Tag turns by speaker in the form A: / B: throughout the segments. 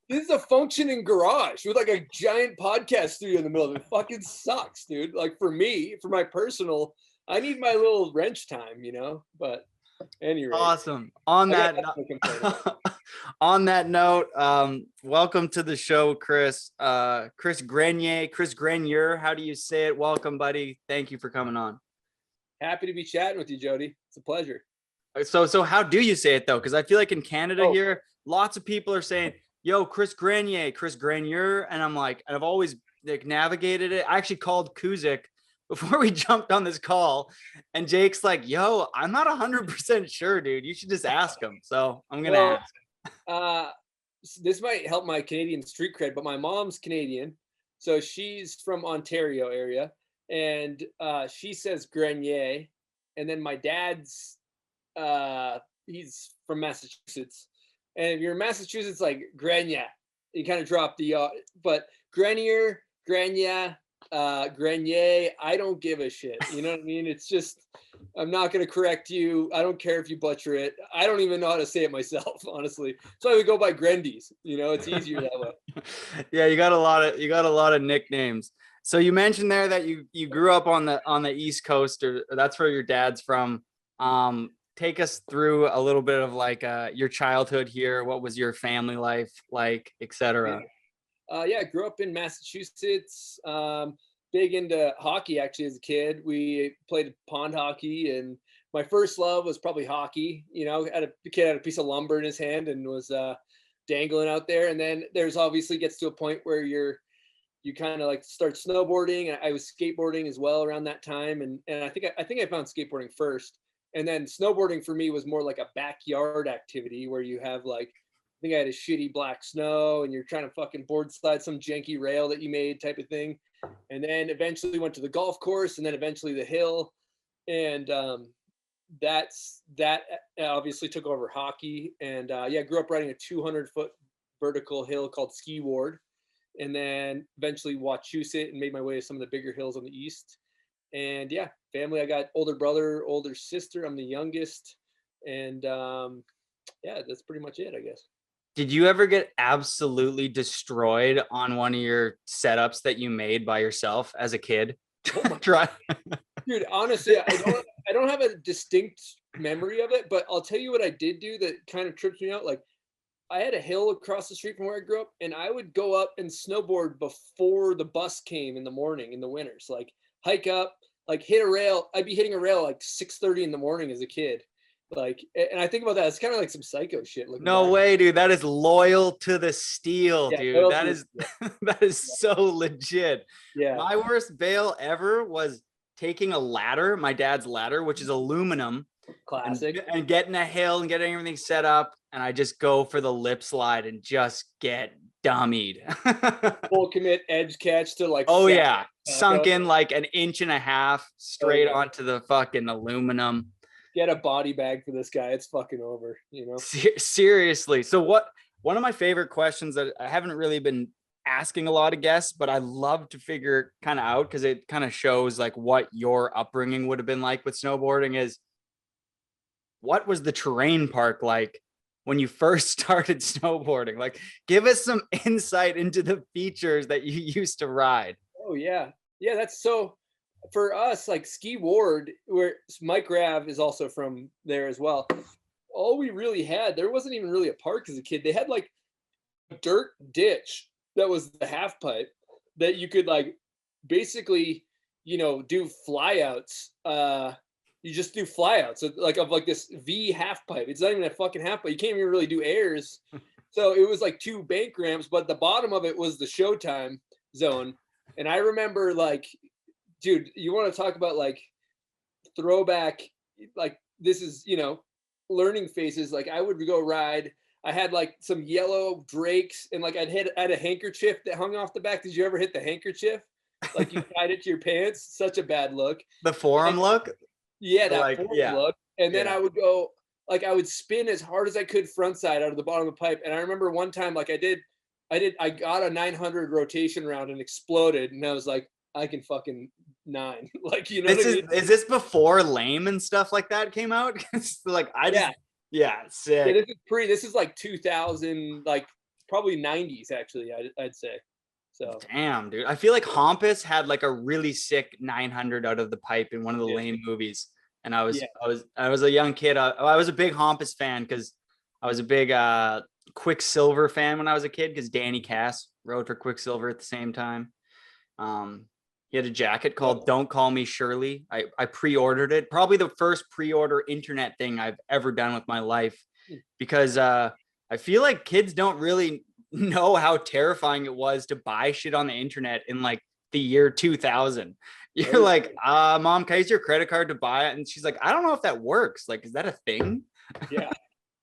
A: This is a functioning garage with like a giant podcast studio in the middle of it. It fucking sucks, dude. Like for me, for my personal, I need my little wrench time, But anyway.
B: Awesome. On that note, welcome to the show, Chris. Chris Grenier. How do you say it? Welcome, buddy. Thank you for coming on.
A: Happy to be chatting with you, Jody. It's a pleasure.
B: So how do you say it though? Because I feel like in Canada here, lots of people are saying, "Yo, Chris Grenier," and I'm like, and I've always like navigated it. I actually called Kuzik before we jumped on this call, and Jake's like, "Yo, I'm not 100% sure, dude. You should just ask him." So I'm gonna
A: ask. This might help my Canadian street cred, but my mom's Canadian, so she's from Ontario area, and she says Grenier, and then my dad's he's from Massachusetts, and if you're in Massachusetts, like Grenier, you kind of drop the but Grenier, Grenier, I don't give a shit. You know what I mean? It's just, I'm not going to correct you. I don't care if you butcher it. I don't even know how to say it myself, honestly. So I would go by Grendies. It's easier that way.
B: Yeah, you got a lot of nicknames. So you mentioned there that you grew up on the East Coast, or that's where your dad's from. Take us through a little bit of like your childhood here. What was your family life like, etc.?
A: Yeah, I grew up in Massachusetts. Big into hockey actually as a kid. We played pond hockey, and my first love was probably hockey. The kid had a piece of lumber in his hand and was dangling out there. And then there's obviously gets to a point where you kind of like start snowboarding. I was skateboarding as well around that time, and I think I found skateboarding first, and then snowboarding for me was more like a backyard activity where you have like, I think I had a shitty black snow and you're trying to fucking board slide some janky rail that you made type of thing. And then eventually went to the golf course, and then eventually the hill. And that obviously took over hockey. And grew up riding a 200-foot vertical hill called Ski Ward. And then eventually Wachusett and made my way to some of the bigger hills on the east. And yeah, family, I got older brother, older sister. I'm the youngest. And that's pretty much it, I guess.
B: Did you ever get absolutely destroyed on one of your setups that you made by yourself as a kid?
A: Dude, honestly, I don't have a distinct memory of it, but I'll tell you what I did do that kind of tripped me out. Like, I had a hill across the street from where I grew up, and I would go up and snowboard before the bus came in the morning in the winters. Like, hike up, like hit a rail. I'd be hitting a rail like 6:30 in the morning as a kid. Like, and I think about that, it's kind of like some psycho shit.
B: No way, dude. That is loyal to the steel, dude. That is that is so legit.
A: Yeah.
B: My worst bail ever was taking a ladder, my dad's ladder, which is aluminum.
A: Classic.
B: And getting a hill and getting everything set up, and I just go for the lip slide and just get dummied.
A: Full commit edge catch to like.
B: Oh yeah, sunk in like an inch and a half straight onto the fucking aluminum.
A: Get a body bag for this guy. It's fucking over,
B: Seriously. So one of my favorite questions that I haven't really been asking a lot of guests, but I love to figure kind of out because it kind of shows like what your upbringing would have been like with snowboarding is, what was the terrain park like when you first started snowboarding? Like, give us some insight into the features that you used to ride.
A: Oh yeah. Yeah. That's so, for us, like Ski Ward, where Mike Rav is also from there as well. All we really had, there wasn't even really a park as a kid. They had like a dirt ditch that was the half pipe that you could like basically, do flyouts. You just do flyouts of like this V half pipe. It's not even a fucking half pipe. You can't even really do airs. So it was like two bank ramps, but the bottom of it was the showtime zone. And I remember like, dude, you want to talk about like throwback, like this is, learning phases. Like I would go ride. I had like some yellow drakes and like I had a handkerchief that hung off the back. Did you ever hit the handkerchief? Like you tied it to your pants? Such a bad look.
B: The forum look?
A: Yeah, that forum look. And then I would go, like I would spin as hard as I could front side out of the bottom of the pipe. And I remember one time, like I got a 900 rotation round and exploded. And I was like, I can fucking 9. Like,
B: is this before Lame and stuff like that came out? Like sick.
A: Yeah, this is like 2000, like probably 90s actually, I'd say. So
B: damn, dude. I feel like Hampus had like a really sick 900 out of the pipe in one of the Lane movies. And I was a young kid. I was a big Hampus fan because I was a big Quicksilver fan when I was a kid because Danny Cass rode for Quicksilver at the same time. He had a jacket called Don't Call Me Shirley. I pre-ordered it. Probably the first pre-order internet thing I've ever done with my life because I feel like kids don't really know how terrifying it was to buy shit on the internet in like the year 2000. You're like, Mom, can I use your credit card to buy it? And she's like, I don't know if that works. Like, is that a thing?
A: Yeah.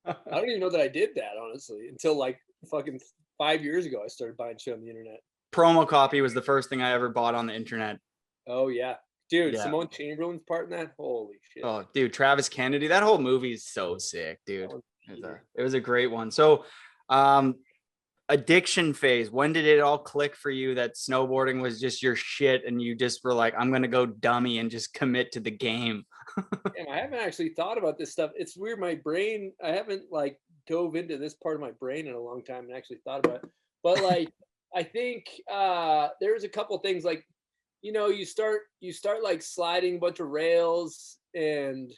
A: I don't even know that I did that, honestly, until like fucking 5 years ago. I started buying shit on the internet.
B: Promo Copy was the first thing I ever bought on the internet.
A: Oh yeah, dude. Yeah. Simone Chamberlain's part in that. Holy shit.
B: Oh, dude, Travis Kennedy. That whole movie is so sick, dude. It was a great one. So, addiction phase. When did it all click for you that snowboarding was just your shit, and you just were like, I'm gonna go dummy and just commit to the game?
A: Damn, I haven't actually thought about this stuff. It's weird. My brain. I haven't like dove into this part of my brain in a long time and actually thought about it. But like. I think there's a couple things like, you know, you start like sliding a bunch of rails, and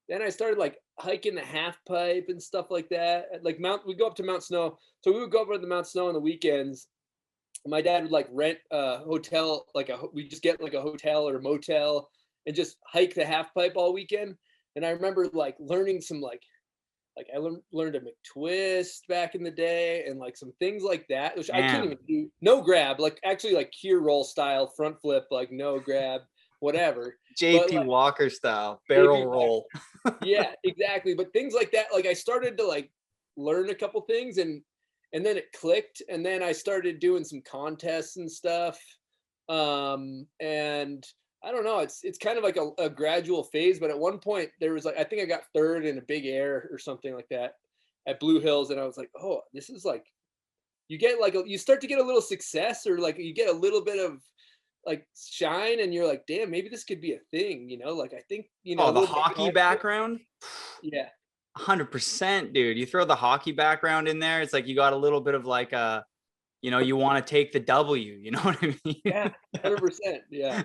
A: then I started like hiking the half pipe and stuff like that. Like we go up to Mount Snow. So we would go up to the Mount Snow on the weekends. My dad would like rent a hotel, we just get like a hotel or a motel and just hike the half pipe all weekend. And I remember like learning some like I learned a McTwist back in the day and like some things like that, which I couldn't even do. No grab, like actually like kier roll style, front flip, like no grab, whatever.
B: JP like, Walker style, barrel roll.
A: Yeah, exactly. But things like that, like I started to like learn a couple things and then it clicked. And then I started doing some contests and stuff. And I don't know. It's kind of like a gradual phase, but at one point there was like, I think I got third in a big air or something like that at Blue Hills. And I was like, oh, this is like, you get like, you start to get a little success or like you get a little bit of like shine and you're like, damn, maybe this could be a thing, you know? Like, I think, you know.
B: Oh, the hockey background?
A: Yeah.
B: 100%, dude. You throw the hockey background in there. It's like, you got a little bit of like a, you know, you want to take the W, you know what I mean?
A: Yeah, 100%. Yeah.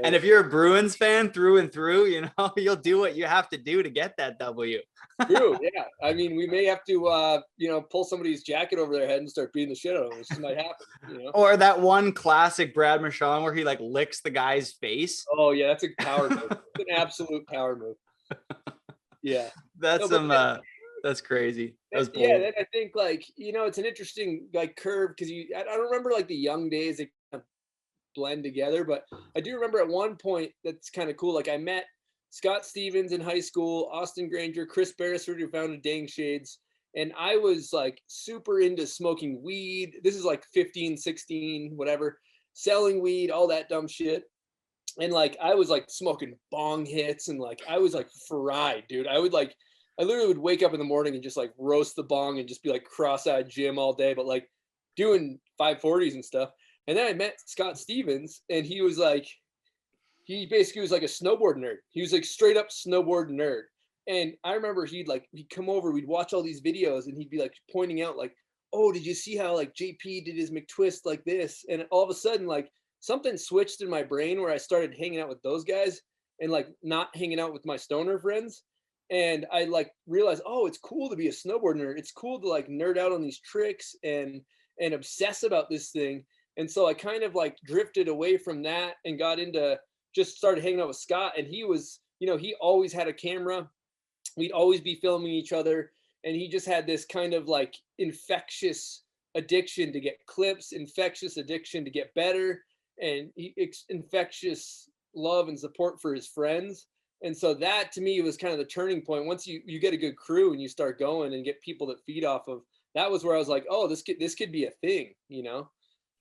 B: And if you're a Bruins fan through and through, you know, you'll do what you have to do to get that W.
A: True. Yeah. I mean, we may have to, you know, pull somebody's jacket over their head and start beating the shit out of them. This might happen, you know?
B: Or that one classic Brad Marchand where he like licks the guy's face.
A: Oh yeah. That's a power move. It's an absolute power move. Yeah.
B: That's that's crazy. That was bold.
A: Yeah, then I think like, you know, it's an interesting like curve because I don't remember like the young days that kind of blend together, but I do remember at one point that's kind of cool. Like I met Scott Stevens in high school, Austin Granger, Chris Beresford, who founded Dang Shades. And I was like super into smoking weed. This is like 15, 16, whatever, selling weed, all that dumb shit. And like, I was like smoking bong hits and like, I was like fried, dude. I literally would wake up in the morning and just like roast the bong and just be like cross-eyed Jim all day, but like doing 540s and stuff. And then I met Scott Stevens and he was like, he basically was like a snowboard nerd. He was like straight up snowboard nerd. And I remember he'd come over, we'd watch all these videos and he'd be like pointing out like, oh, did you see how like JP did his McTwist like this? And all of a sudden like something switched in my brain where I started hanging out with those guys and like not hanging out with my stoner friends. And I like realized, oh, it's cool to be a snowboard nerd. It's cool to like nerd out on these tricks and obsess about this thing. And so I kind of like drifted away from that and got into just started hanging out with Scott. And he was, you know, he always had a camera. We'd always be filming each other. And he just had this kind of like infectious addiction to get clips, infectious addiction to get better, and infectious love and support for his friends. And so that to me was kind of the turning point. Once you get a good crew and you start going and get people that feed off of, that was where I was like, oh, this could be a thing, you know?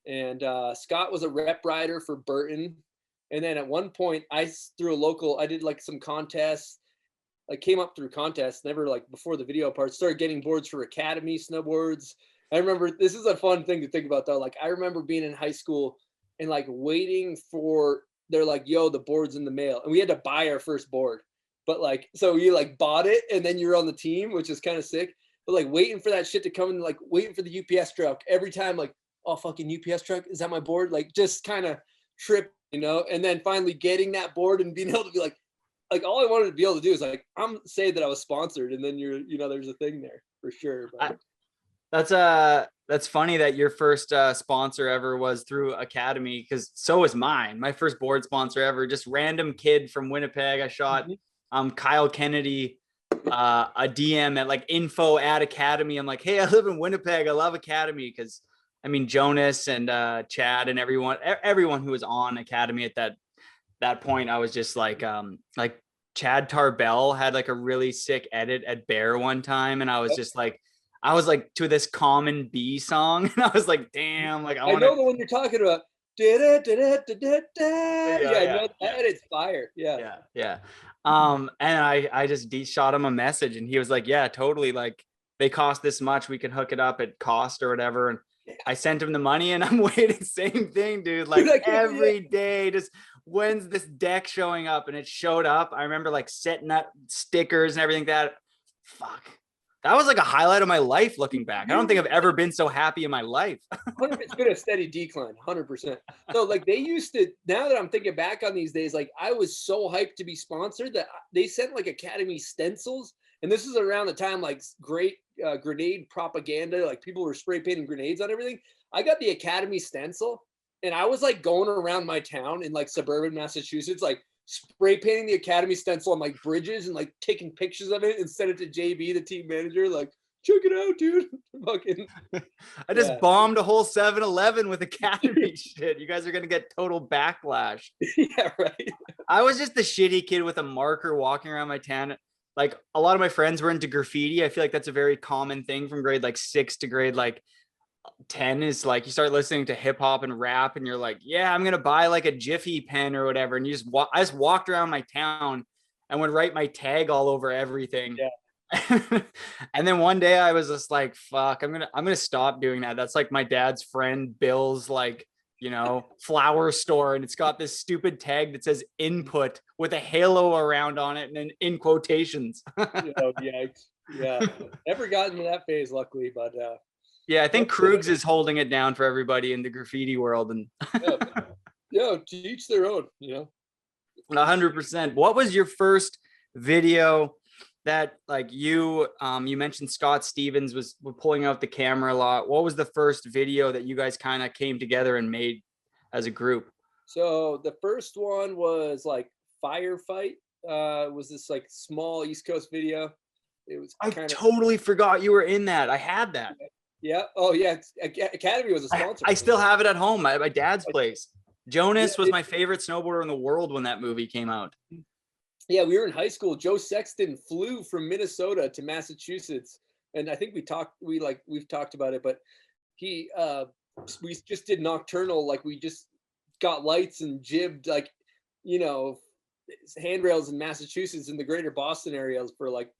A: And Scott was a rep rider for Burton. And then at one point I did like some contests, like came up through contests, never like before the video part, started getting boards for Academy snowboards. I remember, this is a fun thing to think about though. Like I remember being in high school and like waiting for, they're like, yo, the board's in the mail. And we had to buy our first board. But like, so you like bought it and then you're on the team, which is kind of sick. but like waiting for that shit to come and like waiting for the UPS truck every time, like, oh, fucking UPS truck, is that my board? Like just kind of trip, you know, and then finally getting that board and being able to be like all I wanted to be able to do is like, I'm say that I was sponsored, and then you know, there's a thing there for sure. But.
B: That's funny that your first sponsor ever was through Academy, because so was mine. My first board sponsor ever, just random kid from Winnipeg. I shot Kyle Kennedy a DM at like info@Academy. I'm like, hey, I live in Winnipeg. I love Academy, because I mean Jonas and Chad and everyone who was on Academy at that point. I was just like Chad Tarbell had like a really sick edit at Bear one time, and I was just like, to this Common Bee song, and I was like, damn, like
A: I know the one you're talking about. Yeah, I know that. It's fire.
B: Yeah. And I just shot him a message, and he was like, yeah, totally. Like they cost this much. We can hook it up at cost or whatever. And I sent him the money, and I'm waiting. Same thing, dude. Like every day, just when's this deck showing up? And it showed up. I remember like setting up stickers and everything fuck. That was like a highlight of my life looking back. I don't think I've ever been so happy in my life.
A: It's been a steady decline, 100%. So like they used to, now that I'm thinking back on these days, like I was so hyped to be sponsored that they sent like Academy stencils. And this is around the time like great grenade propaganda, like people were spray painting grenades on everything. I got the Academy stencil, and I was like going around my town in like suburban Massachusetts, like spray painting the Academy stencil on like bridges and like taking pictures of it and send it to JB, the team manager, like, check it out, dude. Fucking
B: I just bombed a whole 7-Eleven with Academy shit. You guys are gonna get total backlash.
A: Yeah, right.
B: I was just the shitty kid with a marker walking around my town. Like a lot of my friends were into graffiti. I feel like that's a very common thing from grade like 6 to grade like 10 is like you start listening to hip hop and rap, and you're like, yeah, I'm gonna buy like a Jiffy pen or whatever. And I just walked around my town and would write my tag all over everything. Yeah. And then one day I was just like, fuck, I'm gonna stop doing that. That's like my dad's friend Bill's like, you know, flower store, and it's got this stupid tag that says input with a halo around on it and then in quotations.
A: Oh, yeah. Never gotten to that phase, luckily, but
B: yeah, I think Krugs is holding it down for everybody in the graffiti world. And
A: to each their own, you know.
B: 100%. What was your first video that like you mentioned Scott Stevens was pulling out the camera a lot. What was the first video that you guys kind of came together and made as a group?
A: So the first one was like Firefight. It was this like small East Coast video. It was
B: I totally forgot you were in that. I had that.
A: Yeah. Oh yeah. Academy was a sponsor.
B: I still have it at home at my dad's place. Jonas was my favorite snowboarder in the world when that movie came out.
A: Yeah, we were in high school. Joe Sexton flew from Minnesota to Massachusetts, and I think we've talked about it, but we just did nocturnal, like we just got lights and jibbed, like, you know, handrails in Massachusetts in the greater Boston areas for like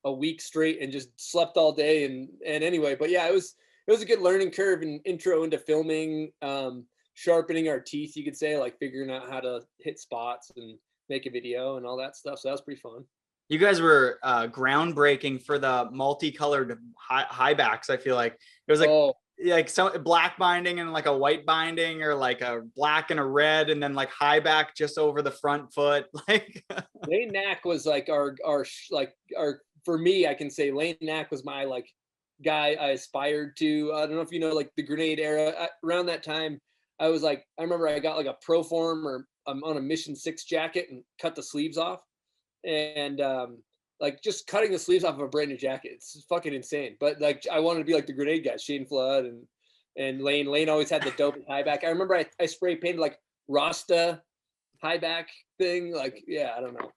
A: a week straight, and just slept all day. And anyway, but yeah, it was a good learning curve and intro into filming, sharpening our teeth, you could say, like figuring out how to hit spots and make a video and all that stuff. So that was pretty fun.
B: You guys were groundbreaking for the multicolored high backs. I feel like it was like some black binding and like a white binding, or like a black and a red, and then like high back just over the front foot. Like
A: Lane Knack was like our for me, I can say Lane Knack was my like guy I aspired to. I don't know if you know, like the Grenade era. Around that time, I was like, I remember I got like a Pro Form, or I'm on a Mission 6 jacket, and cut the sleeves off, and like just cutting the sleeves off of a brand new jacket, it's fucking insane. But like I wanted to be like the Grenade guy, Shane Flood and Lane always had the dope high back. I remember I spray painted like Rasta high back thing. Like, yeah, I don't know,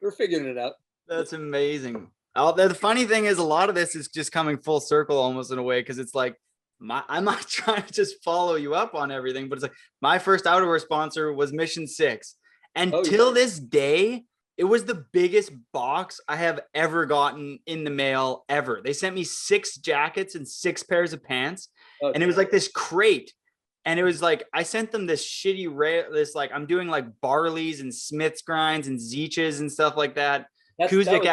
A: we're figuring it out.
B: That's amazing. The funny thing is, a lot of this is just coming full circle almost in a way, because it's like I'm not trying to just follow you up on everything, but it's like my first outerwear sponsor was Mission 6. And till this day, it was the biggest box I have ever gotten in the mail ever. They sent me 6 jackets and 6 pairs of pants. And it was like this crate. And it was like, I sent them this shitty, this like, I'm doing like Barley's and Smith's grinds and Zeeches and stuff like that. Kuzik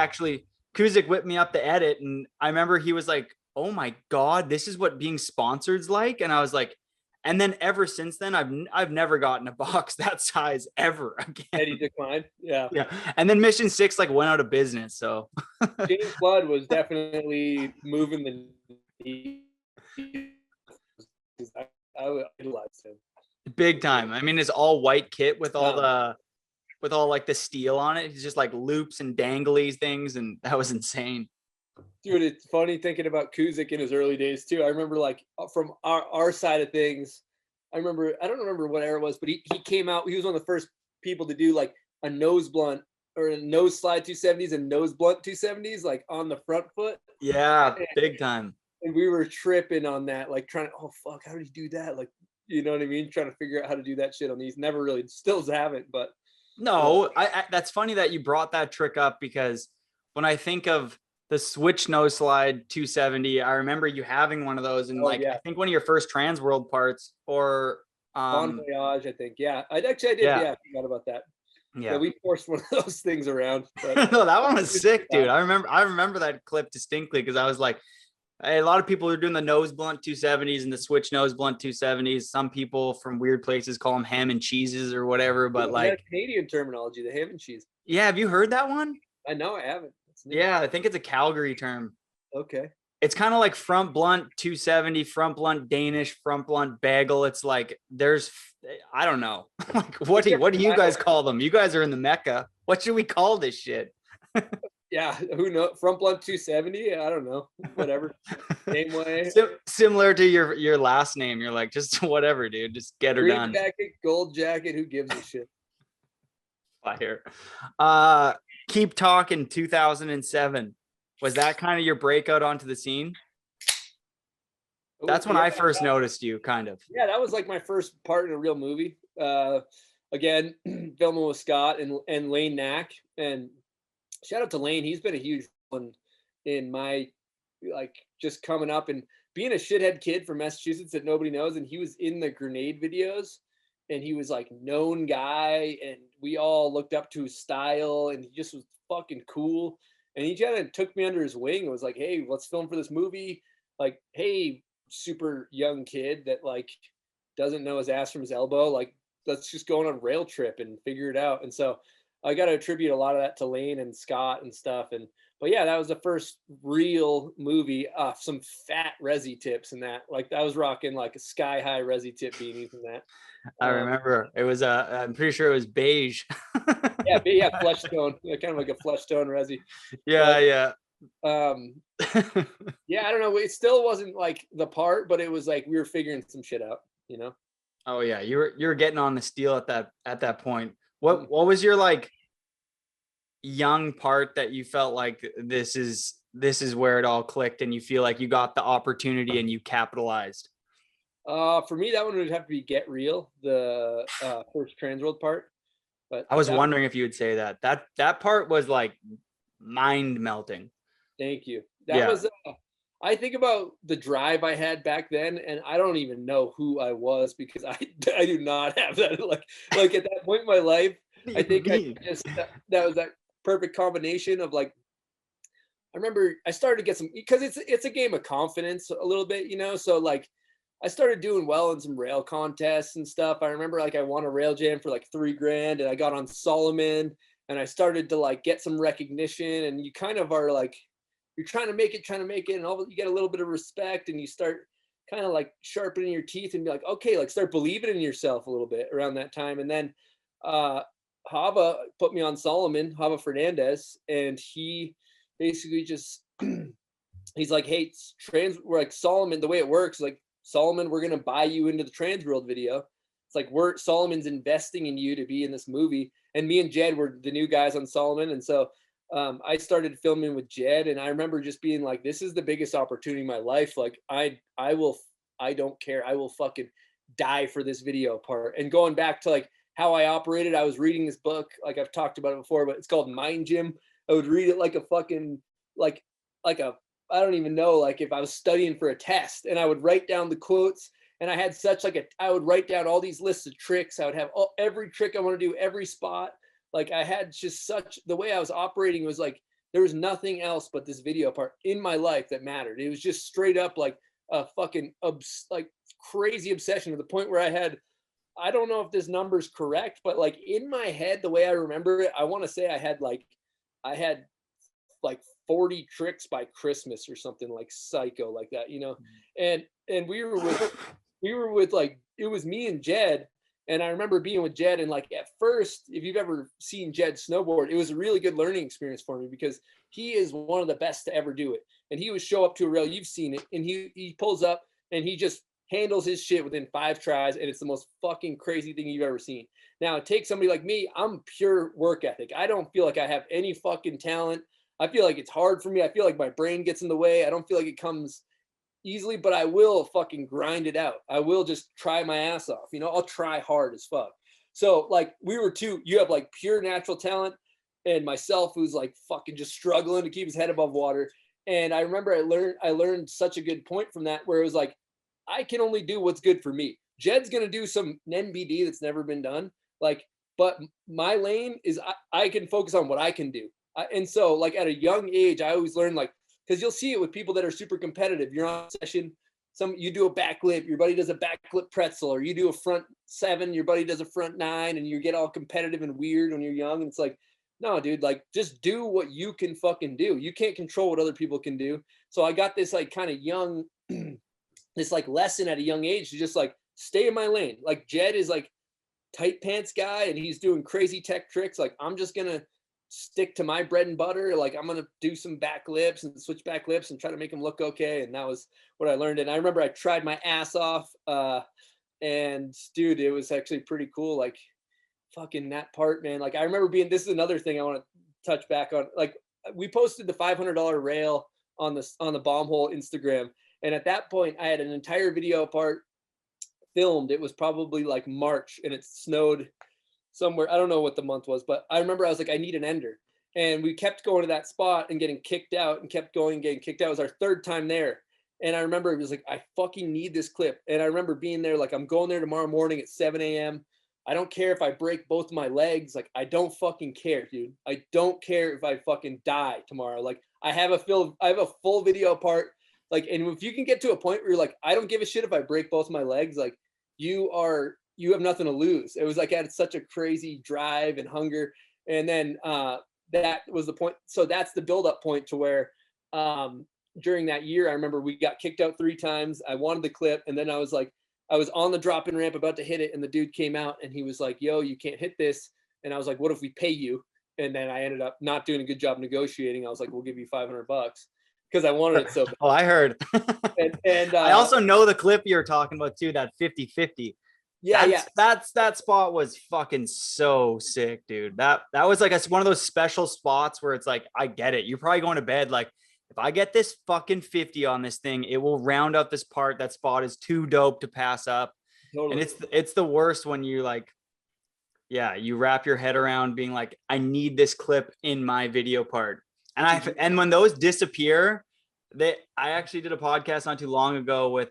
B: Kuzik whipped me up the edit, and I remember he was like, "Oh my God, this is what being sponsored's like." And I was like, and then ever since then, I've never gotten a box that size ever again.
A: Eddie declined. Yeah.
B: Yeah. And then Mission 6 like went out of business. So
A: James Flood was definitely moving the needle. I idolized him.
B: big time. I mean, it's all white kit with all
A: Um,
B: like the steel on it. It's just like loops and danglies things, and that was insane.
A: Dude, it's funny thinking about Kuzik in his early days too. I remember like from our side of things, I don't remember what era it was, but he came out, he was one of the first people to do like a nose blunt or a nose slide 270s and nose blunt 270s, like on the front foot.
B: Yeah, big time.
A: And we were tripping on that, like trying to, oh fuck, how did he do that? Like, you know what I mean? Trying to figure out how to do that shit on these. Never really, still haven't, but.
B: No, I that's funny that you brought that trick up, because when I think of the switch nose slide 270, I remember you having one of those, and I think one of your first Transworld parts, or
A: Bon Voyage, I think. Yeah, I did. Yeah, I forgot about that. Yeah, we forced one of those things around. But
B: no, that one was sick, dude. I remember that clip distinctly, because I was like, hey, a lot of people are doing the nose blunt 270s and the switch nose blunt 270s. Some people from weird places call them ham and cheeses or whatever, but like
A: Canadian terminology, the ham and cheese.
B: Yeah, have you heard that one?
A: I know, I haven't.
B: Yeah, I think it's a Calgary term.
A: Okay.
B: It's kind of like front blunt 270, front blunt Danish, front blunt bagel. It's like I don't know. Like what do you guys call them? You guys are in the Mecca. What should we call this shit?
A: Yeah, who knows? Front blunt 270? I don't know. Whatever. Same way.
B: Similar to your last name. You're like, just whatever, dude. Just get her
A: Green
B: done.
A: Jacket, gold jacket. Who gives a shit?
B: Fire. Keep Talking 2007. Was that kind of your breakout onto the scene? That's when I first noticed you, kind of.
A: Yeah, that was like my first part in a real movie. Again, filming with Scott and Lane Knack. And shout out to Lane. He's been a huge one in my, like, just coming up and being a shithead kid from Massachusetts that nobody knows. And he was in the Grenade videos, and he was like known guy, and we all looked up to his style, and he just was fucking cool. And he kind of took me under his wing and was like, hey, let's film for this movie. Like, hey, super young kid that like doesn't know his ass from his elbow. Like, let's just go on a rail trip and figure it out. And so I got to attribute a lot of that to Lane and Scott and stuff. But yeah, that was the first real movie. Some fat resi tips and that. Like, I was rocking like a sky high resi tip beanies and that.
B: I remember it was I'm pretty sure it was beige.
A: yeah, flesh tone, kind of like a flesh tone resi.
B: Yeah.
A: Yeah, I don't know. It still wasn't like the part, but it was like we were figuring some shit out, you know.
B: Oh yeah, you were getting on the steel at that point. What was your like young part that you felt like this is where it all clicked and you feel like you got the opportunity and you capitalized?
A: For me, that one would have to be Get Real, the first Transworld part. But
B: I was wondering if you would say that part was like mind melting.
A: Thank you. That was. I think about the drive I had back then, and I don't even know who I was because I do not have that. Like at that point in my life, I think I just that was that perfect combination of like. I remember I started to get some, because it's a game of confidence a little bit, you know. So like, I started doing well in some rail contests and stuff. I remember like I won a rail jam for like $3,000, and I got on Solomon, and I started to like get some recognition, and you kind of are like. You're trying to make it, and all you get a little bit of respect, and you start kind of like sharpening your teeth and be like, okay, like start believing in yourself a little bit around that time. And then Hava put me on Solomon, Hava Fernandez, and he basically just he's like, hey, we're like Solomon, the way it works, like Solomon, we're gonna buy you into the Transworld video. It's like Solomon's investing in you to be in this movie. And me and Jed were the new guys on Solomon, and so I started filming with Jed, and I remember just being like, this is the biggest opportunity in my life. Like I don't care. I will fucking die for this video part. And going back to like how I operated, I was reading this book, like I've talked about it before, but it's called Mind Gym. I would read it like a fucking, like a, I don't even know, like if I was studying for a test, and I would write down the quotes, and I had such like I would write down all these lists of tricks. I would have every trick I want to do, every spot. Like I had just the way I was operating was like, There was nothing else but this video part in my life that mattered. It was just straight up like a fucking like crazy obsession to the point where I don't know if this number's correct, but like in my head, the way I remember it, I want to say I had like 40 tricks by Christmas or something like psycho like that, you know? And we were with like, it was me and Jed. And I remember being with Jed, and like at first, if you've ever seen Jed snowboard, it was a really good learning experience for me because he is one of the best to ever do it. And he would show up to a rail, you've seen it, and he pulls up and he just handles his shit within 5 tries, and it's the most fucking crazy thing you've ever seen. Now, it takes somebody like me, I'm pure work ethic. I don't feel like I have any fucking talent. I feel like it's hard for me. I feel like my brain gets in the way. I don't feel like it comes easily, but I will fucking grind it out. I will just try my ass off. You know, I'll try hard as fuck. So like you have like pure natural talent, and myself who's like fucking just struggling to keep his head above water. And I remember I learned such a good point from that, where it was like, I can only do what's good for me. Jed's going to do some NBD that's never been done. Like, but my lane is I can focus on what I can do. And so like at a young age, I always learned, like, because you'll see it with people that are super competitive. You're on a session, you do a backflip, your buddy does a backflip pretzel, or you do a front 7, your buddy does a front 9, and you get all competitive and weird when you're young. And it's like, no, dude, like just do what you can fucking do. You can't control what other people can do. So I got this like kind of young, this like lesson at a young age to just like stay in my lane. Like Jed is like tight pants guy and he's doing crazy tech tricks. Like I'm just going to stick to my bread and butter. Like I'm going to do some back lips and switch back lips and try to make them look okay. And that was what I learned. And I remember I tried my ass off. And dude, it was actually pretty cool. Like fucking that part, man. Like I remember this is another thing I want to touch back on. Like we posted the $500 rail on the bomb hole Instagram. And at that point I had an entire video part filmed. It was probably like March and it snowed somewhere. I don't know what the month was, but I remember I was like, I need an ender. And we kept going to that spot and getting kicked out and kept going, getting kicked out. It was our 3rd time there. And I remember it was like, I fucking need this clip. And I remember being there, like, I'm going there tomorrow morning at 7 a.m. I don't care if I break both my legs. Like, I don't fucking care, dude. I don't care if I fucking die tomorrow. Like, I have a full video part. Like, and if you can get to a point where you're like, I don't give a shit if I break both my legs, like, you have nothing to lose. It was like I had such a crazy drive and hunger. And then that was the point. So that's the build-up point to where during that year, I remember we got kicked out 3 times. I wanted the clip. And then I was on the drop-in ramp about to hit it. And the dude came out and he was like, yo, you can't hit this. And I was like, what if we pay you? And then I ended up not doing a good job negotiating. I was like, we'll give you $500 because I wanted it so bad.
B: Oh, I heard. And I also know the clip you're talking about too, that 50-50. Yeah. That spot was fucking so sick, dude. That was like one of those special spots where it's like, I get it. You're probably going to bed like, if I get this fucking 50 on this thing, it will round up this part. That spot is too dope to pass up. Totally. And it's the worst when you like, yeah, you wrap your head around being like, I need this clip in my video part. And when those disappear, I actually did a podcast not too long ago with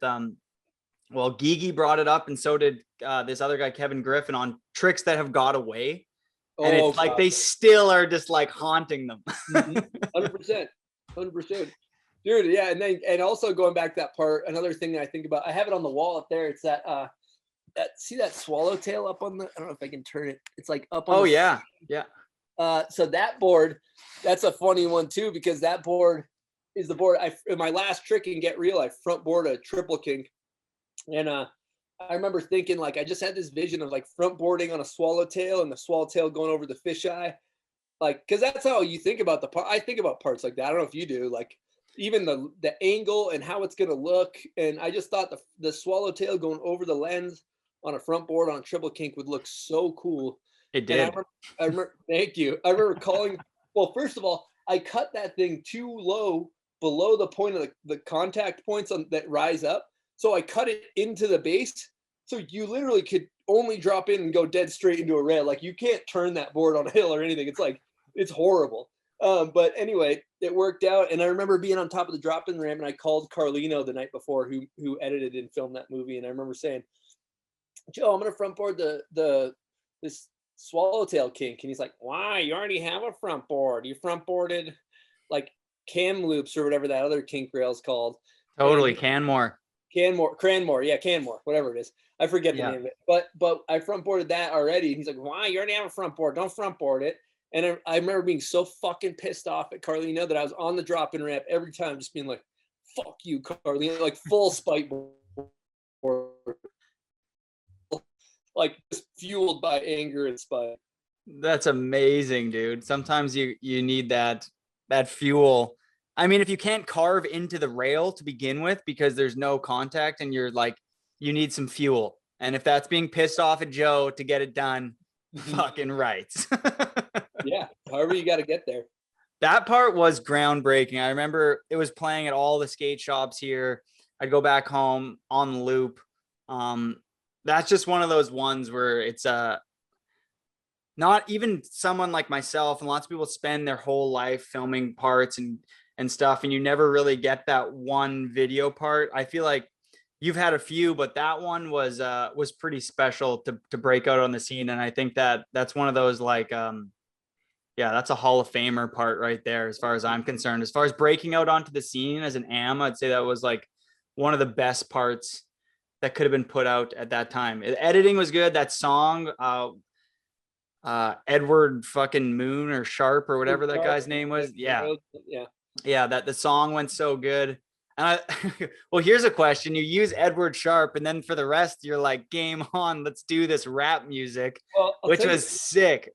B: Gigi brought it up, and so did this other guy, Kevin Griffin, on tricks that have got away. And it's like they still are just like haunting them.
A: 100%. Dude, yeah. And also going back to that part, another thing that I think about, I have it on the wall up there. It's that see that swallowtail up on I don't know if I can turn it. It's like up on
B: yeah.
A: So that board, that's a funny one too, because that board is the board in my last trick in Get Real, I front board a triple kink. And I remember thinking, like, I just had this vision of like front boarding on a swallowtail and the swallowtail going over the fisheye. Like, because that's how you think about the part. I think about parts like that. I don't know if you do, like even the angle and how it's going to look. And I just thought the swallowtail going over the lens on a front board on a triple kink would look so cool.
B: It did.
A: I remember, thank you. I remember calling, well, first of all, I cut that thing too low below the point of the contact points that rise up. So I cut it into the base. So you literally could only drop in and go dead straight into a rail. Like you can't turn that board on a hill or anything. It's like, it's horrible. But anyway, it worked out. And I remember being on top of the drop-in ramp and I called Carlino the night before who edited and filmed that movie. And I remember saying, Joe, I'm going to front board this swallowtail kink. And he's like, why? You already have a front board. You front boarded like cam loops or whatever that other kink rail is called.
B: Totally.
A: And
B: Canmore.
A: Cranmore, yeah, Canmore, whatever it is. I forget the
B: Yeah.
A: name of it. But I front boarded that already. And he's like, why? You already have a front board. Don't front board it. And I remember being so fucking pissed off at Carlino that I was on the drop-in ramp every time, just being like, fuck you, Carlino, like full spite board. Like just fueled by anger and spite.
B: That's amazing, dude. Sometimes you need that fuel. I mean, if you can't carve into the rail to begin with because there's no contact and you're like, you need some fuel. And if that's being pissed off at Joe to get it done, fucking right.
A: Yeah, however you got to get there.
B: That part was groundbreaking. I remember it was playing at all the skate shops here. I'd go back home on the loop. That's just one of those ones where it's not even someone like myself, and lots of people spend their whole life filming parts and stuff, and you never really get that one video part. I feel like you've had a few, but that one was pretty special to break out on the scene. And I think that's one of those like yeah, that's a Hall of Famer part right there, as far as I'm concerned. As far as breaking out onto the scene as an AM, I'd say that was like one of the best parts that could have been put out at that time. Editing was good. That song, Edward fucking Moon or Sharp or whatever that guy's name was. Yeah. Yeah, that the song went so good. And well, here's a question. You use Edward Sharp, and then for the rest, you're like, game on, let's do this rap music, which was sick.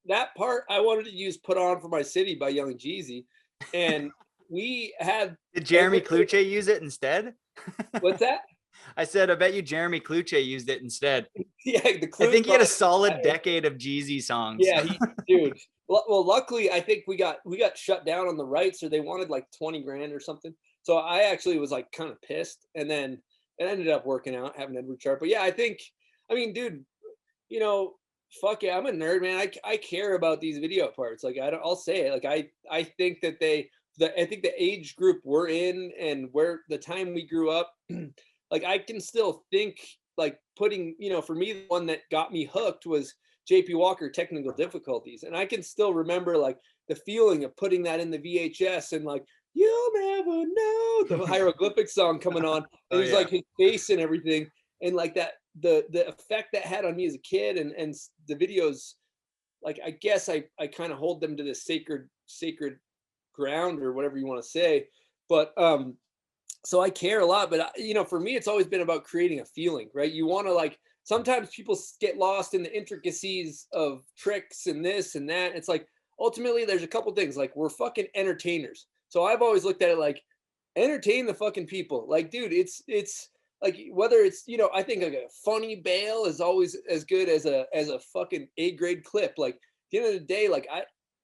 A: That part I wanted to use Put On For My City by Young Jeezy. And we had...
B: Did Jeremy Cluche use it instead?
A: What's that?
B: I said, I bet you Jeremy Cluche used it instead.
A: Yeah,
B: I think he had a solid decade of Jeezy songs.
A: Yeah, dude. Well, luckily, I think we got shut down on the rights, or they wanted like 20 grand or something. So I actually was like kind of pissed, and then it ended up working out having Edward Sharp. But yeah, I mean, dude, you know, fuck yeah, I'm a nerd, man. I care about these video parts. Like I'll say it. Like I think that I think the age group we're in and where the time we grew up, like I can still think like putting, you know, for me, the one that got me hooked was JP Walker, Technical Difficulties. And I can still remember like the feeling of putting that in the VHS and like, you'll never know, the hieroglyphic song coming on. And he's like his face and everything. And like that, the effect that had on me as a kid and the videos, like, I guess I kind of hold them to this sacred ground or whatever you want to say. But, so I care a lot, but you know, for me, it's always been about creating a feeling, right? You want to like, sometimes people get lost in the intricacies of tricks and this and that. It's like, ultimately there's a couple things, like we're fucking entertainers. So I've always looked at it like, entertain the fucking people. Like, dude, it's like, whether it's, you know, I think like a funny bail is always as good as a fucking A-grade clip. Like, at the end of the day, like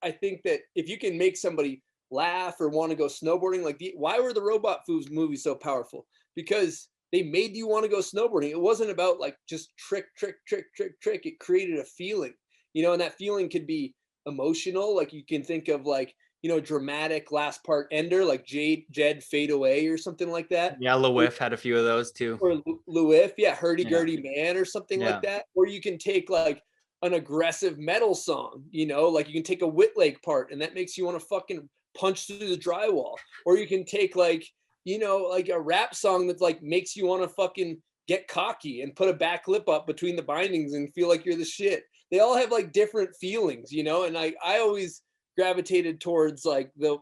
A: I think that if you can make somebody laugh or want to go snowboarding, like why were the Robot Foods movies so powerful? Because they made you want to go snowboarding. It wasn't about like just trick. It created a feeling, you know, and that feeling could be emotional. Like you can think of like, you know, dramatic last part ender, like Jed Fade Away or something like that.
B: Yeah, Lewif had a few of those too.
A: Or Lewif, yeah, Hurdy-Gurdy Man or something like that. Or you can take like an aggressive metal song, you know, like you can take a Whitlake part and that makes you want to fucking punch through the drywall. Or you can take like, you know, like a rap song that like makes you want to fucking get cocky and put a back lip up between the bindings and feel like you're the shit. They all have like different feelings, you know, and I always gravitated towards like the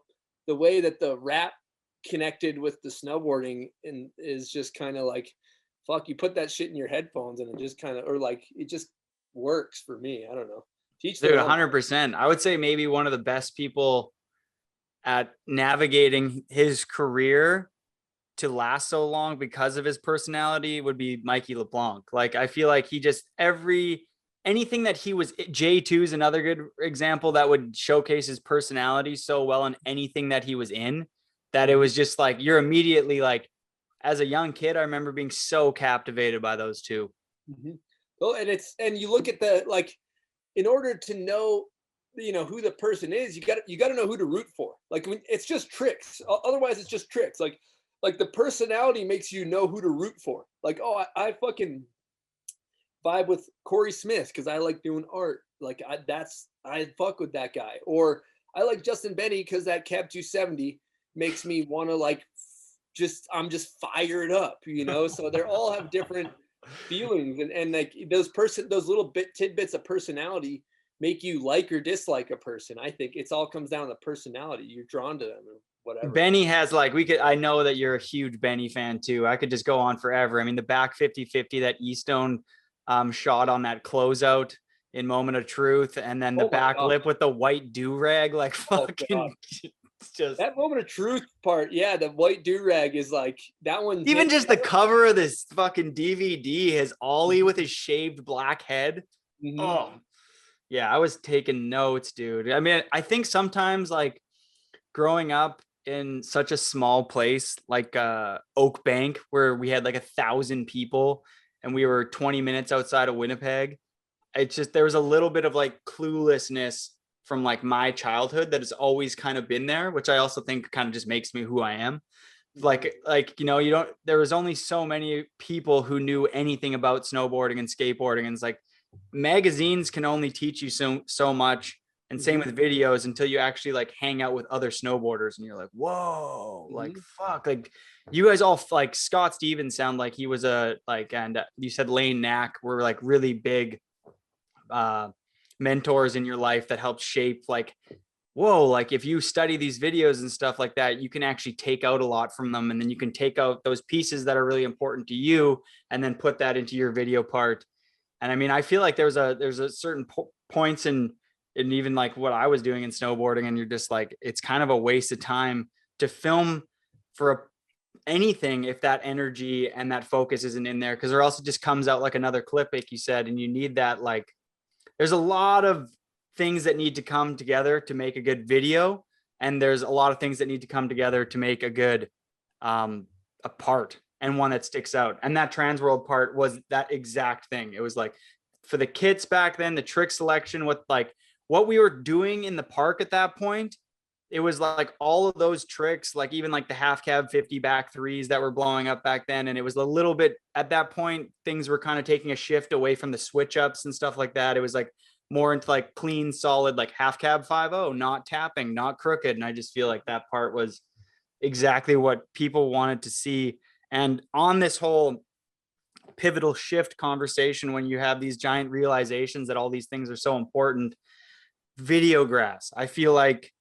A: way that the rap connected with the snowboarding and is just kind of like, fuck, you put that shit in your headphones and it just kind of, or like, it just works for me. I don't know. Teach
B: Dude, 100%. I would say maybe one of the best people at navigating his career to last so long because of his personality would be Mikey LeBlanc. Like, I feel like he just anything that he was, J2 is another good example that would showcase his personality so well in anything that he was in, that it was just like, you're immediately like, as a young kid, I remember being so captivated by those two.
A: Mm-hmm. Well, and you look at the, like, in order to know, you know, who the person is, you got to know who to root for. Like, when it's just tricks. Otherwise it's just tricks. Like the personality makes you know who to root for. Like, oh, I fucking vibe with Corey Smith because I like doing art. Like I fuck with that guy. Or I like Justin Benny because that Cab 270 makes me want to like, I'm just fired up, you know? So they all have different feelings, and like those little tidbits of personality make you like or dislike a person. I think it's all comes down to personality. You're drawn to them or whatever.
B: Benny has like, I know that you're a huge Benny fan too. I could just go on forever. I mean, the back 50-50 that Eastone shot on that closeout in Moment of Truth, and then the back lip with the white do-rag, like fucking it's just
A: that Moment of Truth part. Yeah, the white do-rag is like that one.
B: Even just the cover of this fucking DVD has Ollie with his shaved black head. Mm-hmm. Oh, yeah, I was taking notes, dude. I mean, I think sometimes like growing up in such a small place like Oak Bank, where we had like 1,000 people and we were 20 minutes outside of Winnipeg, it's just, there was a little bit of like cluelessness from like my childhood that has always kind of been there, which I also think kind of just makes me who I am. Like, you know, there was only so many people who knew anything about snowboarding and skateboarding. And it's like magazines can only teach you so much. And same with videos until you actually like hang out with other snowboarders and you're like, whoa, like, fuck, like you guys all like Scott Stevens sound like he was and you said Lane Knack were like really big mentors in your life that helped shape like, whoa, like if you study these videos and stuff like that, you can actually take out a lot from them. And then you can take out those pieces that are really important to you and then put that into your video part. And I mean, I feel like there's a certain points in even like what I was doing in snowboarding, and you're just like, it's kind of a waste of time to film for anything if that energy and that focus isn't in there, because there also just comes out like another clip, like you said, and you need that, like, there's a lot of things that need to come together to make a good video, and there's a lot of things that need to come together to make a good a part, and one that sticks out. And that Transworld part was that exact thing. It was like, for the kits back then, the trick selection with like what we were doing in the park at that point, it was like all of those tricks, like even like the half cab 50 back threes that were blowing up back then. And it was a little bit at that point, things were kind of taking a shift away from the switch ups and stuff like that. It was like more into like clean, solid, like half cab 5.0, not tapping, not crooked. And I just feel like that part was exactly what people wanted to see. And on this whole pivotal shift conversation, when you have these giant realizations that all these things are so important, videographs, I feel like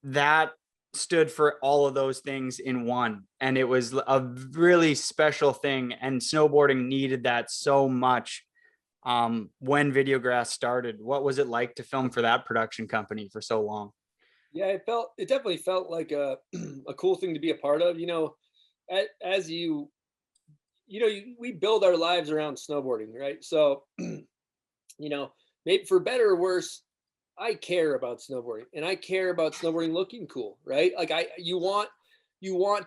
B: that stood for all of those things in one. And it was a really special thing. And snowboarding needed that so much when videographs started. What was it like to film for that production company for so long?
A: Yeah, it definitely felt like a cool thing to be a part of. You know, as we build our lives around snowboarding, right? So, you know, maybe for better or worse, I care about snowboarding, and I care about snowboarding looking cool, right? Like you want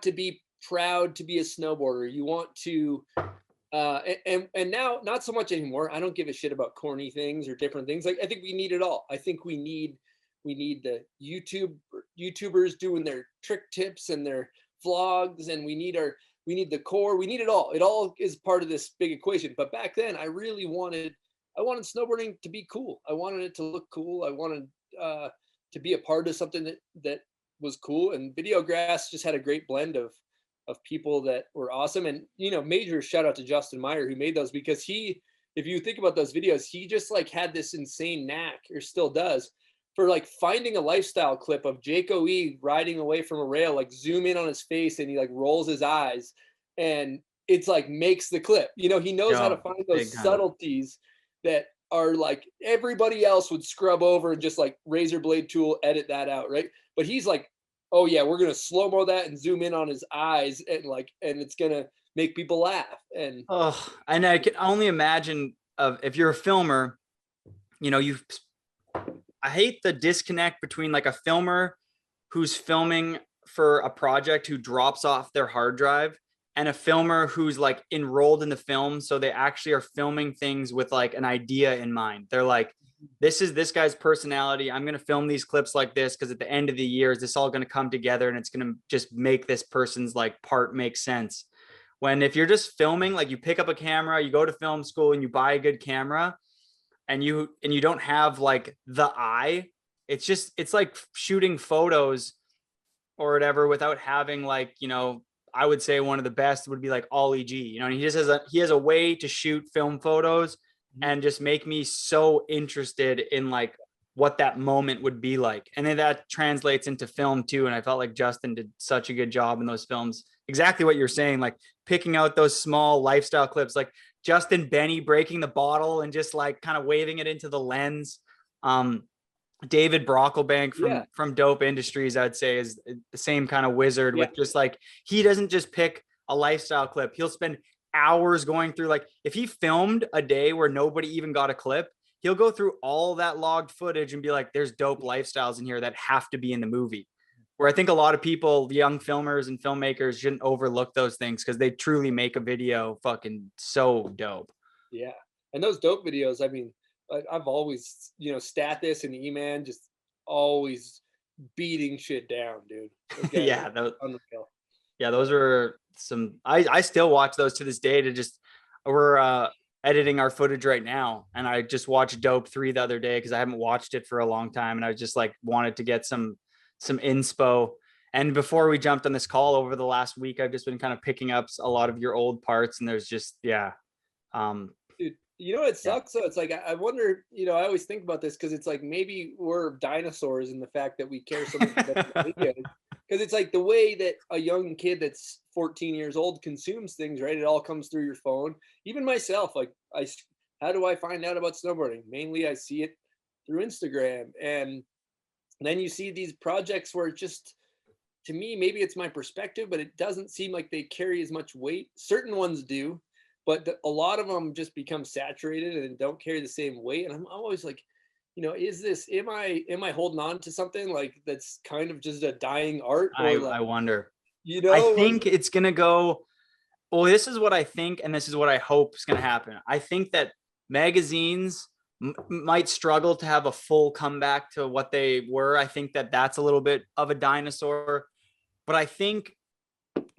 A: to be proud to be a snowboarder. You want to, and now not so much anymore. I don't give a shit about corny things or different things. Like I think we need it all. I think we need the YouTubers doing their trick tips and their vlogs, and we need the core. We need it all. It all is part of this big equation. But back then, I wanted snowboarding to be cool. I wanted it to look cool. I wanted to be a part of something that was cool. And Videographs just had a great blend of people that were awesome. And, you know, major shout out to Justin Meyer, who made those, because if you think about those videos, he just like had this insane knack, or still does, for like finding a lifestyle clip of Jake O.E. riding away from a rail, like zoom in on his face and he like rolls his eyes, and it's like makes the clip. You know, he knows how to find those subtleties that are like everybody else would scrub over and just like razor blade tool edit that out, right? But he's like, oh yeah, we're gonna slow-mo that and zoom in on his eyes, and it's gonna make people laugh. And
B: I can only imagine if you're a filmer, you know, I hate the disconnect between like a filmer who's filming for a project who drops off their hard drive, and a filmer who's like enrolled in the film. So they actually are filming things with like an idea in mind. They're like, this is this guy's personality. I'm going to film these clips like this, because at the end of the year, is this all going to come together and it's going to just make this person's like part make sense. When if you're just filming, like you pick up a camera, you go to film school and you buy a good camera, and you don't have like the eye it's like shooting photos or whatever without having like, you know, I would say one of the best would be like Ollie G, you know, and he has a way to shoot film photos and just make me so interested in like what that moment would be like. And then that translates into film too. And I felt like Justin did such a good job in those films. Exactly what you're saying, like picking out those small lifestyle clips, like Justin Benny breaking the bottle and just like kind of waving it into the lens. David Brocklebank from Dope Industries, I'd say, is the same kind of wizard with just like, he doesn't just pick a lifestyle clip. He'll spend hours going through, like if he filmed a day where nobody even got a clip, he'll go through all that logged footage and be like, there's dope lifestyles in here that have to be in the movie. Where I think a lot of people, young filmers and filmmakers, shouldn't overlook those things because they truly make a video fucking so dope.
A: Yeah. And those dope videos, I mean, I've always, you know, Stathis and E-Man just always beating shit down, dude.
B: Yeah, those are some. I still watch those to this day. We're editing our footage right now, and I just watched Dope 3 the other day because I haven't watched it for a long time, and I just like wanted to get some inspo. And before we jumped on this call over the last week, I've just been kind of picking up a lot of your old parts, and there's just
A: Dude, you know what sucks? So it's like I wonder, you know, I always think about this because it's like maybe we're dinosaurs in the fact that we care so much about the videos. Because it's like the way that a young kid that's 14 years old consumes things, right? It all comes through your phone. Even myself, like how do I find out about snowboarding? Mainly I see it through Instagram. And then you see these projects where it just, to me, maybe it's my perspective, but it doesn't seem like they carry as much weight. Certain ones do, but a lot of them just become saturated and don't carry the same weight. And I'm always like, you know, am I holding on to something like that's kind of just a dying art? Or
B: I wonder.
A: You know,
B: I think it's gonna go. Well, this is what I think, and this is what I hope is gonna happen. I think that magazines might struggle to have a full comeback to what they were. I think that that's a little bit of a dinosaur, but I think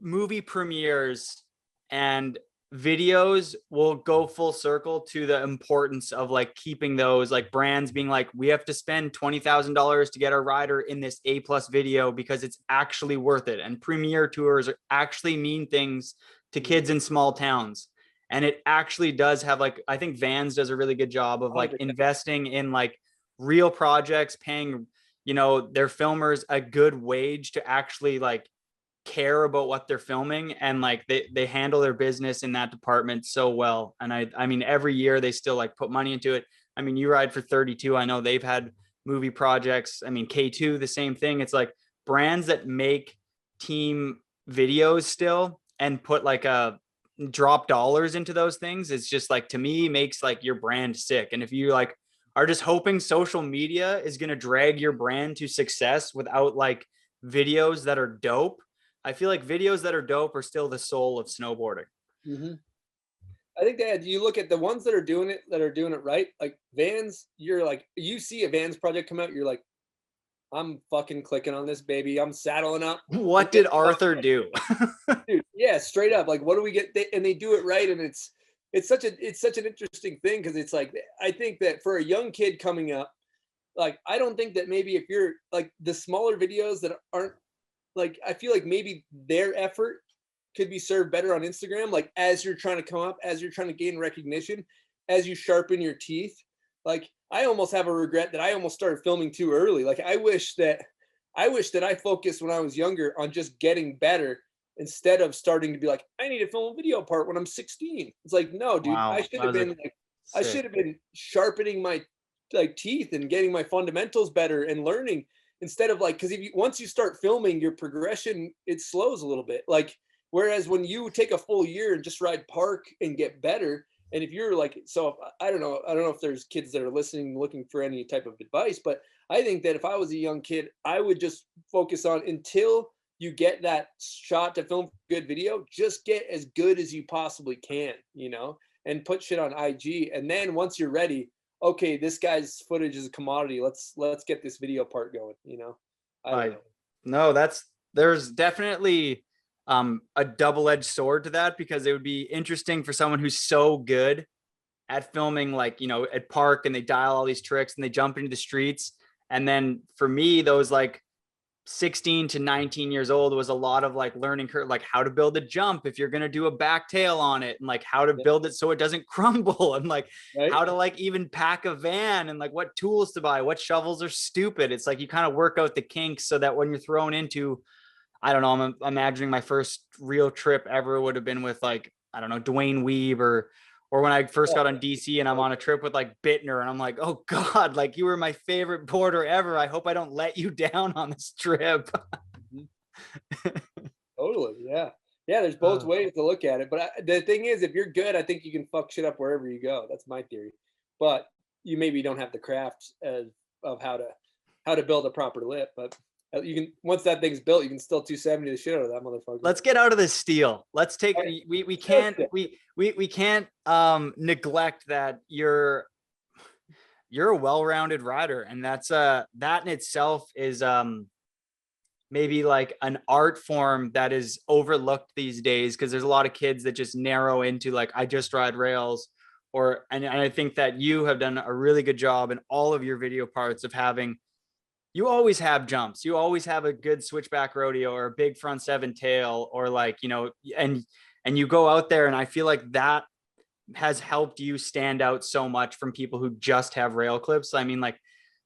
B: movie premieres and videos will go full circle to the importance of like keeping those, like brands being like, we have to spend $20,000 to get our rider in this A+ video because it's actually worth it. And premiere tours actually mean things to kids in small towns. And it actually does have, like, I think Vans does a really good job of like investing in like real projects, paying, you know, their filmers a good wage to actually like care about what they're filming, and like they handle their business in that department so well. And I mean every year they still like put money into it. I mean, you ride for 32, I know they've had movie projects. I mean, K2, the same thing. It's like brands that make team videos still and put like a drop dollars into those things. It's just like, to me, makes like your brand sick. And if you like are just hoping social media is going to drag your brand to success without like videos that are dope, I feel like videos that are dope are still the soul of snowboarding.
A: Mm-hmm. I think that you look at the ones that are doing it right, like Vans, you're like, you see a Vans project come out, you're like, I'm fucking clicking on this, baby. I'm saddling up.
B: What did Arthur do?
A: Dude, yeah, straight up. Like, what do we get? And they do it right. And it's such an interesting thing. Cause it's like, I think that for a young kid coming up, like, I don't think that maybe if you're like the smaller videos that aren't, like, I feel like maybe their effort could be served better on Instagram. Like, as you're trying to come up, as you're trying to gain recognition, as you sharpen your teeth. Like, I almost have a regret that I almost started filming too early. Like, I wish that I focused when I was younger on just getting better instead of starting to be like, I need to film a video part when I'm 16. It's like, no, dude,
B: Wow,
A: I should have been sharpening my like teeth and getting my fundamentals better and learning, instead of like, because once you start filming, your progression, it slows a little bit. Like, whereas when you take a full year and just ride park and get better, and if you're like, so I don't know if there's kids that are listening looking for any type of advice, but I think that if I was a young kid, I would just focus on, until you get that shot to film good video, just get as good as you possibly can, you know, and put shit on IG. And then once you're ready, okay, this guy's footage is a commodity. Let's get this video part going, you know? I don't know.
B: No, there's definitely a double-edged sword to that, because it would be interesting for someone who's so good at filming, like, you know, at park, and they dial all these tricks and they jump into the streets, And then for me, those like 16 to 19 years old was a lot of like learning curve, like how to build a jump if you're going to do a back tail on it, and like how to build it so it doesn't crumble, and like how to like even pack a van, and like what tools to buy, what shovels are stupid. It's like you kind of work out the kinks so that when you're thrown into, I don't know, I'm imagining my first real trip ever would have been with like, I don't know, Dwayne Weeb, or when I first got on DC and I'm on a trip with like Bittner, and I'm like, oh God, like you were my favorite boarder ever. I hope I don't let you down on this trip.
A: Totally. Yeah. Yeah. There's both ways to look at it. But the thing is, if you're good, I think you can fuck shit up wherever you go. That's my theory. But you maybe don't have the craft of how to build a proper lip. But you can, once that thing's built, you can still 270 the shit out of that motherfucker.
B: Let's get out of this steel. Let's take, we can't neglect that you're a well-rounded rider, and that's that in itself is maybe like an art form that is overlooked these days, because there's a lot of kids that just narrow into like, I just ride rails, and I think that you have done a really good job in all of your video parts of having, you always have jumps, you always have a good switchback rodeo or a big front seven tail, or like, you know, and you go out there, and I feel like that has helped you stand out so much from people who just have rail clips. I mean, like,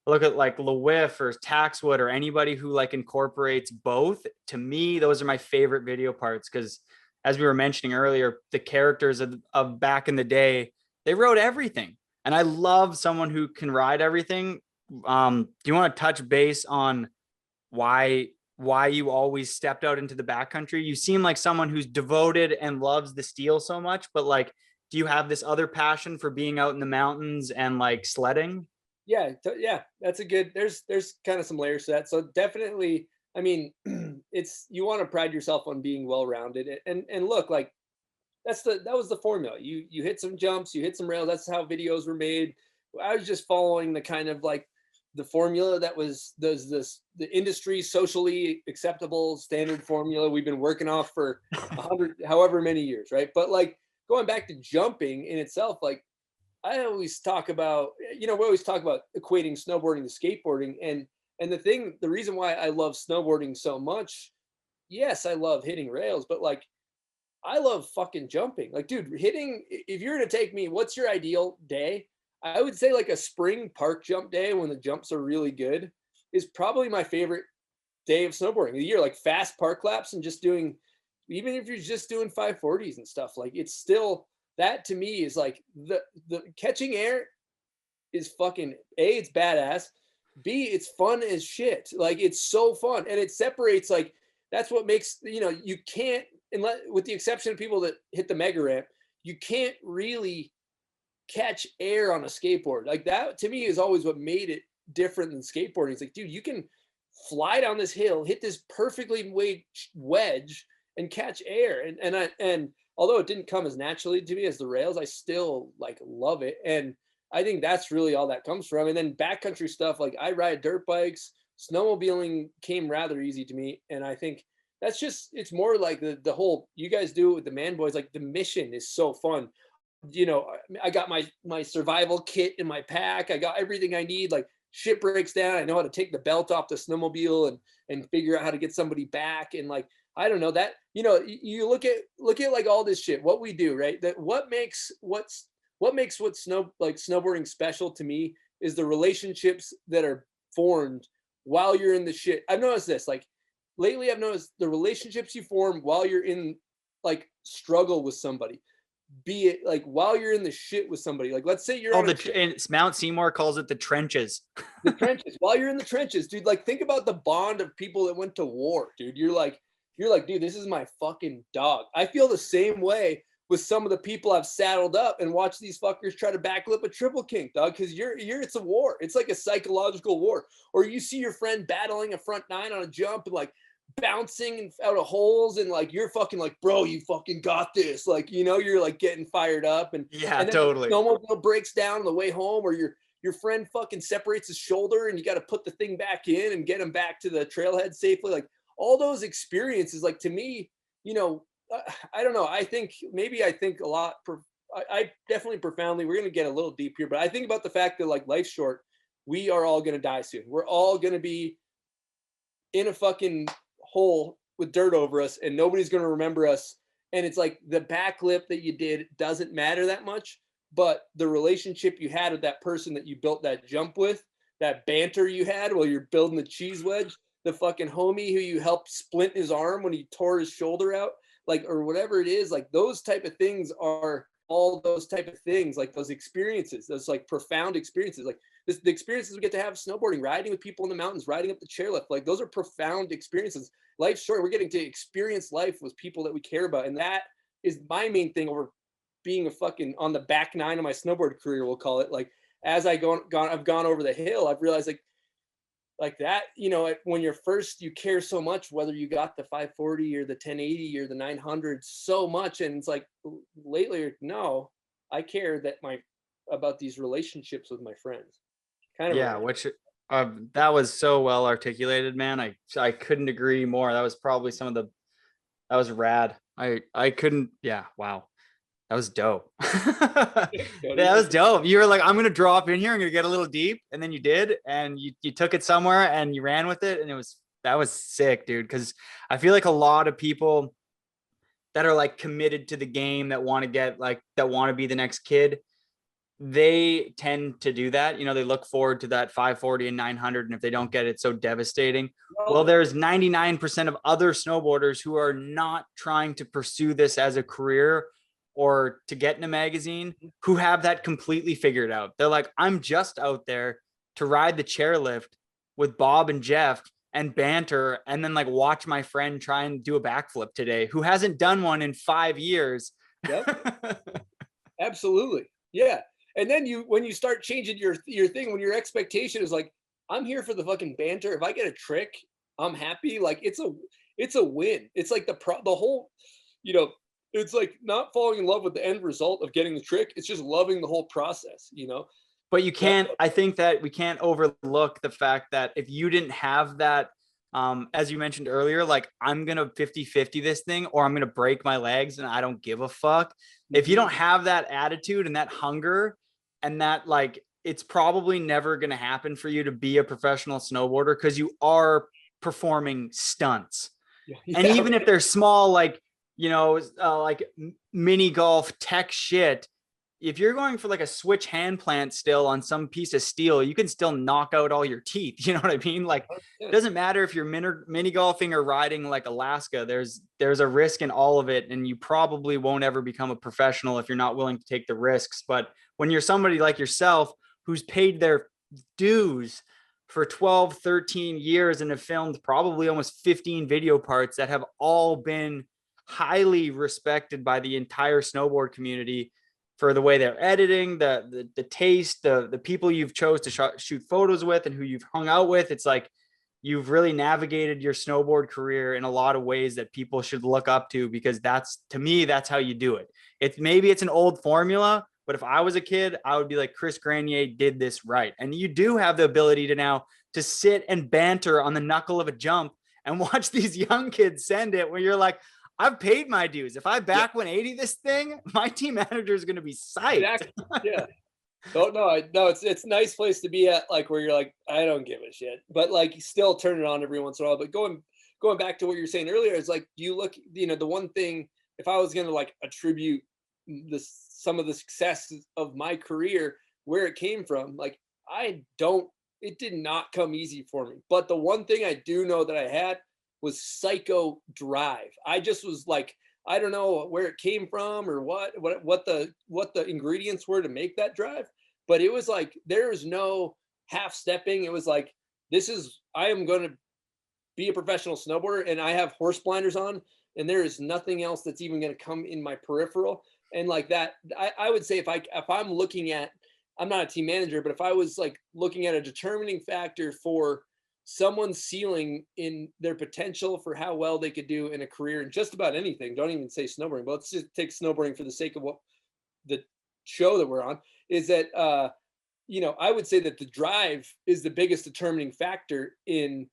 B: look at like LeWiff or Taxwood or anybody who like incorporates both. To me, those are my favorite video parts, because as we were mentioning earlier, the characters of back in the day, they rode everything. And I love someone who can ride everything. Do you want to touch base on why you always stepped out into the backcountry? You seem like someone who's devoted and loves the steel so much, but like, do you have this other passion for being out in the mountains and like sledding?
A: Yeah, yeah, that's a good. There's kind of some layers to that. So definitely, I mean, it's, you want to pride yourself on being well-rounded, and look, like that was the formula. You hit some jumps, you hit some rails. That's how videos were made. I was just following the kind of like the formula that was the industry socially acceptable standard formula we've been working off for 100 however many years, right? But like going back to jumping in itself, like I always talk about, we always talk about equating snowboarding to skateboarding, and the reason why I love snowboarding so much, yes, I love hitting rails, but like I love fucking jumping. Like, dude, if you're gonna take me, what's your ideal day? I would say like a spring park jump day when the jumps are really good is probably my favorite day of snowboarding of the year. Like fast park laps and just doing, even if you're just doing 540s and stuff, like it's still, that to me is like the catching air is fucking it's badass. B, it's fun as shit. Like it's so fun, and it separates, like that's what makes, you can't, unless with the exception of people that hit the mega ramp, you can't really catch air on a skateboard. Like that to me is always what made it different than skateboarding. It's like, dude, you can fly down this hill, hit this perfectly weighed wedge, and catch air. And although it didn't come as naturally to me as the rails, I still like love it. And I think that's really all that comes from. And then backcountry stuff, like I ride dirt bikes, snowmobiling came rather easy to me. And I think that's just, it's more like the whole, you guys do it with the Man Boys, like the mission is so fun. I got my survival kit in my pack. I got everything I need. Like shit breaks down, I know how to take the belt off the snowmobile and figure out how to get somebody back. And like, I don't know that, you look at like all this shit, what we do, right? That what makes snowboarding special to me is the relationships that are formed while you're in the shit. I've noticed this, like lately I've noticed the relationships you form while you're in like struggle with somebody, be it like while you're in the shit with somebody. Like let's say you're on
B: Mount Seymour calls it the trenches.
A: The trenches. While you're in the trenches, dude, like think about the bond of people that went to war, dude. You're like, dude, this is my fucking dog. I feel the same way with some of the people I've saddled up and watched these fuckers try to backflip a triple kink, dog, because it's a war. It's like a psychological war. Or you see your friend battling a front nine on a jump and like bouncing out of holes, and like you're fucking like, bro, you fucking got this. Like, you're like getting fired up, and
B: then totally.
A: The snowmobile breaks down on the way home, or your friend fucking separates his shoulder and you got to put the thing back in and get him back to the trailhead safely. Like all those experiences, like to me, I don't know. I think a lot. I definitely profoundly, we're going to get a little deep here, but I think about the fact that like life's short. we are all going to die soon. We're all going to be in a fucking hole with dirt over us, and nobody's going to remember us. And it's like the backflip that you did doesn't matter that much, but the relationship you had with that person that you built that jump with, that banter you had while you're building the cheese wedge, the fucking homie who you helped splint his arm when he tore his shoulder out, like, or whatever it is, like those type of things are all those type of things, like those experiences, those like profound experiences, like the experiences we get to have snowboarding, riding with people in the mountains, riding up the chairlift, like those are profound experiences. Life's short. We're getting to experience life with people that we care about. And that is my main thing over being a fucking on the back nine of my snowboard career, we'll call it. Like, as I've gone over the hill, I've realized like that, you know, when you're first, you care so much, whether you got the 540 or the 1080 or the 900 so much. And it's like lately, no, I care about these relationships with my friends. Kind of.
B: Yeah, which that was so well articulated, man. I couldn't agree more. That was probably that was rad. I couldn't, yeah, wow. That was dope. That was dope. You were like, I'm gonna drop in here, I'm gonna get a little deep, and then you did, and you took it somewhere and you ran with it, and that was sick, dude. Because I feel like a lot of people that are like committed to the game, that want to be the next kid, they tend to do that. You know, they look forward to that 540 and 900, and if they don't get it, it's so devastating. Well, there's 99% of other snowboarders who are not trying to pursue this as a career or to get in a magazine, who have that completely figured out. They're like, I'm just out there to ride the chairlift with Bob and Jeff and banter, and then like watch my friend try and do a backflip today, who hasn't done one in 5 years.
A: Yep. Absolutely. Yeah. And then when you start changing your thing, when your expectation is like, I'm here for the fucking banter. If I get a trick, I'm happy. Like it's a win. It's like the whole, you know, it's like not falling in love with the end result of getting the trick. It's just loving the whole process, you know?
B: But you can't, I think that we can't overlook the fact that if you didn't have that, as you mentioned earlier, like I'm going to 50-50 this thing, or I'm going to break my legs and I don't give a fuck. If you don't have that attitude and that hunger, and that, like, it's probably never going to happen for you to be a professional snowboarder, because you are performing stunts. Yeah. And even if they're small, like, you know, like mini golf tech shit, if you're going for like a switch hand plant still on some piece of steel, you can still knock out all your teeth. You know what I mean? Like, it doesn't matter if you're mini golfing or riding like Alaska, there's a risk in all of it. And you probably won't ever become a professional if you're not willing to take the risks. But when you're somebody like yourself, who's paid their dues for 12, 13 years and have filmed probably almost 15 video parts that have all been highly respected by the entire snowboard community for the way they're editing, the taste, the people you've chose to shoot photos with and who you've hung out with. It's like, you've really navigated your snowboard career in a lot of ways that people should look up to, because to me, that's how you do it. Maybe it's an old formula, but if I was a kid, I would be like, Chris Grenier did this right. And you do have the ability to sit and banter on the knuckle of a jump and watch these young kids send it, where you're like, I've paid my dues. If I back 180 this thing, my team manager is going to be psyched.
A: Exactly. Yeah. No, it's a nice place to be at, like, where you're like, I don't give a shit, but like, still turn it on every once in a while. But going back to what you were saying earlier, is like, you look, you know, the one thing, if I was going to like attribute some of the success of my career, where it came from, like, it did not come easy for me. But the one thing I do know that I had was psycho drive. I just was like, I don't know where it came from or what the ingredients were to make that drive, but it was like, there was no half stepping. It was like, I am going to be a professional snowboarder, and I have horse blinders on, and there is nothing else that's even going to come in my peripheral. And like that, I would say, if I'm looking at, I'm not a team manager, but if I was like looking at a determining factor for someone's ceiling in their potential for how well they could do in a career in just about anything, don't even say snowboarding, but let's just take snowboarding for the sake of what the show that we're on, is that, you know, I would say that the drive is the biggest determining factor in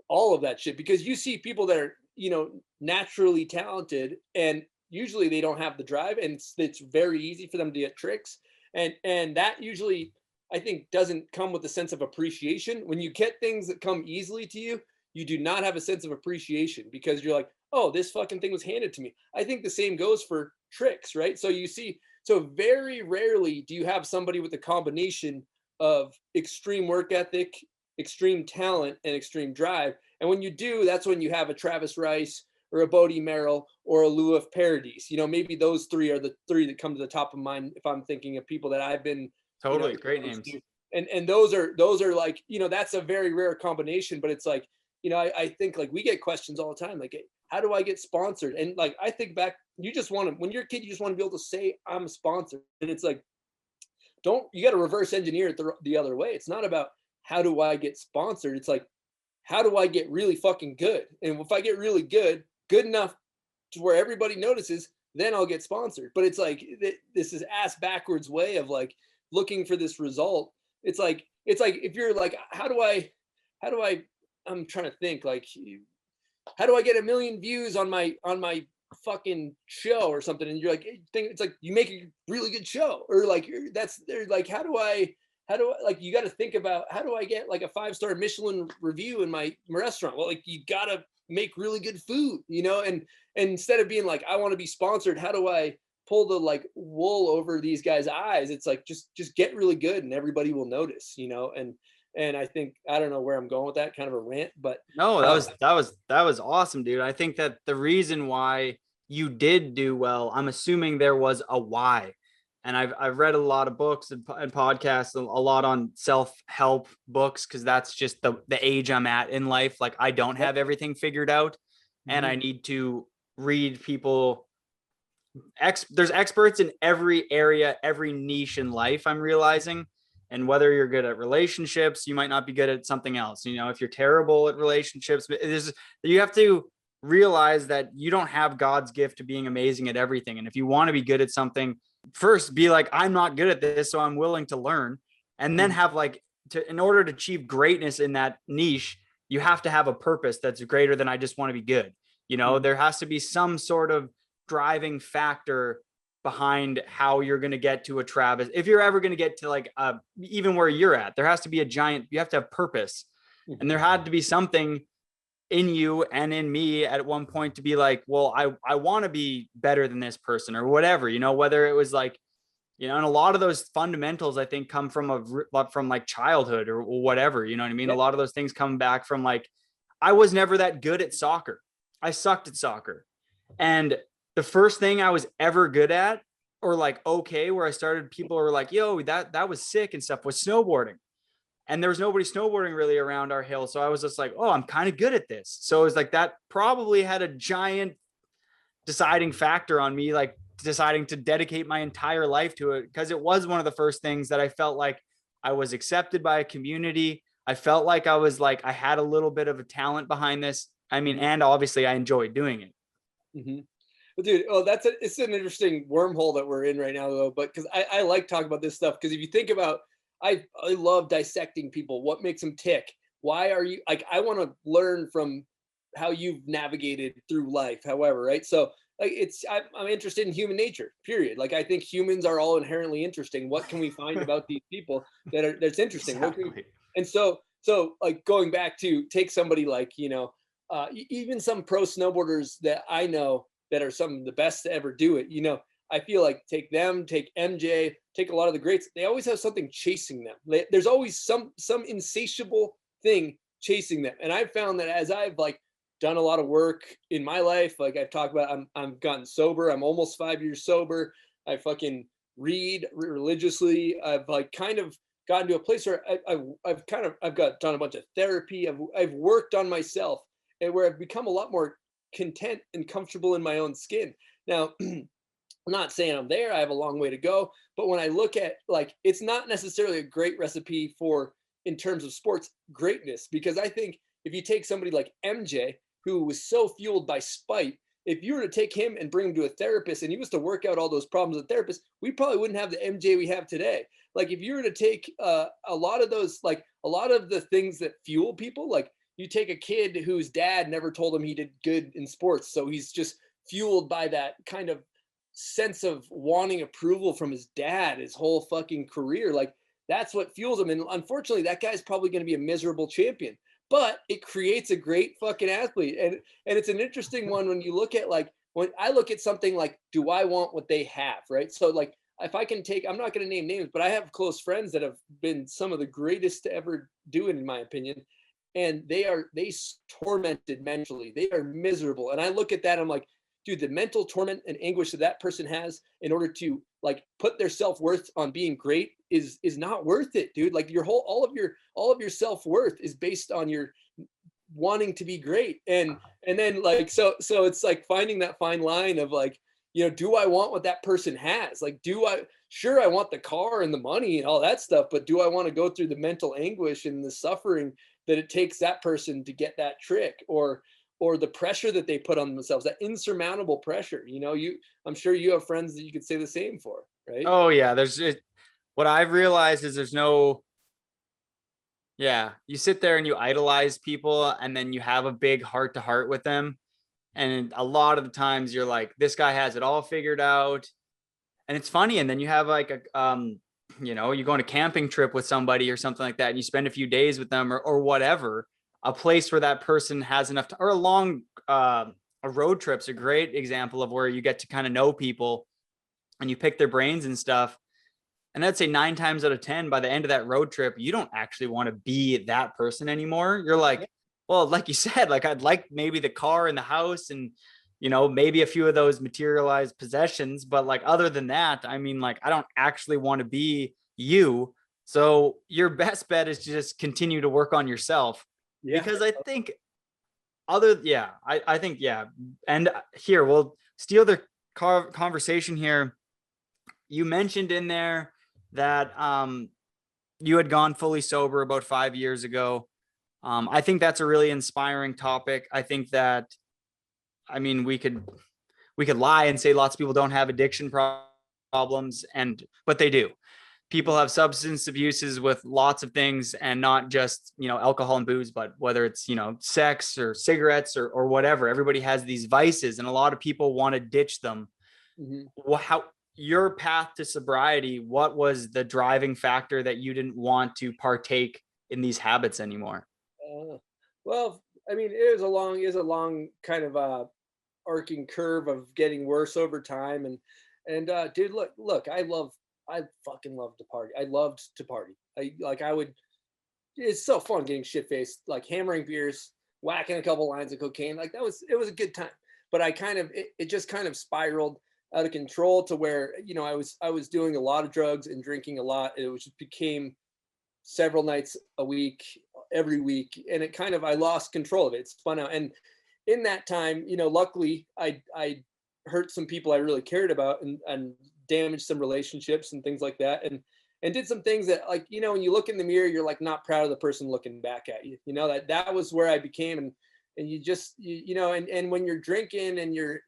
A: all of that shit, because you see people that are, you know, naturally talented, and usually they don't have the drive, and it's very easy for them to get tricks. And that usually, I think doesn't come with a sense of appreciation. When you get things that come easily to you, you do not have a sense of appreciation because you're like, oh, this fucking thing was handed to me. I think the same goes for tricks, right? So you see, so very rarely do you have somebody with a combination of extreme work ethic, extreme talent, and extreme drive. And when you do, that's when you have a Travis Rice or a Bodie Merrill or a Lou of Paradis. You know, maybe those three are the three that come to the top of mind if I'm thinking of people that I've been,
B: Totally.
A: you know,
B: Great names.
A: and those are like, you know, that's a very rare combination, but it's like, you know, I think like we get questions all the time, like, hey, how do I get sponsored? And like, I think back, you just want to, when you're a kid, you just want to be able to say I'm sponsored. And it's like, you got to reverse engineer it the other way. It's not about how do I get sponsored? It's like, how do I get really fucking good? And if I get really good enough to where everybody notices, then I'll get sponsored. But it's like, this is ass backwards way of like looking for this result. It's like if you're like, how do I, I'm trying to think like, how do I get 1 million views on my fucking show or something? And you're like, it's like you make a really good show, or like they're like, how do I like, you got to think about, how do I get like a 5-star Michelin review in my restaurant? Well, like you got to make really good food, you know, and instead of being like, I want to be sponsored, how do I pull the like wool over these guys' eyes? It's like, just get really good and everybody will notice, you know? And I think, I don't know where I'm going with that, kind of a rant, but
B: No, that was awesome, dude. I think that the reason why you did do well, I'm assuming there was a why. And I've read a lot of books and podcasts, a lot on self-help books, because that's just the age I'm at in life. Like I don't have everything figured out, and I need to read people. There's experts in every area, every niche in life, I'm realizing. And whether you're good at relationships, you might not be good at something else. You know, if you're terrible at relationships, you have to realize that you don't have God's gift to being amazing at everything. And if you want to be good at something, first be like, I'm not good at this, so I'm willing to learn. And then have like, in order to achieve greatness in that niche, you have to have a purpose that's greater than I just want to be good. You know, there has to be some sort of driving factor behind how you're going to get to a Travis. If you're ever going to get to like even where you're at, there has to be you have to have purpose. And there had to be something in you and in me at one point to be like, well, I want to be better than this person or whatever, you know, whether it was like, you know, and a lot of those fundamentals I think come from like childhood or whatever, you know what I mean? A lot of those things come back from like, I was never that good at soccer. I sucked at soccer. And the first thing I was ever good at, or like, okay, where I started, people were like, yo, that was sick and stuff, was snowboarding. And there was nobody snowboarding really around our hill. So I was just like, oh, I'm kind of good at this. So it was like, that probably had a giant deciding factor on me, like deciding to dedicate my entire life to it. Because it was one of the first things that I felt like I was accepted by a community. I felt like I had a little bit of a talent behind this. I mean, and obviously I enjoyed doing it.
A: Well, dude, it's an interesting wormhole that we're in right now, though. But because I like talking about this stuff, because if you think about, I love dissecting people. What makes them tick? Why are you like? I want to learn from how you've navigated through life. However, right? So like, I'm interested in human nature. Period. Like I think humans are all inherently interesting. What can we find about these people that's interesting?
B: Exactly.
A: And so like going back to take somebody like, you know, even some pro snowboarders that I know that are some of the best to ever do it. You know, I feel like take MJ, take a lot of the greats. They always have something chasing them. There's always some insatiable thing chasing them. And I've found that as I've like done a lot of work in my life, like I've talked about, I'm gotten sober. I'm almost 5 years sober. I fucking read religiously. I've like kind of gotten to a place where I've done a bunch of therapy. I've worked on myself, and where I've become a lot more content and comfortable in my own skin. Now, I'm not saying I'm there. I have a long way to go. But when I look at like, it's not necessarily a great recipe for, in terms of sports greatness, because I think if you take somebody like MJ, who was so fueled by spite, if you were to take him and bring him to a therapist and he was to work out all those problems with a therapist, we probably wouldn't have the MJ we have today. Like if you were to take a lot of those, like a lot of the things that fuel people, like you take a kid whose dad never told him he did good in sports, so he's just fueled by that kind of sense of wanting approval from his dad his whole fucking career. Like that's what fuels them. And unfortunately, that guy's probably going to be a miserable champion, but it creates a great fucking athlete. And it's an interesting one when you look at, like, when I look at something like, do I want what they have? Right. So like, if I can take, I'm not going to name names, but I have close friends that have been some of the greatest to ever do it, in my opinion. And they tormented mentally. They are miserable. And I look at that, I'm like, dude, the mental torment and anguish that that person has in order to like put their self-worth on being great is not worth it, dude. Like your whole, all of your self-worth is based on your wanting to be great. And then like, so it's like finding that fine line of like, you know, do I want what that person has? Like, sure, I want the car and the money and all that stuff, but do I want to go through the mental anguish and the suffering that it takes that person to get that trick, or the pressure that they put on themselves, that insurmountable pressure? You know, I'm sure you have friends that you could say the same for, right?
B: Oh yeah, what I've realized is you sit there and you idolize people, and then you have a big heart to heart with them. And a lot of the times you're like, this guy has it all figured out. And it's funny. And then you have like you go on a camping trip with somebody or something like that, and you spend a few days with them or whatever, a place where that person has enough or a road trip's a great example of where you get to kind of know people and you pick their brains and stuff. And I'd say 9 times out of 10, by the end of that road trip, you don't actually want to be that person anymore. You're like, well, like you said, like I'd like maybe the car and the house and, maybe a few of those materialized possessions. But like, other than that, I mean, like, I don't actually want to be you. So your best bet is to just continue to work on yourself.
A: Yeah.
B: Because I think I think. And here, we'll steal the conversation here. You mentioned in there that you had gone fully sober about 5 years ago. I think that's a really inspiring topic. I think that, I mean, we could lie and say lots of people don't have addiction problems, but they do. People have substance abuses with lots of things, and not just, alcohol and booze, but whether it's, sex or cigarettes or whatever. Everybody has these vices, and a lot of people want to ditch them. Mm-hmm. How your path to sobriety, what was the driving factor that you didn't want to partake in these habits anymore?
A: Well, I mean, it was a long kind of arcing curve of getting worse over time. And dude, look, I fucking love to party. I loved to party. It's so fun getting shit faced, like hammering beers, whacking a couple lines of cocaine. Like it was a good time. But it just kind of spiraled out of control to where, I was doing a lot of drugs and drinking a lot. It just became several nights a week, every week. And I lost control of it. It spun out. And in that time, luckily I hurt some people I really cared about and damaged some relationships and things like that. And did some things that, like, when you look in the mirror, you're like not proud of the person looking back at you. That was where I became. And you just, and when you're drinking and you're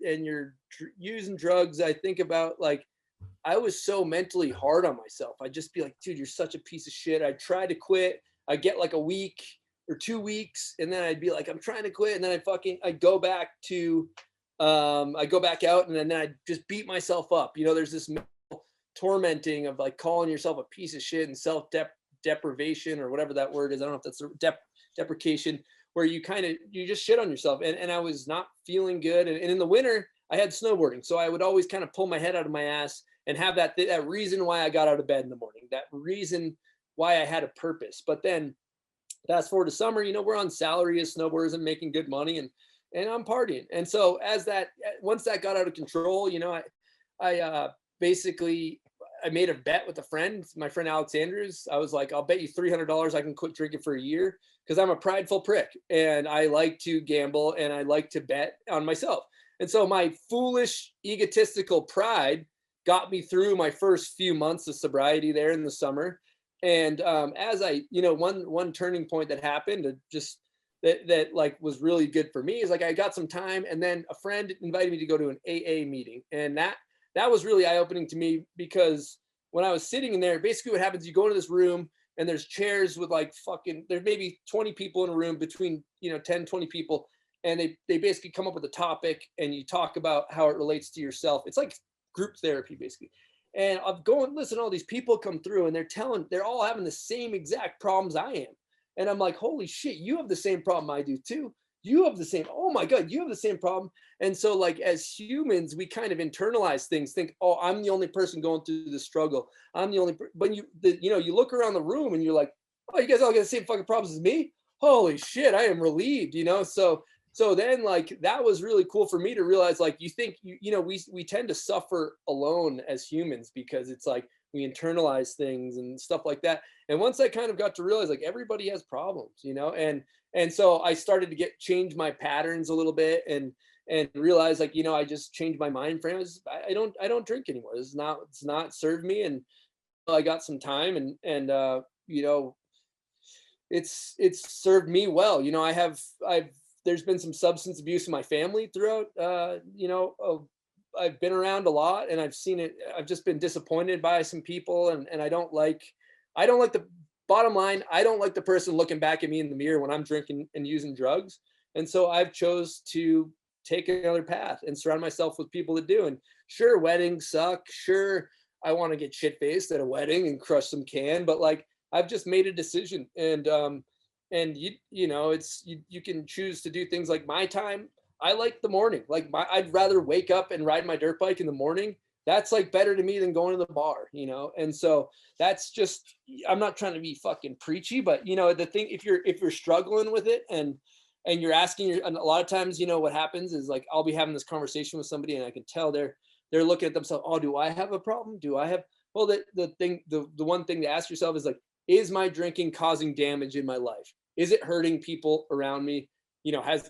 A: using drugs, I think about, like, I was so mentally hard on myself. I'd just be like, dude, you're such a piece of shit. I'd try to quit. I'd get like a week or 2 weeks, and then I'd be like, I'm trying to quit. And then I'd go back to, I go back out, and then I just beat myself up. There's this mental tormenting of like calling yourself a piece of shit and self-deprivation or whatever that word is. I don't know if that's deprecation, where you just shit on yourself. And I was not feeling good. And in the winter, I had snowboarding. So I would always kind of pull my head out of my ass and have that reason why I got out of bed in the morning, that reason why I had a purpose. But then fast forward to summer, we're on salary as snowboarders and making good money, and I'm partying. And so once that got out of control, I basically, I made a bet with a friend, my friend Alex Andrews. I was like, I'll bet you $300 I can quit drinking for a year, because I'm a prideful prick and I like to gamble and I like to bet on myself. And so my foolish, egotistical pride got me through my first few months of sobriety there in the summer. And as I, one turning point that happened, that like was really good for me, is like I got some time, and then a friend invited me to go to an AA meeting, and that was really eye-opening to me, because when I was sitting in there, basically what happens, you go into this room and there's chairs with like there's maybe 20 people in a room, between 10, 20 people, and they basically come up with a topic and you talk about how it relates to yourself. It's like group therapy basically. And I'm going, listen, all these people come through and they're all having the same exact problems I am. And I'm like, holy shit, you have the same problem I do too. You have the same, oh my God, you have the same problem. And so like as humans, we kind of internalize things, think, oh, I'm the only person going through the struggle. I'm the only, but you look around the room and you're like, oh, you guys all got the same fucking problems as me. Holy shit, I am relieved, So then like that was really cool for me to realize, like, you think, we tend to suffer alone as humans because it's like we internalize things and stuff like that. And once I kind of got to realize like everybody has problems, and so I started to change my patterns a little bit and realize like, I just changed my mind frame. I don't drink anymore. It's not served me. And I got some time and it's served me well. There's been some substance abuse in my family throughout, I've been around a lot and I've seen it. I've just been disappointed by some people and I don't like the bottom line. I don't like the person looking back at me in the mirror when I'm drinking and using drugs. And so I've chose to take another path and surround myself with people that do. And sure, weddings suck. Sure, I want to get shit faced at a wedding and crush some can, but like, I've just made a decision and you can choose to do things like my time. I like the morning. Like I'd rather wake up and ride my dirt bike in the morning. That's like better to me than going to the bar, And so that's just, I'm not trying to be fucking preachy, but the thing, if you're struggling with it and you're asking and a lot of times, what happens is like, I'll be having this conversation with somebody and I can tell they're looking at themselves. Oh, do I have a problem? Well, the one thing to ask yourself is like, is my drinking causing damage in my life? Is it hurting people around me?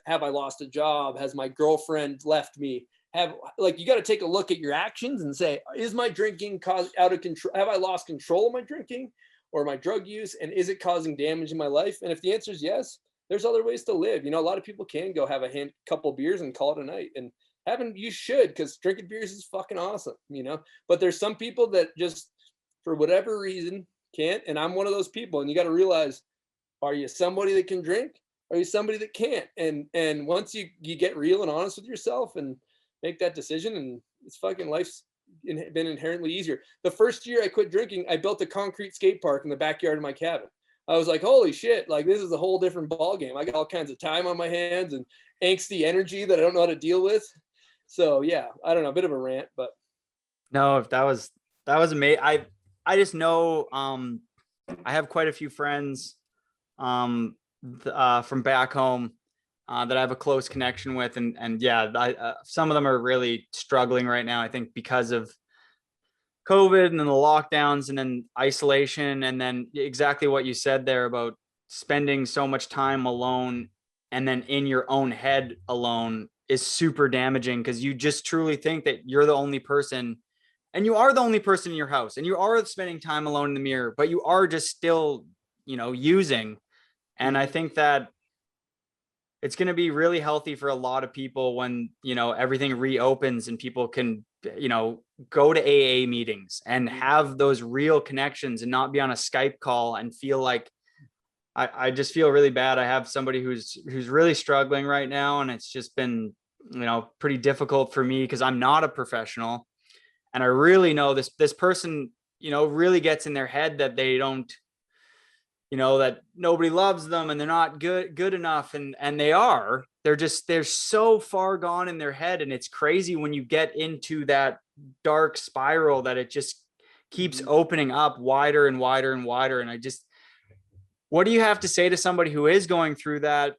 A: Have I lost a job? Has my girlfriend left me? You got to take a look at your actions and say, is my drinking out of control? Have I lost control of my drinking or my drug use? And is it causing damage in my life? And if the answer is yes, there's other ways to live. A lot of people can go have a couple beers and call it a night. And you should, because drinking beers is fucking awesome, But there's some people that just, for whatever reason, can't. And I'm one of those people. And you got to realize, are you somebody that can drink? Are you somebody that can't? And once you get real and honest with yourself and make that decision, and it's fucking life's been inherently easier. The first year I quit drinking, I built a concrete skate park in the backyard of my cabin. I was like, holy shit, like this is a whole different ball game. I got all kinds of time on my hands and angsty energy that I don't know how to deal with. So yeah, I don't know, a bit of a rant, but
B: no, if that was amazing. I just know I have quite a few friends from back home that I have a close connection with, and yeah, some of them are really struggling right now. I think because of COVID and then the lockdowns and then isolation, and then exactly what you said there about spending so much time alone and then in your own head alone is super damaging, because you just truly think that you're the only person. And you are the only person in your house, and you are spending time alone in the mirror, but you are just still, using. And I think that it's going to be really healthy for a lot of people when, everything reopens and people can, go to AA meetings and have those real connections and not be on a Skype call and feel like, I just feel really bad. I have somebody who's really struggling right now. And it's just been, pretty difficult for me because I'm not a professional. And I really know this person, really gets in their head that they don't, that nobody loves them and they're not good enough. And they're so far gone in their head. And it's crazy when you get into that dark spiral that it just keeps opening up wider and wider and wider. And what do you have to say to somebody who is going through that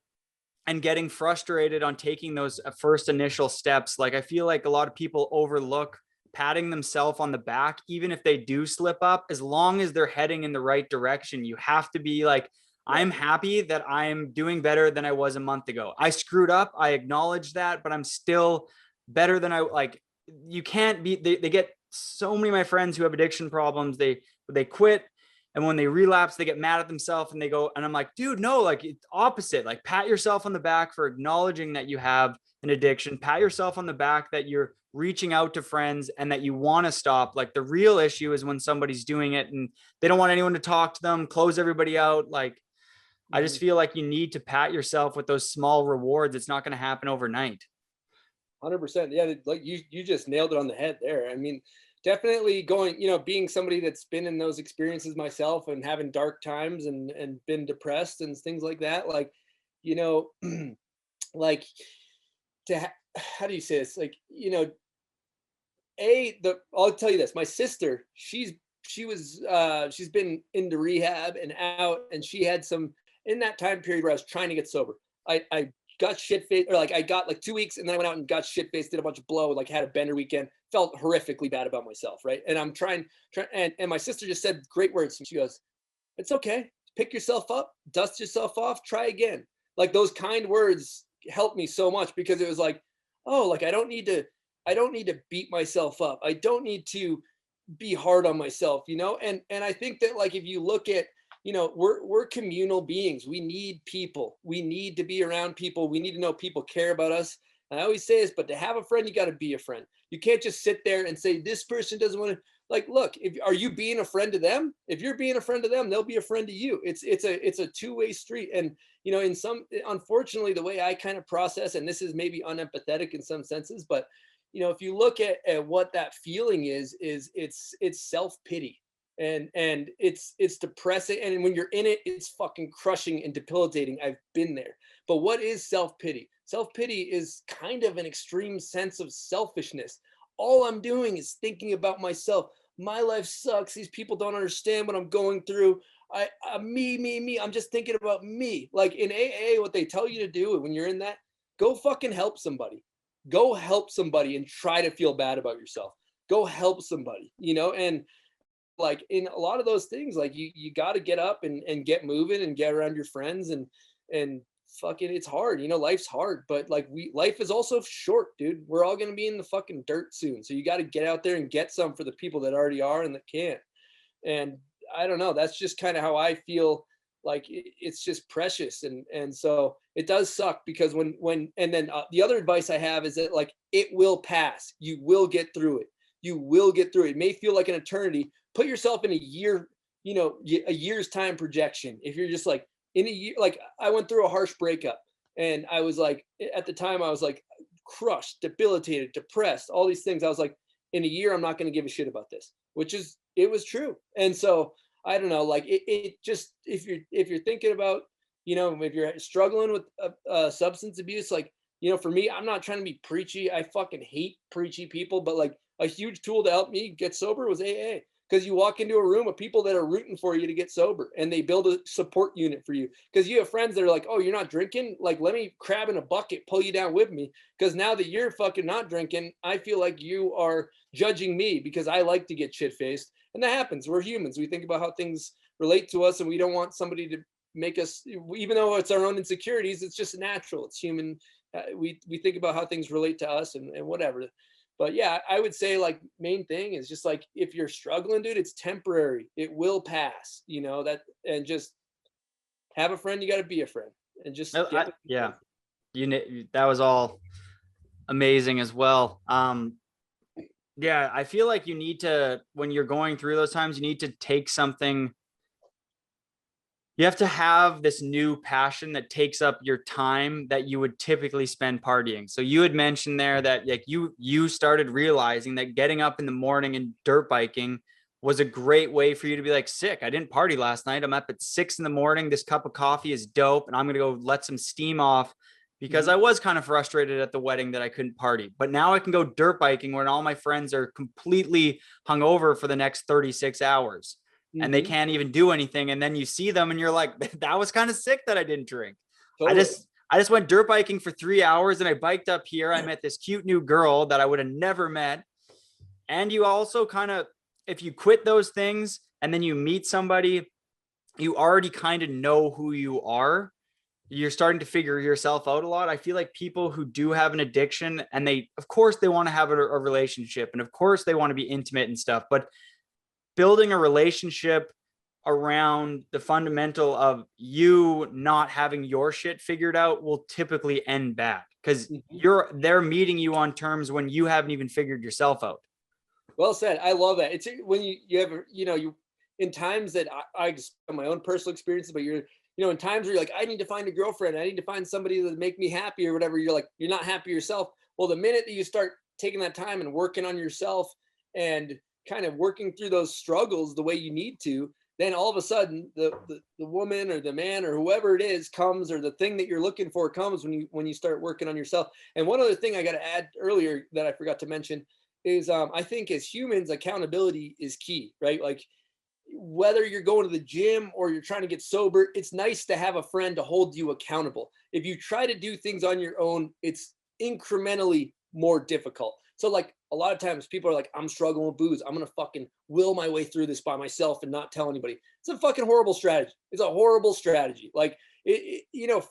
B: and getting frustrated on taking those first initial steps? Like, I feel like a lot of people overlook patting themselves on the back, even if they do slip up, as long as they're heading in the right direction. You have to be like, I'm happy that I'm doing better than I was a month ago. I screwed up. I acknowledge that, but I'm still better than you can't be, they get so many of my friends who have addiction problems. They quit. And when they relapse, they get mad at themselves and they go, and I'm like, dude, no, like it's opposite. Like, pat yourself on the back for acknowledging that you have an addiction. Pat yourself on the back that you're reaching out to friends and that you want to stop. Like, the real issue is when somebody's doing it and they don't want anyone to talk to them, close everybody out. Like, I just feel like you need to pat yourself with those small rewards. It's not going to happen overnight.
A: 100%. Yeah, like you just nailed it on the head there. I mean, definitely going, being somebody that's been in those experiences myself and having dark times and been depressed and things like that. Like, you know, like how do you say this? Like, I'll tell you this. My sister, she's been into rehab and out, and she had some in that time period where I was trying to get sober. I got shit faced, or like I got like 2 weeks, and then I went out and got shit faced, did a bunch of blow, like had a bender weekend, felt horrifically bad about myself, right? And I'm trying, and my sister just said great words. She goes, "It's okay. Pick yourself up, dust yourself off, try again." Like those kind words helped me so much, because it was like, oh, like I don't need to beat myself up. I don't need to be hard on myself, And I think that, like, if you look at, we're communal beings. We need people. We need to be around people. We need to know people care about us. And I always say this, but to have a friend, you got to be a friend. You can't just sit there and say this person doesn't want to. Like, look, are you being a friend to them? If you're being a friend to them, they'll be a friend to you. It's a two-way street. And unfortunately, the way I kind of process, and this is maybe unempathetic in some senses, but if you look at what that feeling is it's self-pity, and it's depressing. And when you're in it, it's fucking crushing and debilitating. I've been there. But what is self-pity? Self-pity is kind of an extreme sense of selfishness. All I'm doing is thinking about myself. My life sucks. These people don't understand what I'm going through. Me. I'm just thinking about me. Like in AA, what they tell you to do when you're in that, go fucking help somebody. Go help somebody and try to feel bad about yourself. Go help somebody, and like in a lot of those things, like you got to get up and get moving and get around your friends and fucking, it's hard, life's hard, but like life is also short, dude. We're all going to be in the fucking dirt soon. So you got to get out there and get some for the people that already are and that can't. And I don't know, that's just kind of how I feel. Like it's just precious. And so it does suck, because and then the other advice I have is that, like, it will pass. You will get through it. You will get through it. It may feel like an eternity. Put yourself in a year, a year's time projection. If you're just like in a year, like I went through a harsh breakup, and I was like, at the time I was like crushed, debilitated, depressed, all these things. I was like, in a year, I'm not going to give a shit about this, it was true. And so I don't know, like it just, if you're thinking about, if you're struggling with substance abuse, like, for me, I'm not trying to be preachy. I fucking hate preachy people, but like a huge tool to help me get sober was AA. Because you walk into a room of people that are rooting for you to get sober, and they build a support unit for you. Because you have friends that are like, oh, you're not drinking? Like, let me crab in a bucket, pull you down with me. Because now that you're fucking not drinking, I feel like you are judging me because I like to get shit-faced. And that happens. We're humans. We think about how things relate to us, and we don't want somebody to make us, even though it's our own insecurities, it's just natural. It's human. We think about how things relate to us and whatever. But yeah, I would say, like, main thing is just like, if you're struggling, dude, it's temporary. It will pass, that, and just have a friend. You got to be a friend, and just
B: yeah, that was all amazing as well. Yeah, I feel like you need to, when you're going through those times, you need to take something. You have to have this new passion that takes up your time that you would typically spend partying. So you had mentioned there that, like, you started realizing that getting up in the morning and dirt biking was a great way for you to be like, sick, I didn't party last night. I'm up at 6 a.m. This cup of coffee is dope, and I'm going to go let some steam off, because I was kind of frustrated at the wedding that I couldn't party. But now I can go dirt biking when all my friends are completely hungover for the next 36 hours. And they can't even do anything. And then you see them and you're like, that was kind of sick that I didn't drink. Totally. I just went dirt biking for 3 hours, and I biked up here. I met this cute new girl that I would have never met. And you also kind of, if you quit those things and then you meet somebody, you already kind of know who you are. You're starting to figure yourself out a lot. I feel like people who do have an addiction, and of course they want to have a relationship, and of course they want to be intimate and stuff, but building a relationship around the fundamental of you not having your shit figured out will typically end bad, because they're meeting you on terms when you haven't even figured yourself out.
A: Well said. I love that. It's when you have, you in times that I just have my own personal experiences, but you're, in times where you're like, I need to find a girlfriend, I need to find somebody that make me happy or whatever. You're like, you're not happy yourself. Well, the minute that you start taking that time and working on yourself and kind of working through those struggles the way you need to, then all of a sudden the woman or the man or whoever it is comes, or the thing that you're looking for comes when you start working on yourself. And one other thing I got to add earlier that I forgot to mention is I think as humans, accountability is key, right? Like whether you're going to the gym or you're trying to get sober, it's nice to have a friend to hold you accountable. If you try to do things on your own, it's incrementally more difficult. So like a lot of times people are like, I'm struggling with booze, I'm gonna fucking will my way through this by myself and not tell anybody. It's a fucking horrible strategy. It's a horrible strategy. Like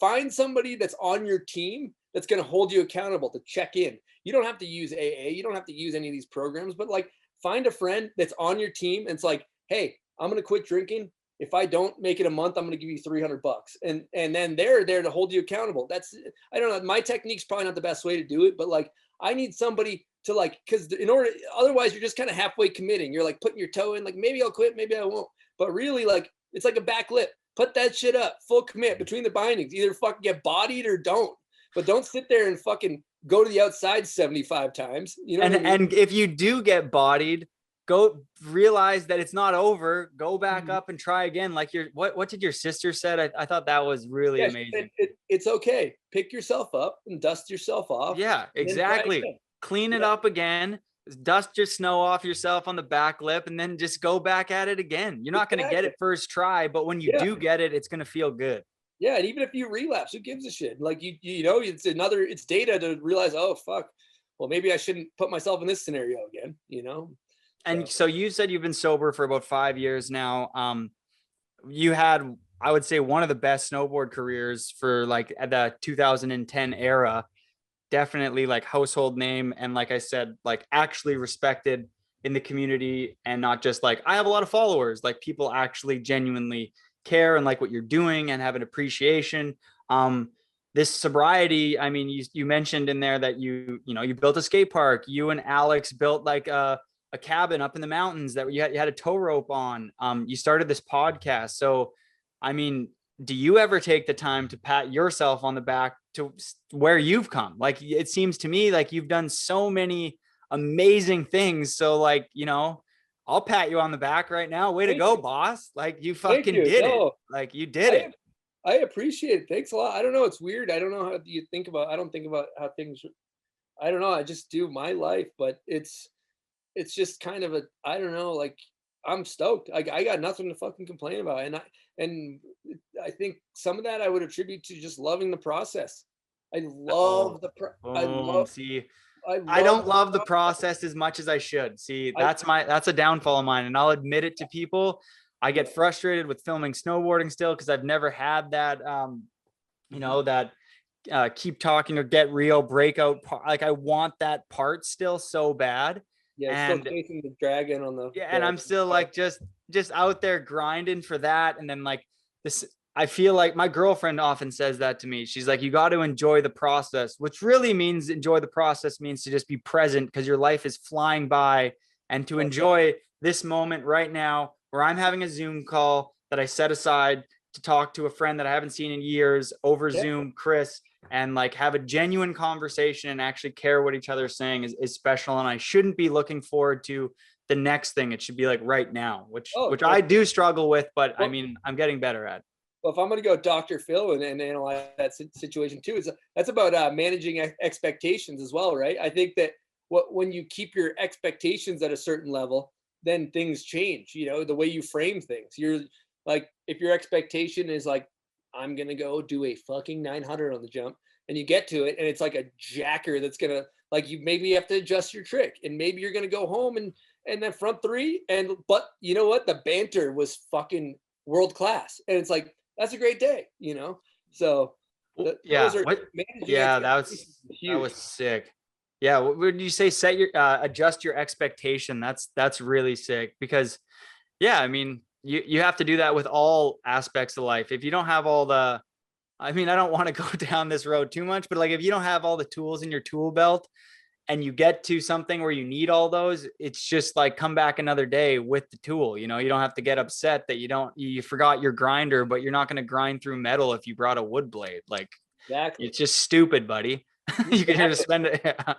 A: find somebody that's on your team that's gonna hold you accountable, to check in. You don't have to use AA, you don't have to use any of these programs, but like find a friend that's on your team and it's like, hey, I'm gonna quit drinking. If I don't make it a month, I'm gonna give you $300, and then they're there to hold you accountable. That's, I don't know, my technique's probably not the best way to do it, but like I need somebody to like, because in order, otherwise you're just kind of halfway committing. You're like putting your toe in, like maybe I'll quit, maybe I won't. But really, like it's like a back lip. Put that shit up, full commit between the bindings. Either fucking get bodied or don't. But don't sit there and fucking go to the outside 75 times. You know what I mean?
B: And if you do get bodied, go realize that it's not over. Go back up and try again. Like what did your sister said? I thought that was really amazing.
A: It's okay. Pick yourself up and dust yourself off.
B: Yeah, exactly. Clean it up again. Dust your snow off yourself on the back lip, and then just go back at it again. You're not going to get it first try, but when you do get it, it's going to feel good.
A: Yeah, and even if you relapse, who gives a shit? Like you know, it's data to realize, oh fuck, well maybe I shouldn't put myself in this scenario again. You know.
B: And so you said you've been sober for about 5 years now. You had, I would say, one of the best snowboard careers for like the 2010 era. Definitely like household name. And like I said, like actually respected in the community, and not just like, I have a lot of followers, like people actually genuinely care and like what you're doing and have an appreciation. This sobriety, I mean, you mentioned in there that you built a skate park. You and Alex built like a cabin up in the mountains that you had a tow rope on. You started this podcast. So, I mean, do you ever take the time to pat yourself on the back to where you've come? Like, it seems to me like you've done so many amazing things. So like, I'll pat you on the back right now. Way to go, boss. Like you fucking did it. Like you did it.
A: I appreciate it. Thanks a lot. I don't know. It's weird. I don't know how you think about, I don't think about how things, I don't know. I just do my life, but it's just kind of I don't know, like I'm stoked. I got nothing to fucking complain about. And I think some of that I would attribute to just loving the process. I love
B: I don't love the process as much as I should. See, that's a downfall of mine. And I'll admit it to people. I get frustrated with filming snowboarding still, because I've never had that, keep talking or get real breakout. Like I want that part still so bad.
A: Yeah, and still chasing the dragon on the.
B: Yeah, and I'm still like just out there grinding for that. And then like this, I feel like my girlfriend often says that to me. She's like, you got to enjoy the process, which really means enjoy the process means to just be present, because your life is flying by, and to enjoy this moment right now where I'm having a Zoom call that I set aside to talk to a friend that I haven't seen in years over Zoom, Chris, and like have a genuine conversation and actually care what each other is saying is special. And I shouldn't be looking forward to the next thing. It should be like right now, which I do struggle with, but I mean, I'm getting better at.
A: Well, if I'm going to go Dr. Phil and analyze that situation too, that's about managing expectations as well, right? I think that when you keep your expectations at a certain level, then things change, the way you frame things. You're like, if your expectation is like, I'm going to go do a fucking 900 on the jump, and you get to it and it's like a jacker that's going to, like, you maybe have to adjust your trick, and maybe you're going to go home and then front three, but you know what? The banter was fucking world class. And it's like, that's a great day, So
B: that was sick. Yeah. What would you say? Adjust your expectation. That's really sick, because I mean, you have to do that with all aspects of life. If you don't have I don't want to go down this road too much, but like, if you don't have all the tools in your tool belt and you get to something where you need all those, it's just like, come back another day with the tool. You don't have to get upset that you forgot your grinder, but you're not going to grind through metal if you brought a wood blade. Like, exactly. It's just stupid, buddy. You can just spend it. Yeah.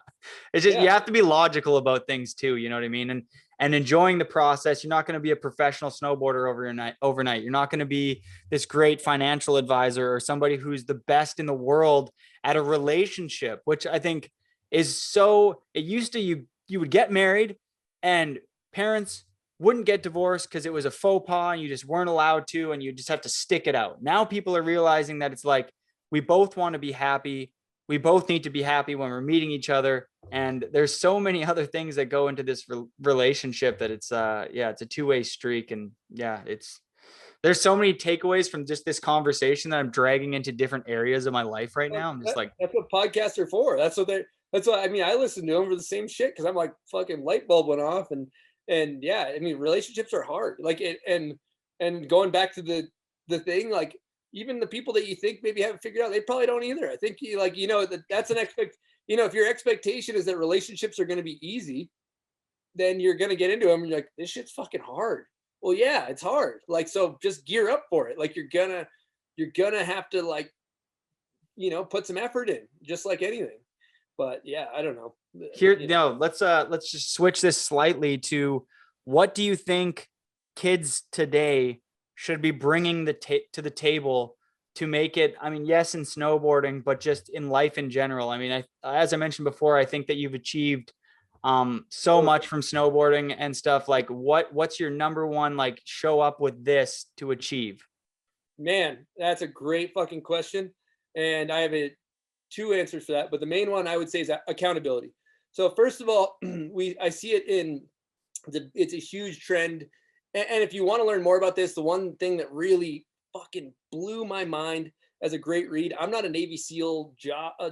B: It's just, you have to be logical about things too. You know what I mean? And enjoying the process. You're not going to be a professional snowboarder overnight. You're not going to be this great financial advisor or somebody who's the best in the world at a relationship, which I think is so, it used to, you would get married and parents wouldn't get divorced because it was a faux pas and you just weren't allowed to, and you just have to stick it out. Now people are realizing that it's like, we both want to be happy. We both need to be happy when we're meeting each other. And there's so many other things that go into this relationship that it's it's a two-way streak. And there's so many takeaways from just this conversation that I'm dragging into different areas of my life right now. I'm just like,
A: that's what podcasts are for. That's what I mean. I listen to them for the same shit because I'm like, fucking light bulb went off. And yeah, I mean, relationships are hard. Like and going back to the thing, like, even the people that you think maybe haven't figured out, they probably don't either. I think that's an if your expectation is that relationships are going to be easy, then you're going to get into them and you're like, this shit's fucking hard. Well, yeah, it's hard. Like, so just gear up for it. Like, you're gonna have to, like, put some effort in, just like anything. But yeah, I don't know.
B: Let's just switch this slightly to, what do you think kids today should be bringing to the table to make it, I mean, yes, in snowboarding, but just in life in general? I mean, as I mentioned before, I think that you've achieved so much from snowboarding and stuff. Like, what's your number one, like, show up with this to achieve?
A: Man, that's a great fucking question. And I have two answers for that. But the main one I would say is accountability. So first of all, I see it it's a huge trend. And if you want to learn more about this, the one thing that really fucking blew my mind as a great read, I'm not a Navy SEAL,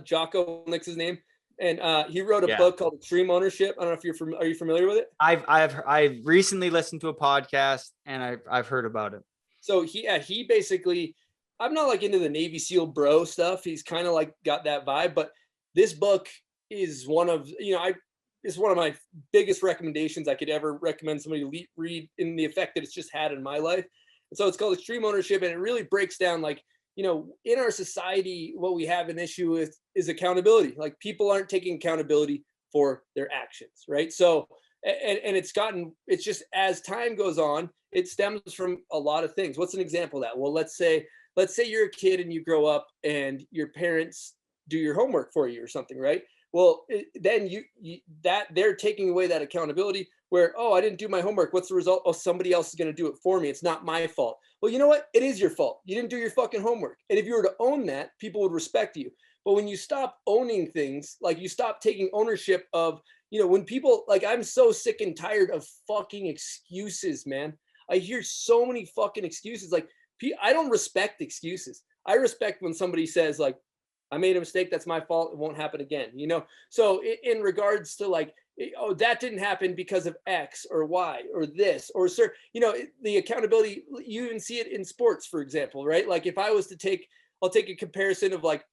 A: Jocko, that's his name. And he wrote a book called Extreme Ownership. I don't know if are you familiar with it?
B: I've recently listened to a podcast and I've heard about it.
A: So he basically, I'm not like into the Navy SEAL bro stuff. He's kind of like got that vibe, but this book is one of my biggest recommendations I could ever recommend somebody to read, in the effect that it's just had in my life. And so it's called Extreme Ownership, and it really breaks down, like, in our society, what we have an issue with is accountability. Like, people aren't taking accountability for their actions, right? So, and it's just, as time goes on, it stems from a lot of things. What's an example of that? Well, let's say you're a kid and you grow up and your parents do your homework for you or something, right? Well, then they're taking away that accountability where, oh, I didn't do my homework. What's the result? Oh, somebody else is going to do it for me. It's not my fault. Well, you know what? It is your fault. You didn't do your fucking homework. And if you were to own that, people would respect you. But when you stop owning things, like, you stop taking ownership of, when people, like, I'm so sick and tired of fucking excuses, man. I hear so many fucking excuses. Like, I don't respect excuses. I respect when somebody says, like, I made a mistake. That's my fault. It won't happen again. So in regards to, like, oh, that didn't happen because of X or Y or this or sir, the accountability, you even see it in sports, for example, right? Like, if I was to I'll take a comparison of, like,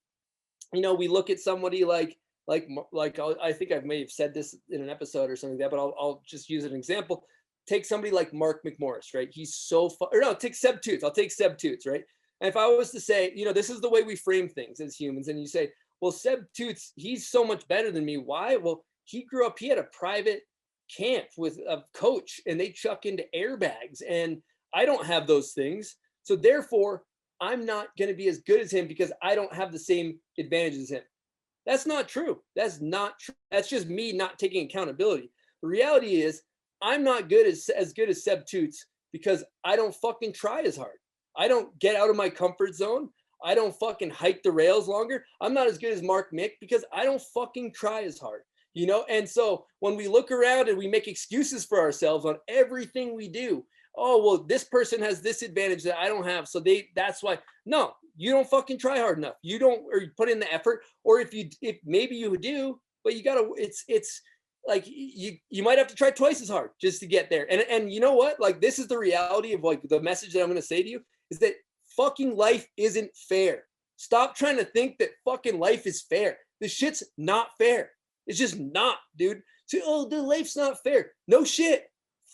A: we look at somebody like I think I may have said this in an episode or something like that, but I'll just use an example. Take somebody like Mark McMorris, right? He's so take Seb Toots. I'll take Seb Toots, right? And if I was to say, this is the way we frame things as humans, and you say, well, Seb Toots, he's so much better than me. Why? Well, he grew up, he had a private camp with a coach, and they chuck into airbags, and I don't have those things. So therefore, I'm not going to be as good as him because I don't have the same advantages as him. That's not true. That's not true. That's just me not taking accountability. The reality is, I'm not as good as Seb Toots because I don't fucking try as hard. I don't get out of my comfort zone. I don't fucking hike the rails longer. I'm not as good as Mark Mick because I don't fucking try as hard, And so when we look around and we make excuses for ourselves on everything we do, oh, well, this person has this advantage that I don't have, so that's why. No, you don't fucking try hard enough. You don't, or you put in the effort, or if maybe you do, but you gotta, it's like, you might have to try twice as hard just to get there. And you know what? Like, this is the reality of, like, the message that I'm going to say to you is that fucking life isn't fair. Stop trying to think that fucking life is fair. This shit's not fair. It's just not, dude. So, oh, the life's not fair. No shit.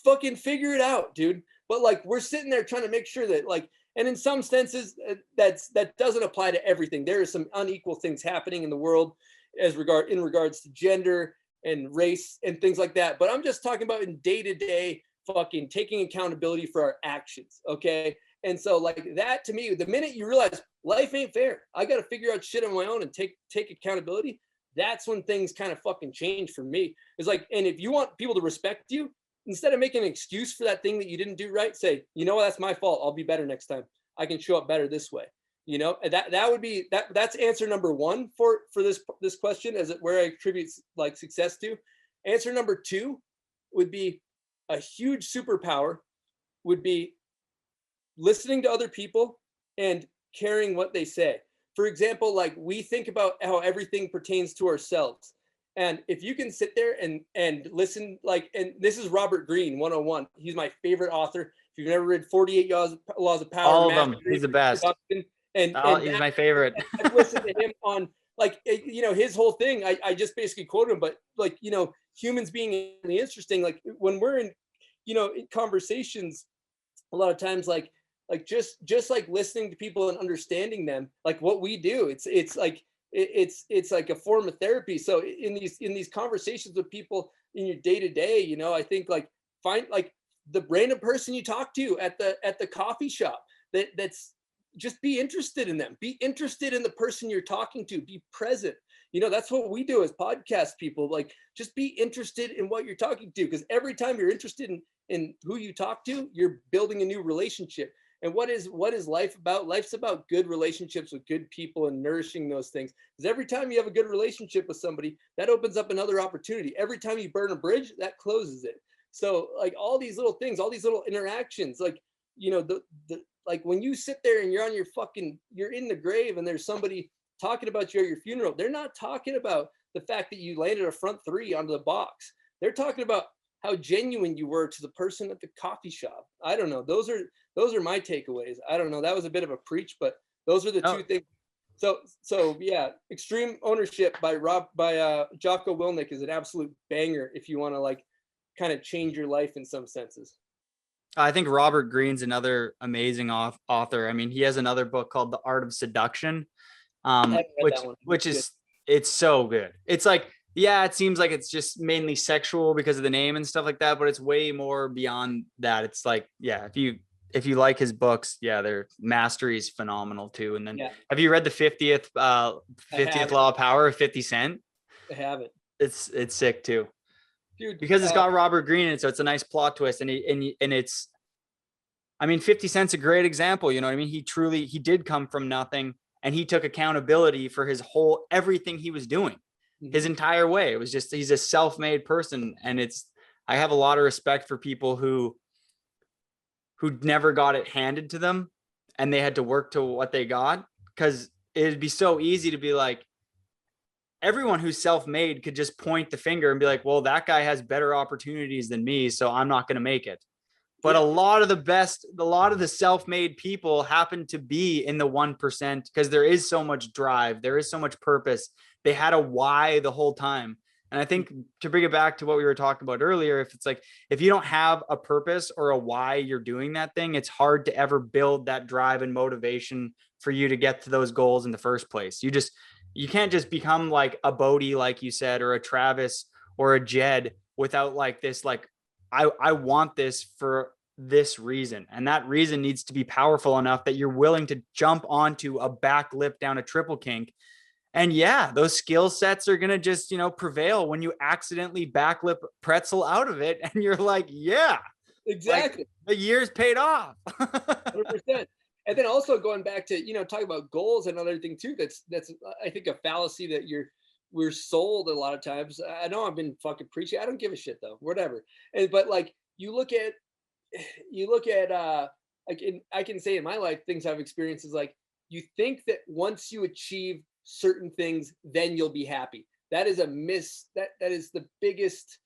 A: Fucking figure it out, dude. But, like, we're sitting there trying to make sure that, like, and in some senses, that doesn't apply to everything. There are some unequal things happening in the world. in regards to gender and race and things like that. But I'm just talking about in day-to-day fucking taking accountability for our actions. Okay. And so like that to me, the minute you realize life ain't fair, I got to figure out shit on my own and take accountability. That's when things kind of fucking change for me. It's like, and if you want people to respect you, instead of making an excuse for that thing that you didn't do right, say, you know what, that's my fault. I'll be better next time. I can show up better this way. You know, and that would be that's answer number one for this question, as it where I attribute like success to. Answer number two would be a huge superpower would be listening to other people and caring what they say. For example, like we think about how everything pertains to ourselves. And if you can sit there and listen, like, and this is Robert Greene 101. He's my favorite author. If you've never read 48 Laws of Power,
B: all of them, he's the best.
A: And
B: he's my favorite.
A: I've listened to him on like, you know, his whole thing. I just basically quote him, but like, you know, humans being really interesting. Like when we're in, you know, in conversations, a lot of times, like just like listening to people and understanding them, like what we do, it's like a form of therapy. So in these conversations with people in your day to day, you know, I think like find like the random person you talk to at the coffee shop that's just be interested in them, be interested in the person you're talking to, be present. You know, that's what we do as podcast people, like just be interested in what you're talking to, because every time you're interested in who you talk to, you're building a new relationship. And what is life about? Life's about good relationships with good people and nourishing those things. Because every time you have a good relationship with somebody, that opens up another opportunity. Every time you burn a bridge, that closes it. So like all these little things, all these little interactions, like, you know, the like when you sit there and you're in the grave and there's somebody talking about you at your funeral, they're not talking about the fact that you landed a front three onto the box. They're talking about how genuine you were to the person at the coffee shop. I don't know. Those are my takeaways. I don't know. That was a bit of a preach, but those are the two things. So yeah, Extreme Ownership by Jocko Willink is an absolute banger if you want to like kind of change your life in some senses.
B: I think Robert Greene's another amazing author. I mean, he has another book called The Art of Seduction, which is, it's so good. It's like, yeah, it seems like it's just mainly sexual because of the name and stuff like that, but it's way more beyond that. It's like, yeah, if you like his books, yeah, their mastery is phenomenal too. And then have you read the 50th Law of Power of 50 Cent?
A: I haven't.
B: It's sick too.
A: Dude,
B: because it's got Robert Greene in it, so it's a nice plot twist, and it's, I mean, 50 Cent's a great example. You know what I mean? He did come from nothing, and he took accountability for everything he was doing, his entire way. It was just, he's a self-made person, and I have a lot of respect for people who never got it handed to them, and they had to work to what they got, because it'd be so easy to be like, everyone who's self-made could just point the finger and be like, well, that guy has better opportunities than me, so I'm not going to make it. But a lot of the self-made people happen to be in the 1% because there is so much drive. There is so much purpose. They had a why the whole time. And I think to bring it back to what we were talking about earlier, if you don't have a purpose or a why you're doing that thing, it's hard to ever build that drive and motivation for you to get to those goals in the first place. You can't just become like a Bodie, like you said, or a Travis or a Jed without like this, like, I want this for this reason. And that reason needs to be powerful enough that you're willing to jump onto a back lip down a triple kink. And yeah, those skill sets are going to just, prevail when you accidentally backlip pretzel out of it. And you're like, yeah,
A: exactly.
B: Like, the year's paid off.
A: 100%. And then also going back to, talking about goals, another thing too, that's I think a fallacy that we're sold a lot of times. I know I've been fucking preaching. I don't give a shit though, whatever. But like you look at like I can say in my life, things I've experienced is like, you think that once you achieve certain things, then you'll be happy. That is a that is the biggest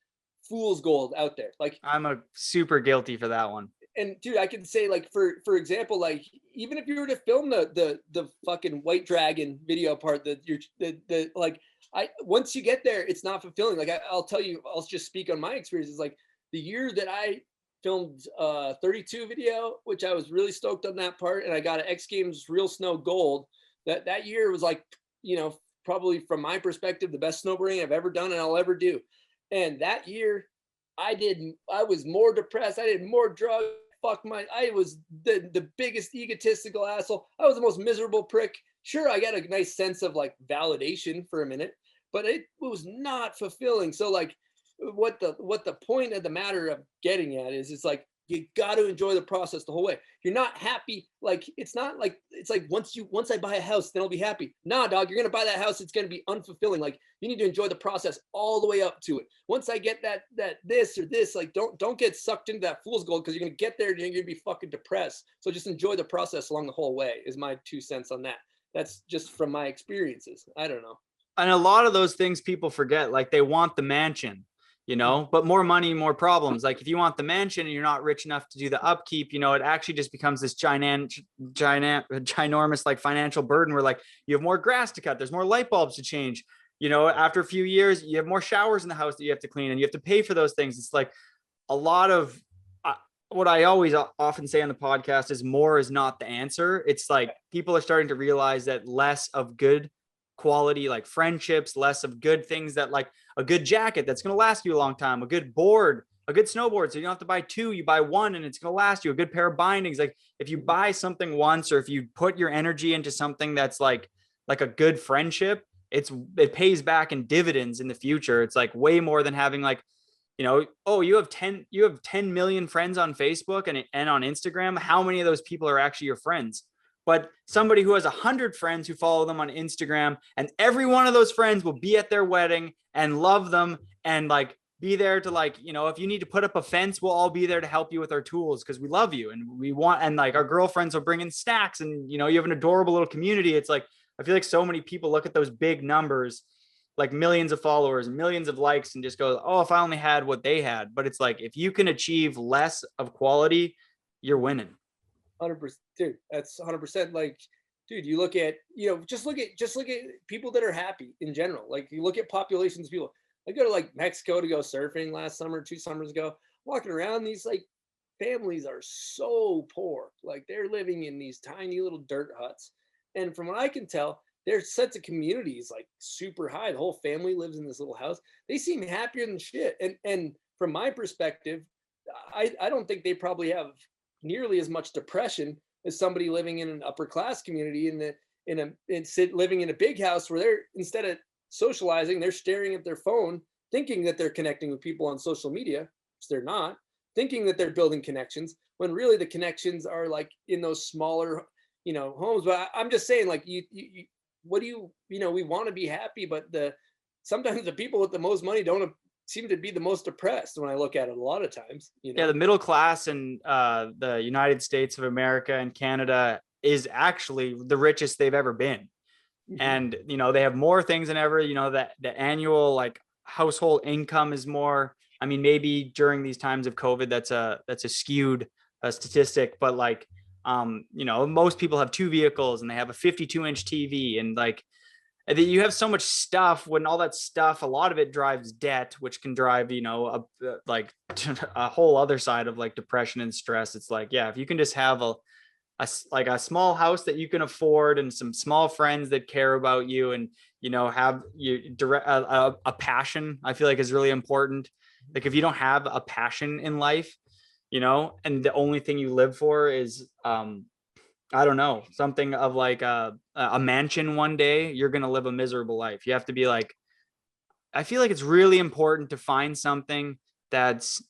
A: fool's gold out there. Like
B: I'm a super guilty for that one.
A: And dude, I can say like, for example, like even if you were to film the fucking white dragon video part, once you get there, it's not fulfilling. Like I'll tell you, I'll just speak on my experiences. Like the year that I filmed 32 video, which I was really stoked on that part, and I got an X Games Real Snow Gold. That year was like, probably from my perspective, the best snowboarding I've ever done and I'll ever do. And that year I was more depressed. I did more drugs. I was the biggest egotistical asshole. I was the most miserable prick. Sure, I got a nice sense of like validation for a minute, but it was not fulfilling. So like what the point of the matter of getting at is, it's like, you got to enjoy the process the whole way. You're not happy. Like, it's not like, it's like once I buy a house, then I'll be happy. Nah, dog, you're going to buy that house. It's going to be unfulfilling. Like, you need to enjoy the process all the way up to it. Once I get that this or this, like, don't get sucked into that fool's gold, because you're going to get there and you're going to be fucking depressed. So just enjoy the process along the whole way is my 2 cents on that. That's just from my experiences. I don't know.
B: And a lot of those things people forget, like they want the mansion, but more money, more problems. Like if you want the mansion and you're not rich enough to do the upkeep, it actually just becomes this ginormous like financial burden where like you have more grass to cut. There's more light bulbs to change. After a few years, you have more showers in the house that you have to clean and you have to pay for those things. It's like a lot of what I always often say on the podcast is more is not the answer. It's like people are starting to realize that less of good quality, like friendships, less of good things, that like a good jacket that's going to last you a long time, a good board, a good snowboard, so you don't have to buy 2, you buy 1 and it's going to last you, a good pair of bindings. Like if you buy something once, or if you put your energy into something that's like a good friendship, it pays back in dividends in the future. It's like way more than having like, oh, you have 10 million friends on Facebook and on Instagram. How many of those people are actually your friends? But somebody who has 100 friends who follow them on Instagram, and every one of those friends will be at their wedding and love them and like be there to like, if you need to put up a fence, we'll all be there to help you with our tools because we love you and we want, and like our girlfriends will bring in snacks and, you have an adorable little community. It's like, I feel like so many people look at those big numbers, like millions of followers, millions of likes, and just go, oh, if I only had what they had. But it's like, if you can achieve less of quality, you're winning.
A: 100%, dude. That's 100%. Like, dude, you look at, just look at people that are happy in general. Like, you look at populations of people. I go to like Mexico to go surfing last summer, 2 summers ago. Walking around, these like families are so poor. Like they're living in these tiny little dirt huts. And from what I can tell, their sense of community is like super high. The whole family lives in this little house. They seem happier than shit. And from my perspective, I don't think they probably have nearly as much depression as somebody living in an upper class community living in a big house where they're, instead of socializing, they're staring at their phone, thinking that they're connecting with people on social media, which they're not, thinking that they're building connections when really the connections are like in those smaller, homes. But I'm just saying, like, we want to be happy, but sometimes the people with the most money don't seem to be the most depressed when I look at it a lot of times.
B: Yeah, the middle class in the United States of America and Canada is actually the richest they've ever been. Mm-hmm. And, they have more things than ever, that the annual like household income is more. I mean, maybe during these times of COVID, that's a skewed statistic, but like, most people have 2 vehicles and they have a 52-inch TV, and like, you have so much stuff. When all that stuff, a lot of it drives debt, which can drive, a whole other side of like depression and stress. It's like, yeah, if you can just have a small house that you can afford and some small friends that care about you, and, have a passion, I feel like is really important. Like if you don't have a passion in life, and the only thing you live for is, I don't know, something of like a mansion one day, you're going to live a miserable life. You have to be like, I feel like it's really important to find something that's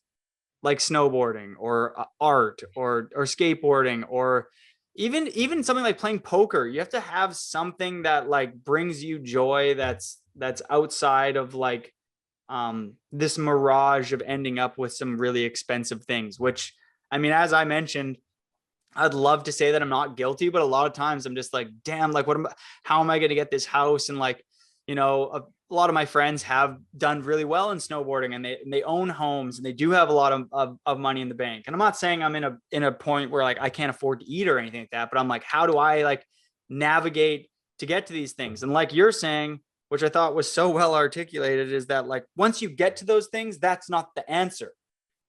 B: like snowboarding or art or skateboarding, or even something like playing poker. You have to have something that like brings you joy. That's outside of like, this mirage of ending up with some really expensive things, which, I mean, as I mentioned, I'd love to say that I'm not guilty, but a lot of times I'm just like, damn, like how am I going to get this house? And like, a lot of my friends have done really well in snowboarding, and they own homes and they do have a lot of money in the bank. And I'm not saying I'm in a point where like I can't afford to eat or anything like that, but I'm like, how do I like navigate to get to these things? And like you're saying, which I thought was so well articulated, is that like, once you get to those things, that's not the answer.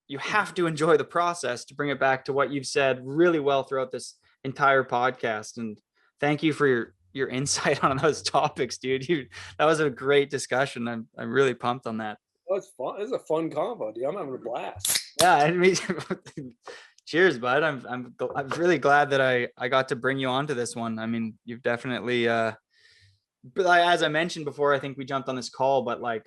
B: You have to enjoy the process, to bring it back to what you've said really well throughout this entire podcast. And thank you for your insight on those topics, dude. That was a great discussion. I'm really pumped on that.
A: Oh, it's fun. It's a fun combo, dude. I'm having a blast.
B: Yeah, I mean, cheers, bud. I'm really glad that I got to bring you onto this one. I mean, you've definitely but as I mentioned before, I think we jumped on this call, but like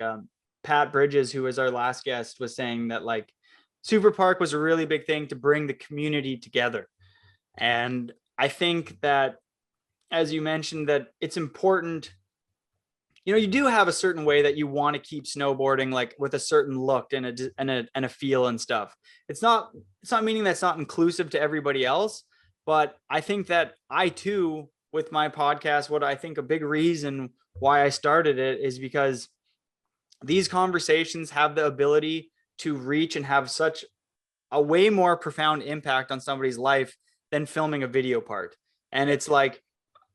B: Pat Bridges, who was our last guest, was saying that like Super Park was a really big thing to bring the community together. And I think that, as you mentioned, that it's important, you know, you do have a certain way that you want to keep snowboarding, like with a certain look and a feel and stuff. It's not meaning that's not inclusive to everybody else, but I think that I too, with my podcast, what I think a big reason why I started it is because these conversations have the ability to reach and have such a way more profound impact on somebody's life than filming a video part. And it's like,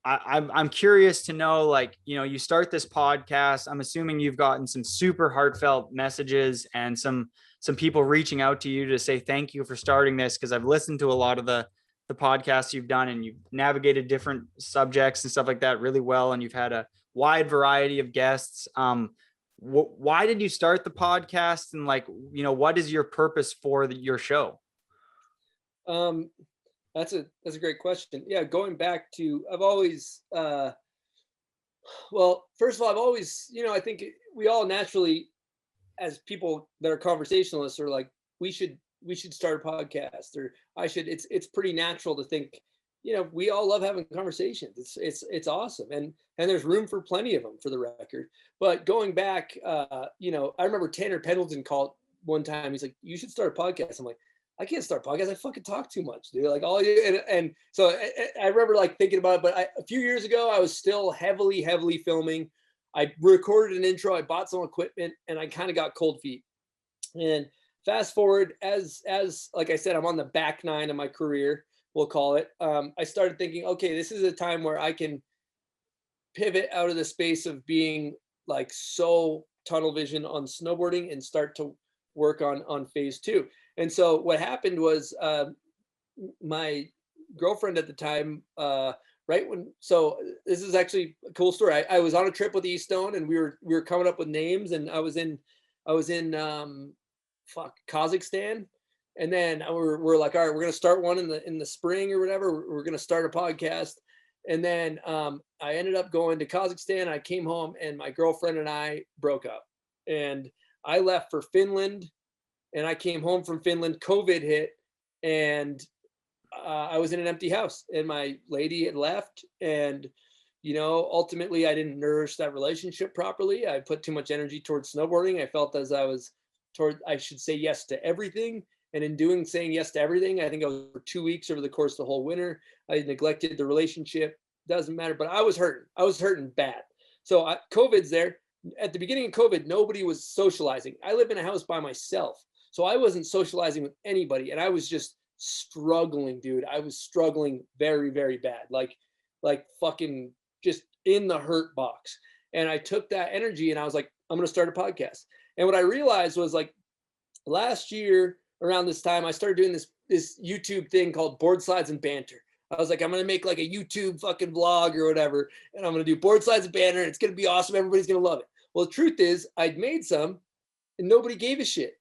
B: I'm curious to know, like, you know, you start this podcast, I'm assuming you've gotten some super heartfelt messages and some people reaching out to you to say thank you for starting this, because I've listened to a lot of the podcasts you've done, and you've navigated different subjects and stuff like that really well, and you've had a wide variety of guests. Why did you start the podcast, and like, you know, what is your purpose for your show?
A: That's a great question. Yeah, going back to, I've always well, first of all, I've always, you know, I think we all naturally, as people that are conversationalists, are like, we should start a podcast, or it's pretty natural to think, you know, we all love having conversations. It's awesome. And there's room for plenty of them, for the record. But going back, you know, I remember Tanner Pendleton called one time. He's like, you should start a podcast. I'm like, I can't start a podcast. I fucking talk too much, dude. Like all you, and so I remember like thinking about it, but a few years ago, I was still heavily filming. I recorded an intro, I bought some equipment, and I kind of got cold feet. And fast forward, as like I said, I'm on the back nine of my career, we'll call it. I started thinking, okay, this is a time where I can pivot out of the space of being like so tunnel vision on snowboarding and start to work on phase two. And so what happened was my girlfriend at the time, right when, so this is actually a cool story. I was on a trip with Eastone, and we were coming up with names, and I was in Kazakhstan. And then we're like, all right, we're going to start one in the spring or whatever. We're going to start a podcast. And then I ended up going to Kazakhstan. I came home, and my girlfriend and I broke up, and I left for Finland, and I came home from Finland. COVID hit, and I was in an empty house, and my lady had left. And, you know, ultimately I didn't nourish that relationship properly. I put too much energy towards snowboarding. I felt as I should say yes to everything. And in saying yes to everything, I think I was for 2 weeks over the course of the whole winter. I neglected the relationship. Doesn't matter, but I was hurting. I was hurting bad. So COVID's there. At the beginning of COVID, nobody was socializing. I live in a house by myself, so I wasn't socializing with anybody, and I was just struggling, dude. I was struggling very, very bad, like fucking just in the hurt box. And I took that energy, and I was like, I'm gonna start a podcast. And what I realized was, like, last year around this time, I started doing this YouTube thing called Board Slides and Banter. I was like, I'm gonna make like a YouTube fucking vlog or whatever, and I'm gonna do board slides and banter, and it's gonna be awesome. Everybody's gonna love it. Well, the truth is, I'd made some, and nobody gave a shit.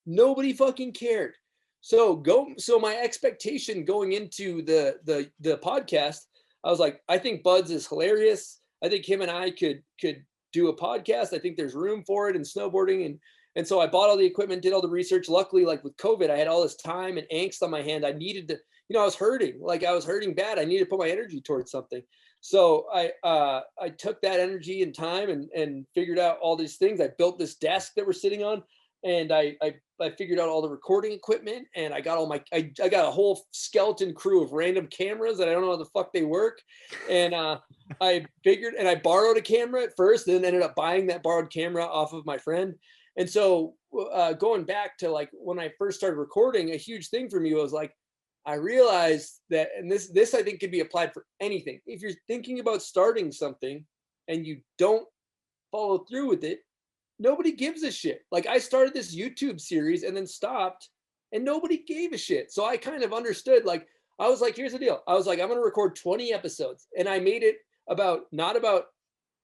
A: Nobody fucking cared. So my expectation going into the podcast, I was like, I think Buds is hilarious. I think him and I could do a podcast. I think there's room for it in snowboarding, and so I bought all the equipment, did all the research. Luckily, like with COVID, I had all this time and angst on my hand. I needed to, you know, I was hurting bad. I needed to put my energy towards something. So I took that energy and time and figured out all these things. I built this desk that we're sitting on, and I figured out all the recording equipment, and I got I got a whole skeleton crew of random cameras that I don't know how the fuck they work. And I borrowed a camera at first, then ended up buying that borrowed camera off of my friend. And so going back to like when I first started recording, a huge thing for me was like, I realized that, and this I think could be applied for anything. If you're thinking about starting something and you don't follow through with it, nobody gives a shit. Like, I started this YouTube series and then stopped, and nobody gave a shit. So I kind of understood, like, I was like, here's the deal. I was like, I'm going to record 20 episodes. And I made it, about, not about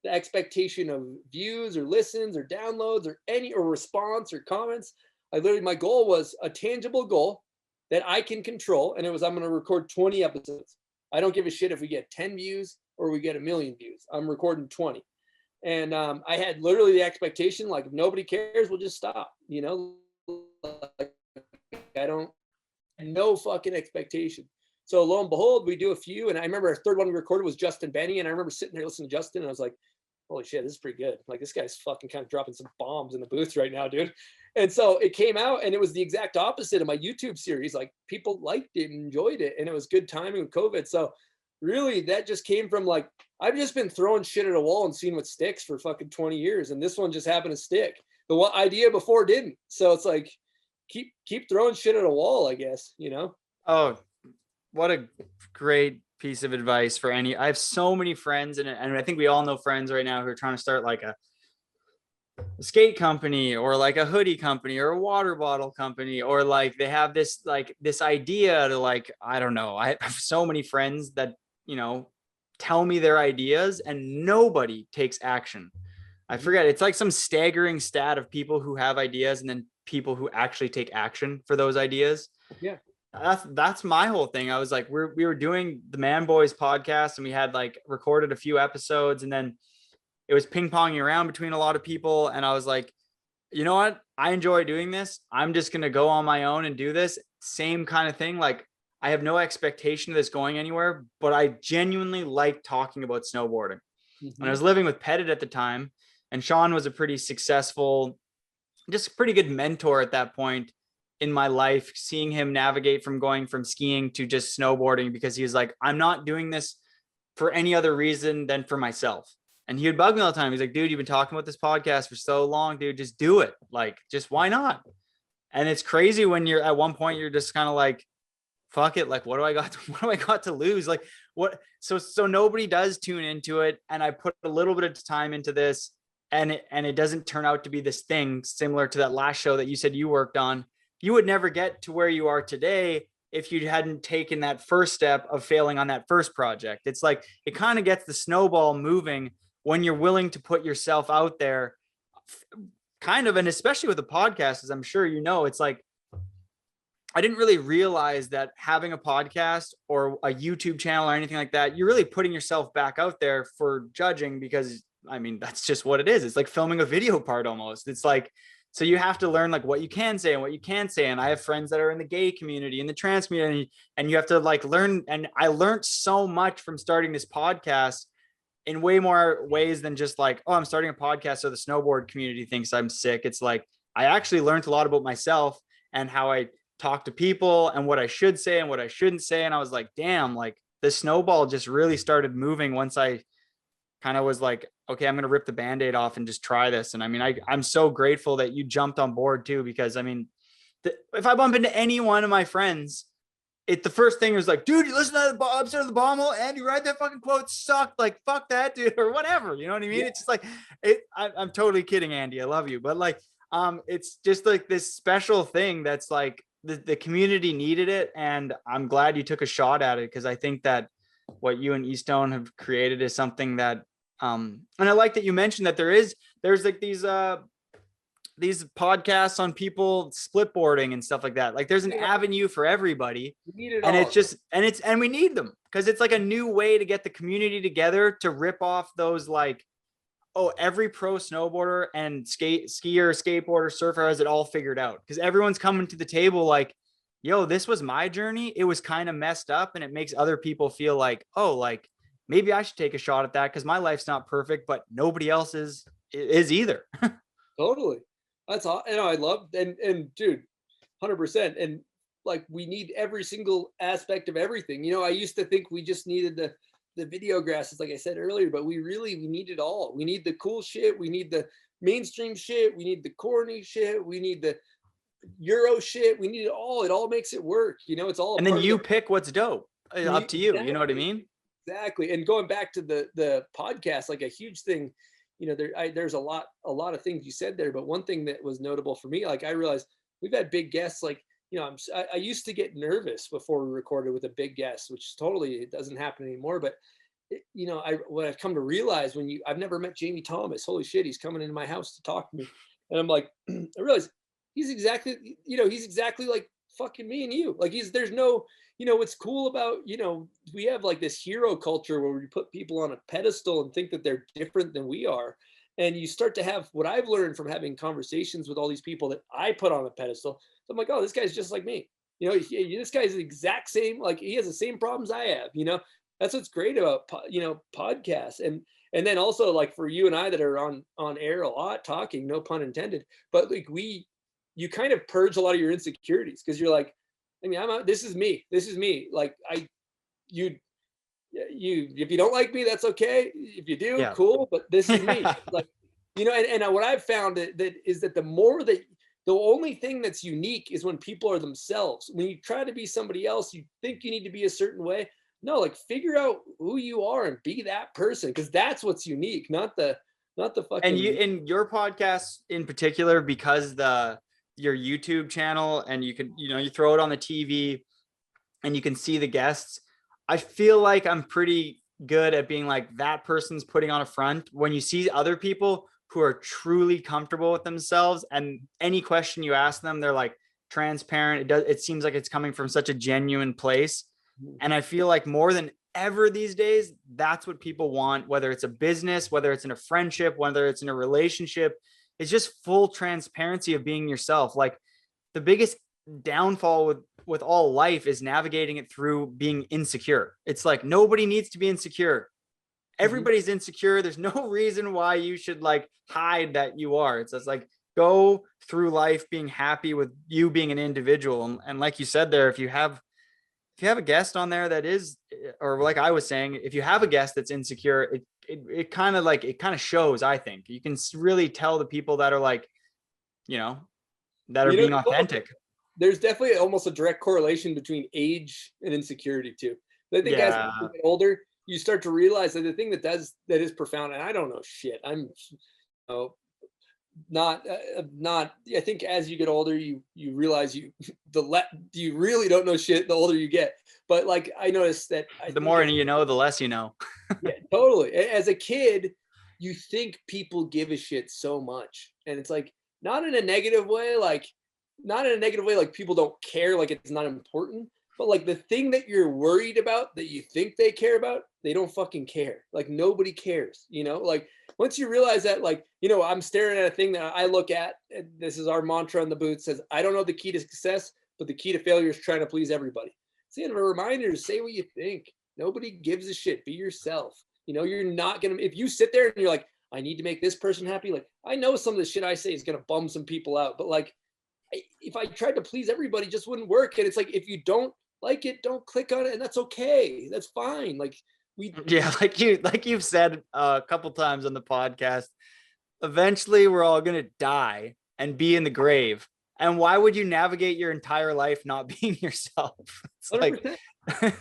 A: the expectation of views or listens or downloads or any, or response or comments. I literally, my goal was a tangible goal that I can control. And it was, I'm going to record 20 episodes. I don't give a shit if we get 10 views or we get 1,000,000 views. I'm recording 20. And I had literally the expectation, like, if nobody cares, we'll just stop, you know, like, I don't, no fucking expectation. So lo and behold, we do a few. And I remember our third one we recorded was Justin Benny. And I remember sitting there listening to Justin, and I was like, holy shit, this is pretty good. Like, this guy's fucking kind of dropping some bombs in the booth right now, dude. And so it came out, and it was the exact opposite of my YouTube series. Like, people liked it and enjoyed it, and it was good timing with COVID. So really, that just came from, like, I've just been throwing shit at a wall and seeing what sticks for fucking 20 years. And this one just happened to stick. The one idea before didn't. So it's like, keep throwing shit at a wall, I guess, you know?
B: Oh, what a great piece of advice for any. I have so many friends, and I think we all know friends right now who are trying to start like a skate company, or like a hoodie company, or a water bottle company, or like they have this idea to, like, I don't know. I have so many friends that, you know, tell me their ideas and nobody takes action. I forget, it's like some staggering stat of people who have ideas and then people who actually take action for those ideas.
A: Yeah.
B: That's my whole thing. I was like, we were doing the Man Boys podcast, and we had like recorded a few episodes, and then it was ping ponging around between a lot of people. And I was like, you know what? I enjoy doing this. I'm just going to go on my own and do this. Same kind of thing. Like, I have no expectation of this going anywhere, but I genuinely like talking about snowboarding.
A: Mm-hmm.
B: And I was living with Pettit at the time, and Sean was a pretty successful, just pretty good mentor at that point in my life, seeing him navigate from going from skiing to just snowboarding, because he was like, I'm not doing this for any other reason than for myself. And he would bug me all the time. He's like, dude, you've been talking about this podcast for so long, dude, just do it. Like, just why not? And it's crazy when you're at one point, you're just kind of like, fuck it. Like, what do I got to lose? Like, what? So nobody does tune into it. And I put a little bit of time into this, and it doesn't turn out to be this thing similar to that last show that you said you worked on. You would never get to where you are today if you hadn't taken that first step of failing on that first project. It's like, it kind of gets the snowball moving when you're willing to put yourself out there, kind of. And especially with the podcast, as I'm sure you know, it's like, I didn't really realize that having a podcast or a YouTube channel or anything like that, you're really putting yourself back out there for judging, because I mean, that's just what it is. It's like filming a video part almost. It's like, so you have to learn like what you can say and what you can't say. And I have friends that are in the gay community, in the trans community, and you have to like learn. And I learned so much from starting this podcast in way more ways than just like, oh, I'm starting a podcast so the snowboard community thinks I'm sick. It's like, I actually learned a lot about myself and how I talk to people and what I should say and what I shouldn't say. And I was like, damn, like the snowball just really started moving once I kind of was like, okay, I'm going to rip the Band-Aid off and just try this. And I mean, I'm so grateful that you jumped on board too, because I mean, if I bump into any one of my friends, the first thing was like, dude, you listen to the episode of the Bomb Hole, and you read that fucking quote sucked. Like, fuck that, dude, or whatever. You know what I mean? Yeah. It's just like, I'm totally kidding, Andy. I love you. But like, it's just like this special thing that's like the community needed it. And I'm glad you took a shot at it, because I think that what you and Eastone have created is something that, and I like that you mentioned that there's like these podcasts on people split boarding and stuff like that. Like, there's an avenue for everybody, and it's just, and we need them, because it's like a new way to get the community together to rip off those, like, oh, every pro snowboarder and skier, skateboarder, surfer has it all figured out, because everyone's coming to the table like, yo, this was my journey. It was kind of messed up, and it makes other people feel like, oh, like maybe I should take a shot at that, because my life's not perfect, but nobody else is either.
A: Totally. That's all. And I love, and dude, 100%. And like, we need every single aspect of everything. You know, I used to think we just needed the video grasses, like I said earlier, but we need it all. We need the cool shit. We need the mainstream shit. We need the corny shit. We need the Euro shit. We need it all. It all makes it work. You know, it's all.
B: And then you pick what's dope. Up to you. Exactly. You know what I mean?
A: Exactly. And going back to the podcast, like a huge thing, you know, there's a lot of things you said there, but one thing that was notable for me, like I realized we've had big guests, like, you know, I used to get nervous before we recorded with a big guest, which totally, it doesn't happen anymore. But what I've come to realize I've never met Jamie Thomas. Holy shit, he's coming into my house to talk to me. And I'm like, I realize he's exactly like fucking me and you. Like there's no, what's cool about, we have like this hero culture where we put people on a pedestal and think that they're different than we are. And you start to have what I've learned from having conversations with all these people that I put on a pedestal. So I'm like, oh, this guy's just like me. This guy's the exact same, like he has the same problems I have, that's what's great about, podcasts. And then also like for you and I that are on air a lot talking, no pun intended, but like you kind of purge a lot of your insecurities because you're like, I mean, this is me. Like if you don't like me, that's okay. If you do, cool. But this is me. Like, and what I've found is that the only thing that's unique is when people are themselves. When you try to be somebody else, you think you need to be a certain way. No, like figure out who you are and be that person, because that's what's unique, not the fucking.
B: And you in your podcast in particular, because your YouTube channel and you can, you throw it on the TV and you can see the guests. I feel like I'm pretty good at being like, that person's putting on a front. When you see other people who are truly comfortable with themselves and any question you ask them, they're like transparent. It seems like it's coming from such a genuine place. And I feel like more than ever these days, that's what people want, whether it's a business, whether it's in a friendship, whether it's in a relationship. It's just full transparency of being yourself. Like the biggest downfall with all life is navigating it through being insecure. It's like nobody needs to be insecure. Everybody's insecure. There's no reason why you should like hide that you are. It's just like go through life being happy with you being an individual. And like you said there, if you have a guest on there that is, or like I was saying, if you have a guest that's insecure, it kind of shows. I think you can really tell the people that are like, that are being authentic.
A: There's definitely almost a direct correlation between age and insecurity too. I think as you get older, you start to realize that the thing that is profound, and I don't know shit. I'm not I think as you get older, you realize you really don't know shit the older you get. But like I noticed that
B: the more you know, the less you know.
A: Yeah, totally. As a kid, you think people give a shit so much, and it's like not in a negative way, like people don't care, like it's not important, but like the thing that you're worried about that you think they care about, they don't fucking care. Like nobody cares, like once you realize that, like, I'm staring at a thing that I look at, and this is our mantra on the booth, says, I don't know the key to success, but the key to failure is trying to please everybody. It's the end of a reminder to say what you think. Nobody gives a shit. Be yourself. You're not going to, if you sit there and you're like, I need to make this person happy. Like, I know some of the shit I say is going to bum some people out, but like, if I tried to please everybody, it just wouldn't work. And it's like, if you don't like it, don't click on it. And that's okay. That's fine. Like
B: like you've said a couple times on the podcast, eventually we're all going to die and be in the grave. And why would you navigate your entire life not being yourself? It's 100%. Like,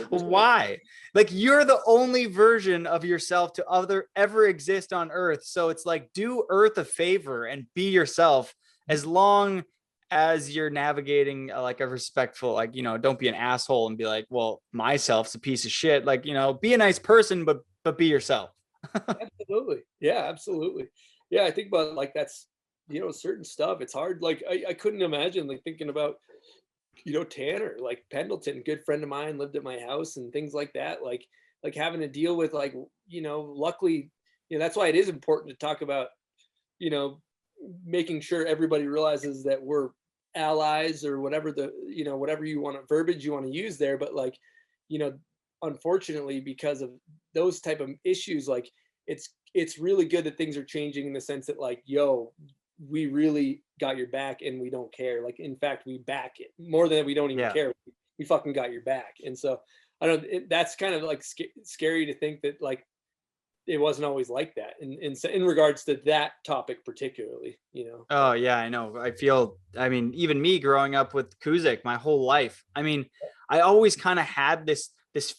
B: why? Like you're the only version of yourself to ever exist on earth. So it's like, do earth a favor and be yourself, as long as you're navigating like a respectful, like, don't be an asshole and be like, well, myself's a piece of shit. Like, be a nice person, but be yourself.
A: Absolutely. Yeah, absolutely. Yeah. I think about like, that's, certain stuff. It's hard. Like I couldn't imagine like thinking about, Tanner, like Pendleton, good friend of mine, lived at my house and things like that. Like having to deal with like, luckily, that's why it is important to talk about, making sure everybody realizes that we're allies or whatever whatever verbiage you want to use there. But like, unfortunately, because of those type of issues, like it's really good that things are changing in the sense that like, we really got your back and we don't care. Like, in fact, we back it more than we don't even care. We fucking got your back. And so that's kind of like scary to think that like, it wasn't always like that in regards to that topic particularly,
B: Oh yeah, I know. I mean, even me growing up with Kuzik my whole life, I mean, I always kind of had this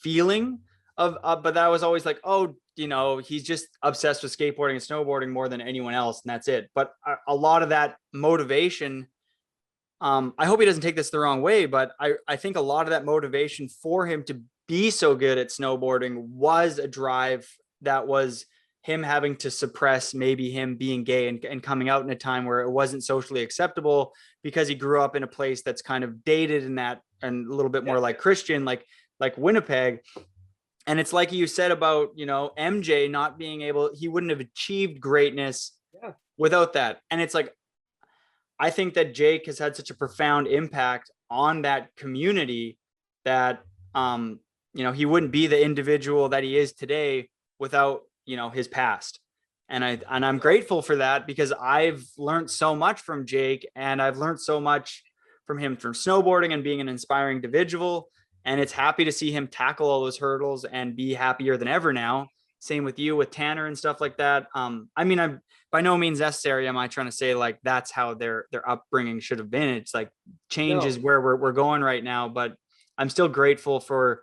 B: feeling of, but that was always like, oh, he's just obsessed with skateboarding and snowboarding more than anyone else. And that's it. But a lot of that motivation, I hope he doesn't take this the wrong way, but I think a lot of that motivation for him to be so good at snowboarding was a drive that was him having to suppress maybe him being gay and coming out in a time where it wasn't socially acceptable because he grew up in a place that's kind of dated in that and a little bit more like Christian, like Winnipeg. And it's like you said about, you know, MJ not being able, he wouldn't have achieved greatness without that. And it's like, I think that Jake has had such a profound impact on that community that, you know, he wouldn't be the individual that he is today without, you know, his past. And I'm grateful for that because I've learned so much from Jake, and I've learned so much from him from snowboarding and being an inspiring individual. And it's happy to see him tackle all those hurdles and be happier than ever now. Same with you, with Tanner and stuff like that. I mean, I'm by no means necessary am I trying to say like that's how their upbringing should have been. It's like change is where we're going right now, but I'm still grateful for,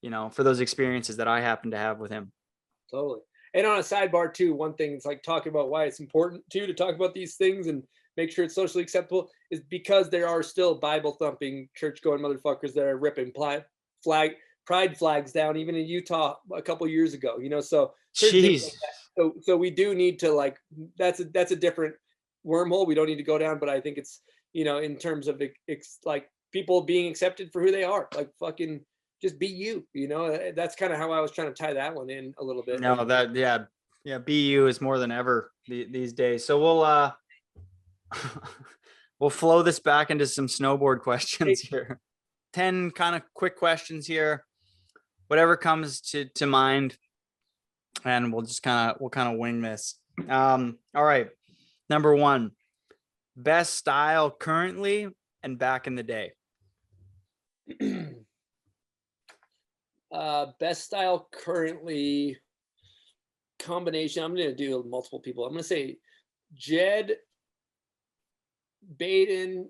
B: you know, for those experiences that I happen to have with him.
A: Totally. And on a sidebar too, one thing it's like talking about why it's important too to talk about these things and make sure it's socially acceptable is because there are still Bible thumping, church going motherfuckers that are ripping pride flags down, even in Utah a couple years ago. You know, so
B: jeez.
A: So we do need to like that's a different wormhole we don't need to go down, but I think it's, you know, in terms of it's like people being accepted for who they are, like fucking just be you, you know. That's kind of how I was trying to tie that one in a little bit.
B: No, that yeah, BU is more than ever these days. So we'll flow this back into some snowboard questions here. 10 kind of quick questions here, whatever comes to mind, and we'll kind of wing this. All right, number 1, best style currently and back in the day.
A: Best style currently, combination. I'm going to do multiple people. I'm going to say Jed, Baden,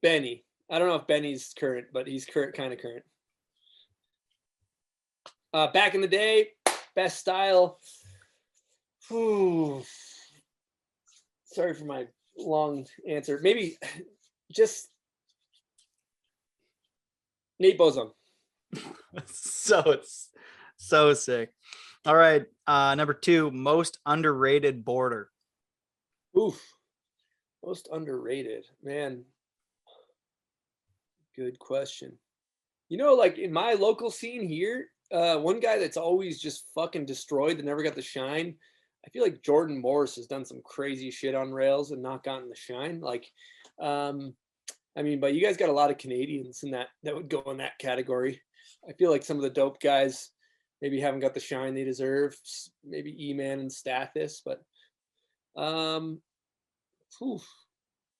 A: Benny. I don't know if Benny's current, but he's kind of current. Back in the day, best style. Whew. Sorry for my long answer. Maybe just Nate Bozon.
B: It's so sick. All right. Number 2, most underrated boarder.
A: Oof. Most underrated, man. Good question. You know, like in my local scene here, one guy that's always just fucking destroyed and never got the shine. I feel like Jordan Morris has done some crazy shit on rails and not gotten the shine. Like, I mean, but you guys got a lot of Canadians in that would go in that category. I feel like some of the dope guys maybe haven't got the shine they deserve. Maybe E-Man and Stathis, but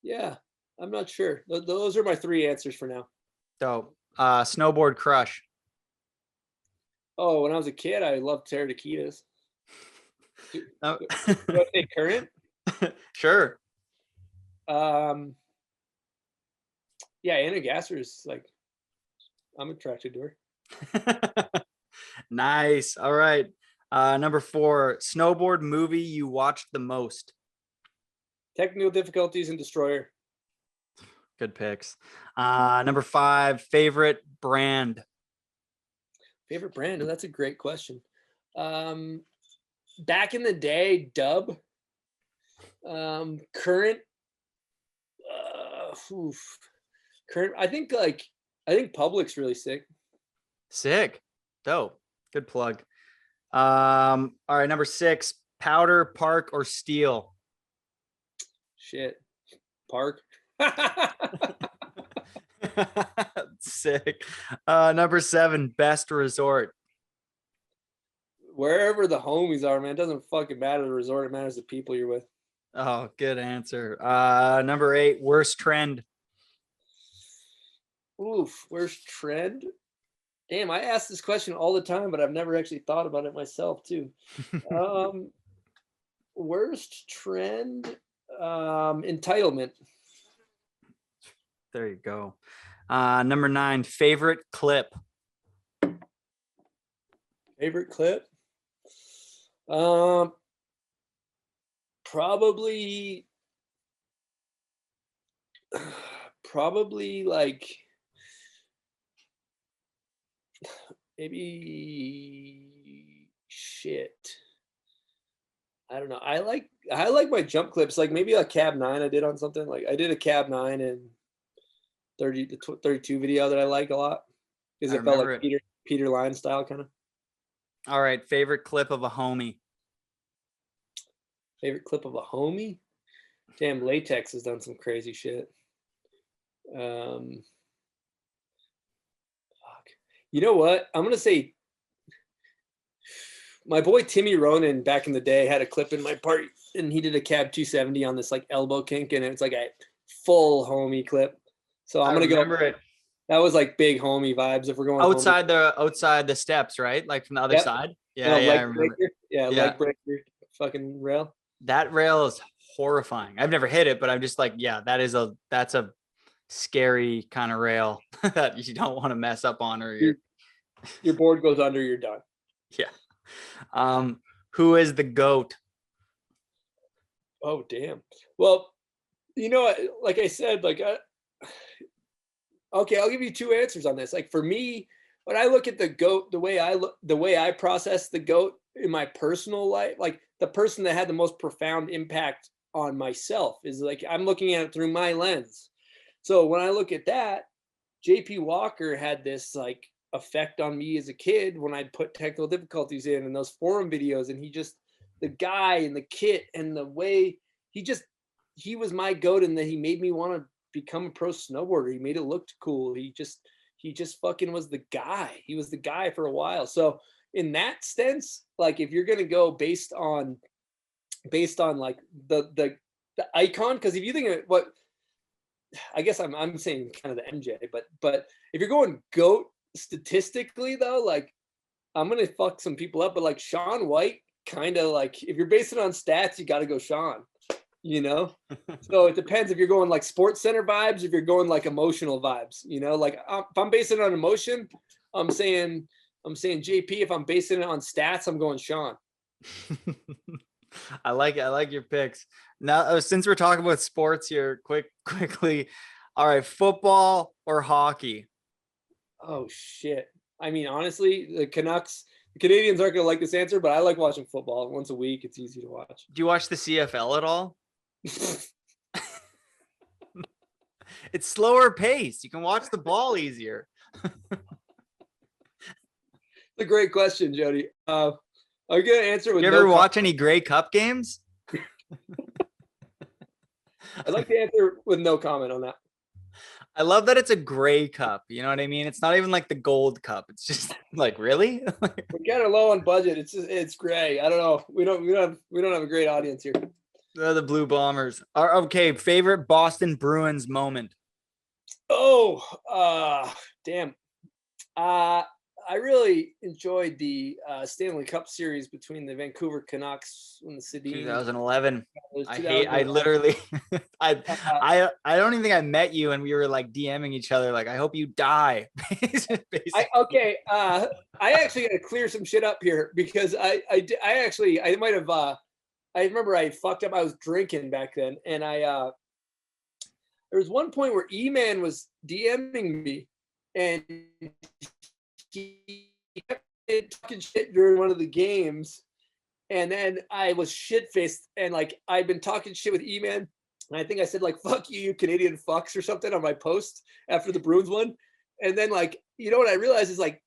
A: yeah, I'm not sure. Those are my 3 answers for now.
B: Dope. Snowboard crush.
A: Oh, when I was a kid, I loved Tara Takitas. Do I say current?
B: Sure.
A: Yeah, Anna Gasser is like, I'm attracted to her.
B: Nice. All right. Number 4, snowboard movie you watched the most.
A: Technical Difficulties and Destroyer.
B: Good picks. Number 5, favorite brand.
A: Favorite brand? Oh, that's a great question. Back in the day, Dub. Current. Current. I think Public's really sick.
B: Sick. Dope. Good plug. All right. Number 6, powder, park, or steel.
A: Shit. Park.
B: Sick. Number 7, best resort.
A: Wherever the homies are, man. It doesn't fucking matter the resort. It matters the people you're with.
B: Oh, good answer. Number 8, worst trend.
A: Oof, worst trend? Damn, I ask this question all the time, but I've never actually thought about it myself too. Worst trend? Entitlement.
B: There you go. Number 9, favorite clip.
A: Favorite clip? Probably like maybe shit. I don't know. I like my jump clips, like maybe a cab 9 I did on something. Like I did a cab 9 and 32 video that I like a lot because
B: I
A: it felt
B: remember
A: like
B: it.
A: Peter Line style kind of.
B: All right, favorite clip of a homie.
A: Favorite clip of a homie? Damn, Latex has done some crazy shit. Fuck. You know what? I'm gonna say my boy Timmy Ronan back in the day had a clip in my part, and he did a cab 270 on this like elbow kink, and it's like a full homie clip. So I'm gonna go.
B: It.
A: That was like big homie vibes. If we're going
B: outside the steps, right? Like from the other side. Yeah,
A: and a leg
B: I remember.
A: breaker. Yeah, leg breaker, fucking rail.
B: That rail is horrifying. I've never hit it, but I'm just like, yeah, that's a scary kind of rail that you don't want to mess up on, or
A: your board goes under, you're done.
B: Yeah. Who is the GOAT?
A: Oh, damn. Well, you know, like I said, like, okay, I'll give you two answers on this. Like for me, when I look at the GOAT, the way I process the GOAT in my personal life, like the person that had the most profound impact on myself is like, I'm looking at it through my lens. So when I look at that, JP Walker had this like effect on me as a kid when I'd put technical difficulties in and those forum videos, and the guy and the kit and the way he was my GOAT, and that he made me want to become a pro snowboarder. He made it look cool. He just fucking was the guy. He was the guy for a while. So in that sense, like if you're gonna go based on like the icon, because if you think of what, I guess I'm saying kind of the MJ, but if you're going GOAT statistically though, like I'm gonna fuck some people up, but like Shaun White, kind of like if you're basing it on stats, you got to go Shaun. You know, so it depends if you're going like Sports Center vibes, if you're going like emotional vibes. You know, like if I'm basing it on emotion, I'm saying JP. If I'm basing it on stats, I'm going Shaun.
B: I like your picks. Now, since we're talking about sports here, quickly. All right, football or hockey?
A: Oh shit. I mean, honestly, the Canadians aren't gonna like this answer, but I like watching football once a week. It's easy to watch.
B: Do you watch the CFL at all? It's slower pace. You can watch the ball easier.
A: It's a great question, Jody. I'm gonna answer with.
B: You ever watch any Grey Cup games?
A: I'd like to answer with no comment on that.
B: I love that it's a Grey Cup. You know what I mean? It's not even like the Gold Cup. It's just like, really?
A: We're kind of low on budget. It's gray. I don't know. We don't have a great audience here.
B: The Blue Bombers. Okay, favorite Boston Bruins moment.
A: Oh, damn. I really enjoyed the Stanley Cup series between the Vancouver Canucks and the Sedin.
B: 2011. I literally, I don't even think I met you and we were like DMing each other like, I hope you die.
A: I actually got to clear some shit up here because I might have I remember I fucked up. I was drinking back then, and there was one point where E-Man was DMing me, and he kept talking shit during one of the games, and then I was shit-faced, and like I'd been talking shit with E-Man, and I think I said like "fuck you, you Canadian fucks" or something on my post after the Bruins won, and then like you know what I realized is like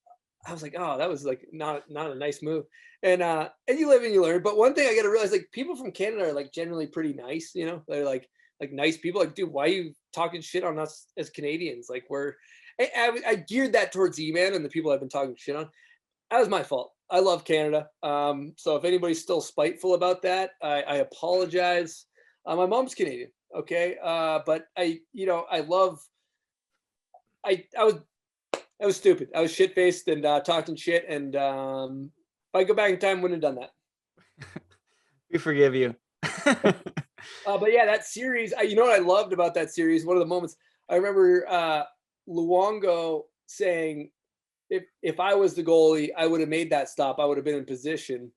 A: I was like, oh, that was like not a nice move. And you live and you learn. But one thing I got to realize, like people from Canada are like generally pretty nice, you know, they're like nice people. Like, dude, why are you talking shit on us as Canadians? Like I geared that towards E-Man and the people I've been talking shit on. That was my fault. I love Canada. So if anybody's still spiteful about that, I apologize. My mom's Canadian. Okay. But I was stupid. I was shit-faced and talking shit. And if I go back in time, wouldn't have done that.
B: We forgive you.
A: But yeah, that series, you know what I loved about that series? One of the moments, I remember Luongo saying, if I was the goalie, I would have made that stop. I would have been in position.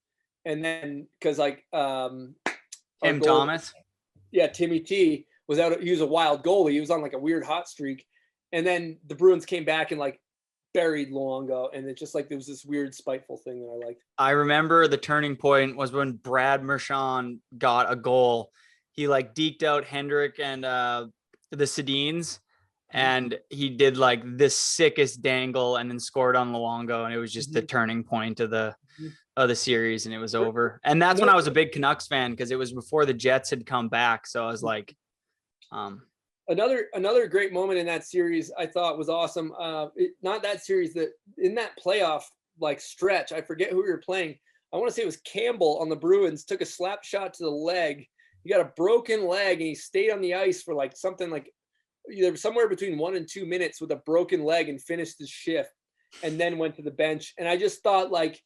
A: And then, because like
B: Tim Thomas.
A: Yeah, Timmy T was out. He was a wild goalie. He was on like a weird hot streak. And then the Bruins came back and like buried Luongo, and it just like there was this weird spiteful thing that I liked.
B: I remember the turning point was when Brad Mershon got a goal. He like deked out Hendrick and the Sedines, and he did like the sickest dangle and then scored on Luongo, and it was just the turning point of the series, and it was over. And that's when I was a big Canucks fan, because it was before the Jets had come back. So I was like,
A: another great moment in that series I thought was awesome. Not that series, that in that playoff like stretch, I forget who we were playing. I want to say it was Campbell on the Bruins, took a slap shot to the leg. He got a broken leg and he stayed on the ice for like something like either somewhere between 1 and 2 minutes with a broken leg and finished his shift and then went to the bench. And I just thought, like,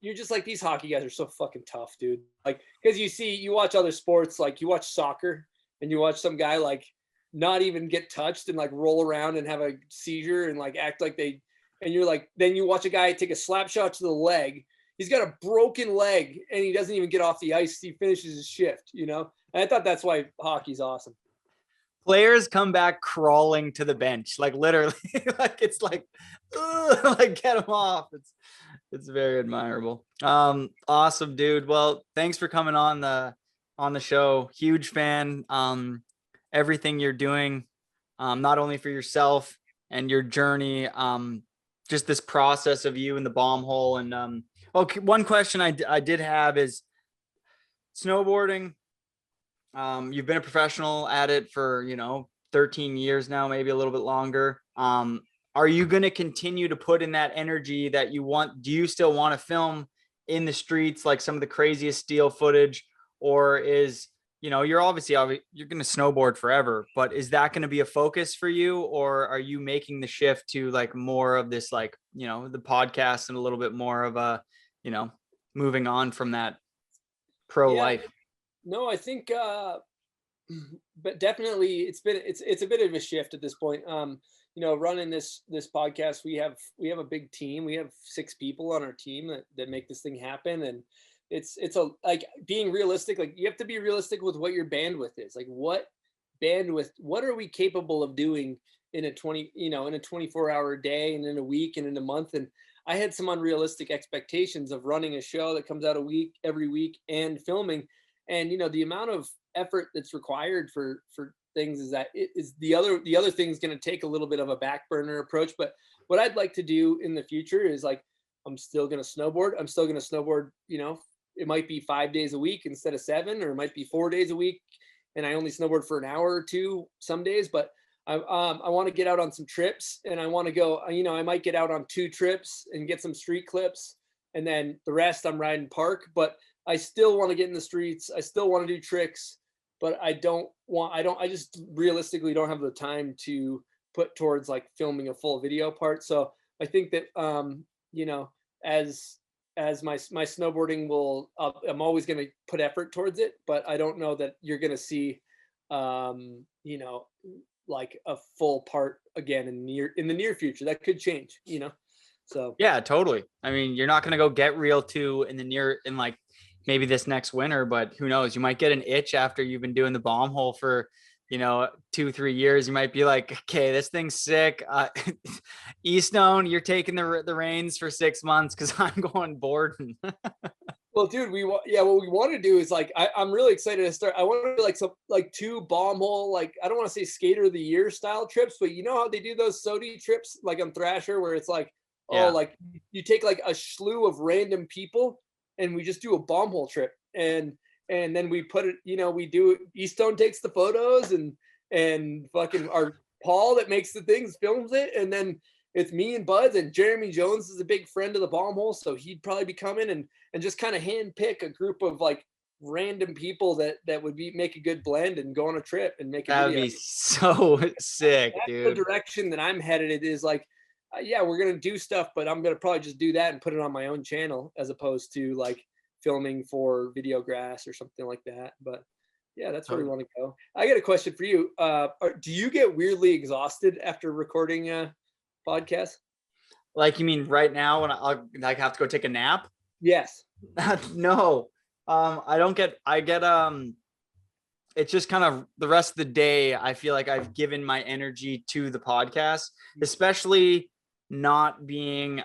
A: you're just like, these hockey guys are so fucking tough, dude. Like, because you watch other sports, like you watch soccer and you watch some guy like not even get touched and like roll around and have a seizure and like act like they, and you're like, then you watch a guy take a slap shot to the leg. He's got a broken leg and he doesn't even get off the ice. He finishes his shift, you know? And I thought that's why hockey's awesome.
B: Players come back crawling to the bench, like literally, like it's like, like get them off. It's very admirable. Awesome, dude. Well, thanks for coming on the show. Huge fan. Everything you're doing, not only for yourself and your journey, just this process of you in the bomb hole. And okay, one question I did have is snowboarding. You've been a professional at it for 13 years now, maybe a little bit longer. Are you going to continue to put in that energy that you want? Do you still want to film in the streets, like some of the craziest steel footage, or is, you're obviously you're going to snowboard forever, but is that going to be a focus for you? Or are you making the shift to like more of this, like, the podcast and a little bit more of a, moving on from that pro life?
A: No, I think, but definitely it's a bit of a shift at this point. Running this podcast, we have a big team. We have 6 people on our team that make this thing happen. And it's like being realistic. Like, you have to be realistic with what your bandwidth is. Like, what are we capable of doing in a 24-hour day and in a week and in a month? And I had some unrealistic expectations of running a show that comes out every week and filming. And, the amount of effort that's required for things is that it is the other thing is going to take a little bit of a back burner approach. But what I'd like to do in the future is, like, I'm still going to snowboard. I'm still going to snowboard, it might be 5 days a week instead of 7, or it might be 4 days a week. And I only snowboard for an hour or 2 some days, but I want to get out on some trips, and I want to go, I might get out on 2 trips and get some street clips. And then the rest I'm riding park, but I still want to get in the streets. I still want to do tricks, but I just realistically don't have the time to put towards like filming a full video part. So I think that, as my snowboarding I'm always going to put effort towards it, but I don't know that you're going to see, like a full part again in the near future. That could change, So
B: yeah, totally. I mean, you're not going to go Get Real 2 in like maybe this next winter, but who knows? You might get an itch after you've been doing the bomb hole for 2-3 years. You might be like, okay, this thing's sick. Eastone, you're taking the reins for 6 months because I'm going Borden.
A: Well, dude, what we want to do is, like, I'm really excited to start. I want to do like some, like, 2 bomb hole, like, I don't want to say skater of the year style trips, but you know how they do those SOTY trips, like on Thrasher, where it's like, like you take like a slew of random people and we just do a bomb hole trip. And then we put it, we do it. Eastone takes the photos and fucking our Paul that makes the things films it. And then it's me and Buds, and Jeremy Jones is a big friend of the bomb hole. So he'd probably be coming and just kind of hand pick a group of like random people that would make a good blend and go on a trip and make a video.
B: That'd be so sick, dude.
A: The direction that I'm headed, it is like, we're going to do stuff, but I'm going to probably just do that and put it on my own channel as opposed to like filming for Videograss or something like that. But yeah, that's where we want to go. I got a question for you. Do you get weirdly exhausted after recording a podcast?
B: Like, you mean right now when I like have to go take a nap?
A: Yes.
B: No. I get it's just kind of the rest of the day. I feel like I've given my energy to the podcast, especially not being,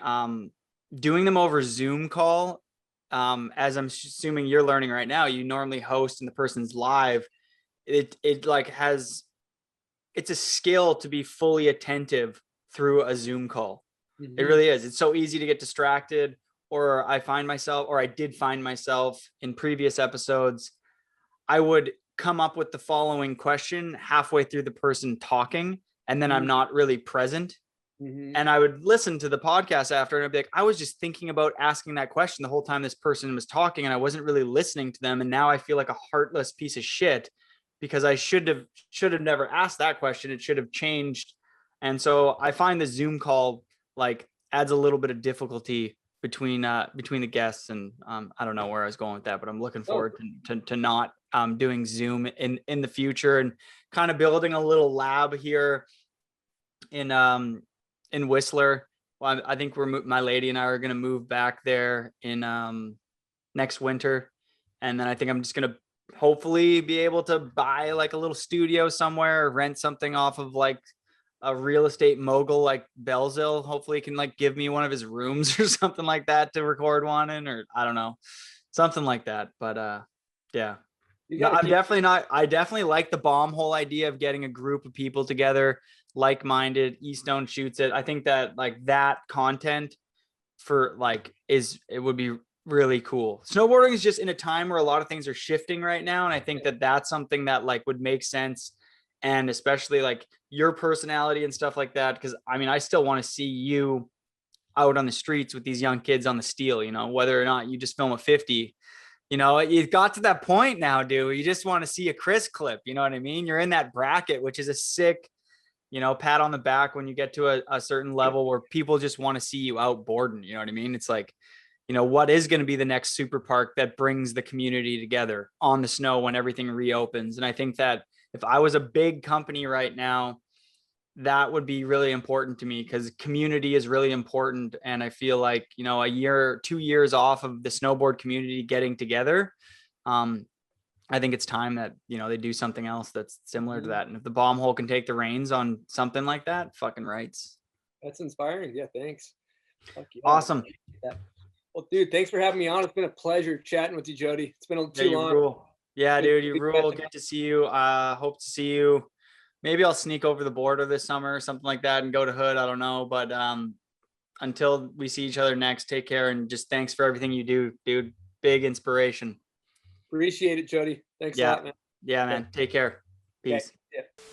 B: doing them over Zoom call. As I'm assuming you're learning right now, you normally host and the person's live. It like it's a skill to be fully attentive through a Zoom call. It really is. It's so easy to get distracted, or I did find myself in previous episodes, I would come up with the following question halfway through the person talking, and then I'm not really present. And I would listen to the podcast after, and I'd be like, I was just thinking about asking that question the whole time this person was talking, and I wasn't really listening to them. And now I feel like a heartless piece of shit because I should have never asked that question. It should have changed. And so I find the Zoom call like adds a little bit of difficulty between the guests. And I don't know where I was going with that, but I'm looking forward to not doing Zoom in the future, and kind of building a little lab here in Whistler. Well, I think my lady and I are going to move back there in next winter. And then I think I'm just going to hopefully be able to buy like a little studio somewhere, or rent something off of like a real estate mogul like Belzil. Hopefully he can like give me one of his rooms or something like that to record one in, or I don't know, something like that. But yeah. No, I definitely like the bomb hole idea of getting a group of people together, like-minded. Eastone shoots it. I think that like that content for like it would be really cool. Snowboarding is just in a time where a lot of things are shifting right now, and I think that that's something that like would make sense, and especially like your personality and stuff like that, because I mean I still want to see you out on the streets with these young kids on the steel, you know, whether or not you just film a 50. You know, you got to that point now, dude. You just want to see a Chris clip. You know what I mean? You're in that bracket, which is a sick, you know, pat on the back when you get to a certain level where people just want to see you out boarding. You know what I mean? It's like, you know, what is going to be the next super park that brings the community together on the snow when everything reopens? And I think that if I was a big company right now, that would be really important to me, because community is really important. And I feel like, you know, 2 years off of the snowboard community getting together, I think it's time that, you know, they do something else that's similar to that. And if the bomb hole can take the reins on something like that, fucking rights.
A: That's inspiring. Yeah, thanks. Fuck yeah.
B: Awesome.
A: Well, dude, thanks for having me on. It's been a pleasure chatting with you, Jody. It's been too long.
B: Rule. Yeah, dude, you rule. Good to see you. Hope to see you. Maybe I'll sneak over the border this summer or something like that and go to Hood. I don't know. But until we see each other next, take care, and just thanks for everything you do, dude. Big inspiration.
A: Appreciate it, Jody. Thanks a lot, man.
B: Yeah, man. Take care. Peace.
A: Okay. Yeah.